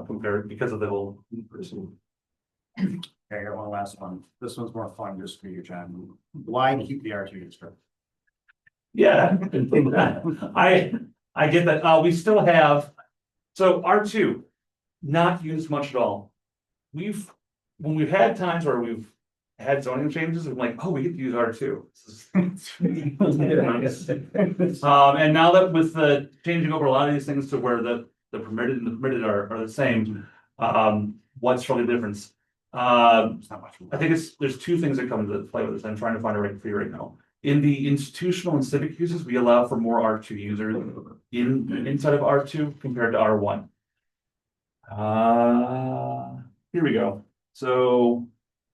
compared because of the whole person. Okay, I got one last one. This one's more fun just for you, John. Why keep the R2 district? Yeah, I get that. We still have, so R2, not used much at all. When we've had times where we've had zoning changes, I'm like, oh, we get to use R2. And now that with the changing over a lot of these things to where the permitted and the permitted are the same, what's really the difference? I think there's two things that come into play with this. I'm trying to find a right for you right now. In the institutional and civic uses, we allow for more R2 users inside of R2 compared to R1. Here we go. So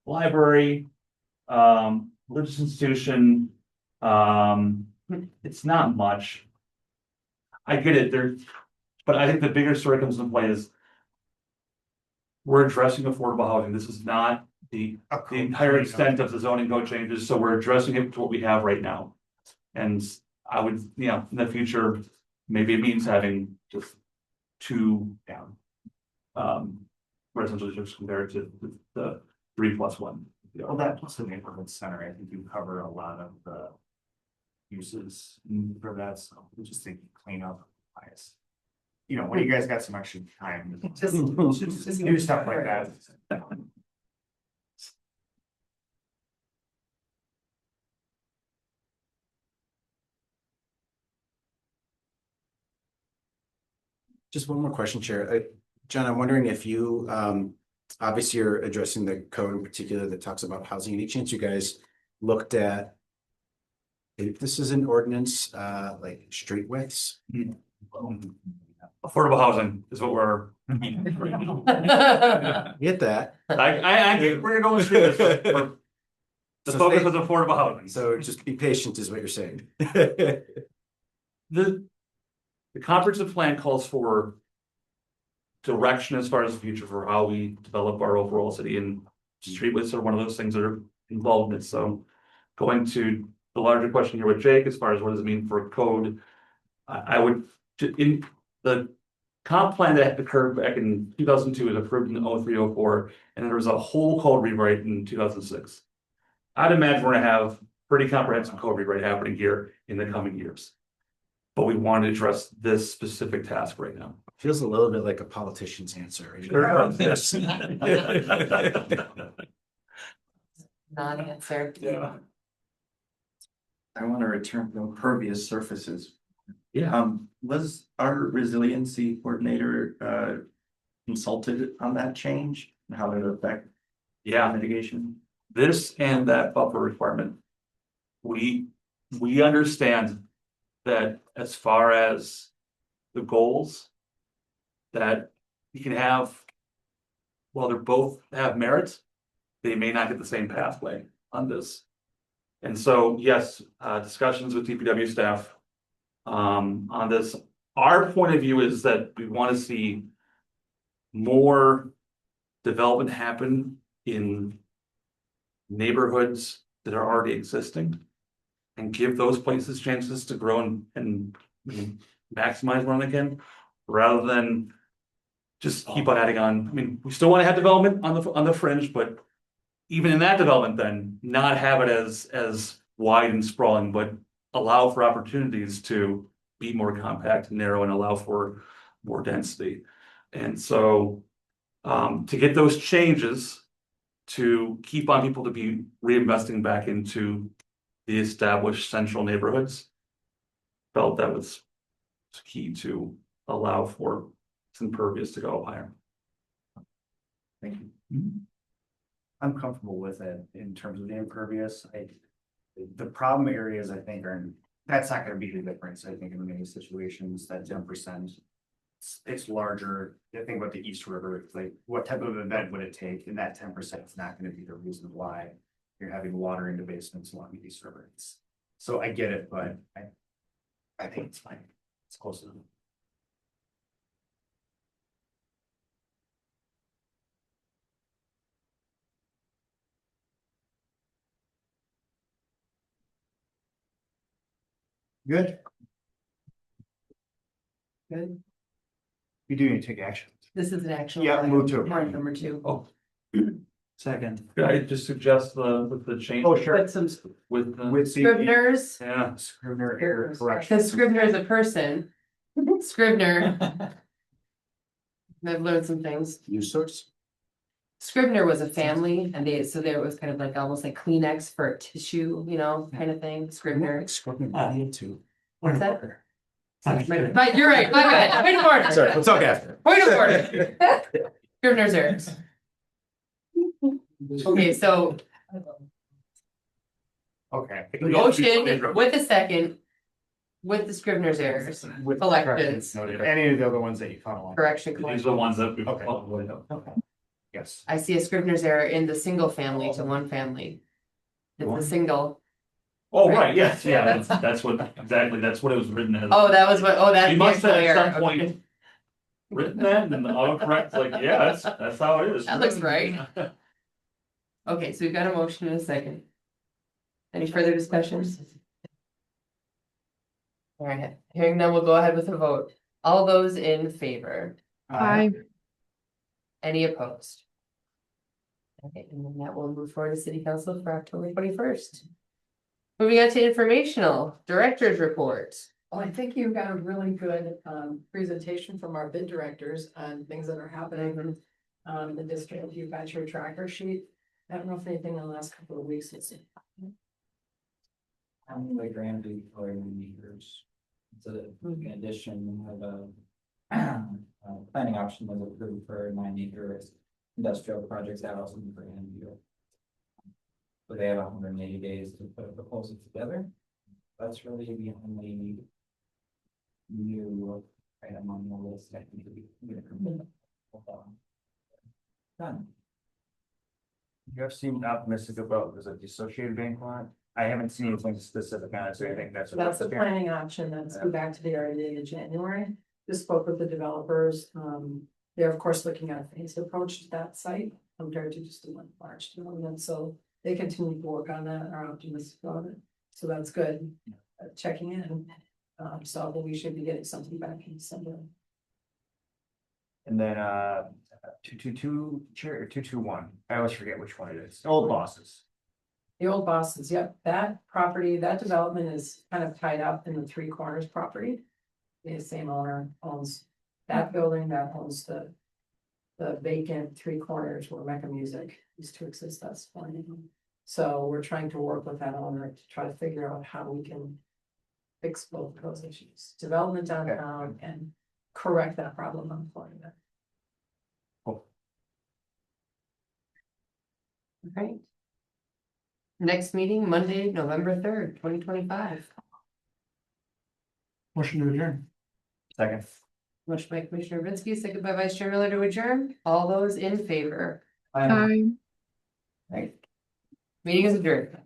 library, religious institution, it's not much. I get it there, but I think the bigger story comes into play is we're addressing affordable housing. This is not the entire extent of the zoning code changes, so we're addressing it to what we have right now. And I would, in the future, maybe it means having just 2 residential districts compared to the 3+1. Well, that plus the neighborhood center, I think you cover a lot of the uses for that, so we just think clean up bias. When you guys got some extra time, just do stuff like that. Just one more question, Chair. John, I'm wondering if you, obviously you're addressing the code in particular that talks about housing. Any chance you guys looked at if this is an ordinance, like street widths? Affordable housing is what we're. Get that. We're gonna go with street. The focus is affordable housing. So just be patient is what you're saying. The comprehensive plan calls for direction as far as the future for how we develop our overall city, and street widths are one of those things that are involved in it. So going to the larger question here with Jake, as far as what does it mean for code, I would, in the comp plan that occurred back in 2002 was approved in 0304, and there was a whole code rewrite in 2006. I'd imagine we're gonna have pretty comprehensive code rewrite happening here in the coming years. But we want to address this specific task right now. Feels a little bit like a politician's answer. Non-answer. Yeah. I want to return to impervious surfaces. Yeah. Was our resiliency coordinator consulted on that change and how it would affect mitigation? This and that buffer requirement. We understand that as far as the goals that you can have, while they're both have merit, they may not get the same pathway on this. And so, yes, discussions with DPW staff on this. Our point of view is that we want to see more development happen in neighborhoods that are already existing and give those places chances to grow and maximize when they can, rather than just keep on adding on. I mean, we still want to have development on the fringe, but even in that development, then not have it as wide and sprawling, but allow for opportunities to be more compact and narrow and allow for more density. And so to get those changes to keep on people to be reinvesting back into the established central neighborhoods, felt that was key to allow for some impervious to go higher. Thank you. I'm comfortable with it in terms of the impervious. The problem areas I think are, that's not gonna be the difference, I think, in many situations, that 10%. It's larger. I think about the East River, it's like, what type of event would it take? And that 10% is not gonna be the reason why you're having water in the basements along the East River. So I get it, but I think it's fine. It's close enough. Good. Good. You do need to take action. This is an actual. Yeah, move to Warrant approve. number 2. Oh, Second. could I just suggest with the change? Oh, sure. Put some With the, With the Scribners, yeah, Scrivener error correction. because Scribner is a person. Scribner. I've learned some things. News source? Scribner was a family and so there was kind of like almost like Kleenex for tissue, you know, kind of thing, Scribner. Too. What's that? But you're right, my bad. Point of order. Sorry, we'll talk after. Point of order. Scribner's errors. Okay, so Okay. motion with a second. With the Scribner's errors, With elections, corrections noted. Any of the other ones that you found along. correction. these are the ones that we. Okay. Okay. Yes. I see a Scribner's error in the single family to one family. It's the single. Oh, right, yes, yeah, that's what, exactly, that's what it was written as. Oh, that was what, oh, that's. You the must have actual at error. some point written that and the autocorrect's like, yeah, that's how it is. That looks right. Okay, so we've got a motion in a second. Any further discussions? All right, hearing none, we'll go ahead with a vote. All those in favor? Aye. Any opposed? Okay, and then that will move forward to city council for October 21st. Moving on to informational director's report. Well, I think you got a really good presentation from our bid directors on things that are happening in the district. You've got your tracker sheet. I don't know if anything in the last couple of weeks has. The grant for meters. So in addition, we have a planning option was approved for 9 acres industrial projects out also for Grandview. So they have 180 days to put a proposal together. That's really the only new item on the list. I think done. You have seemed optimistic about, was it the Associated Bank lot? I haven't seen anything specific on it, so I think that's. That's the planning option that's due back to the RDA in January. Just spoke with the developers. They're of course looking at a phased approach to that site compared to just a one large development. So they continue to work on that and are optimistic about it. So that's good. Checking in. So we should be getting something back in December. And then 222 chair or 221. I always forget which one it is. Old Bosses. The old Bosses, yep, that property, that development is kind of tied up in the Three Corners property. The same owner owns that building, that owns the vacant Three Corners where Mecca Music used to exist, that's fine. So we're trying to work with that owner to try to figure out how we can fix both of those issues, development downtown and correct that problem on Florida. Cool. Okay. Next meeting, Monday, November 3rd, 2025. Motion to adjourn. Second. Motion by Commissioner Vinsky, second by Vice Chair Miller to adjourn. All those in favor? Aye. Right. Meeting is adjourned.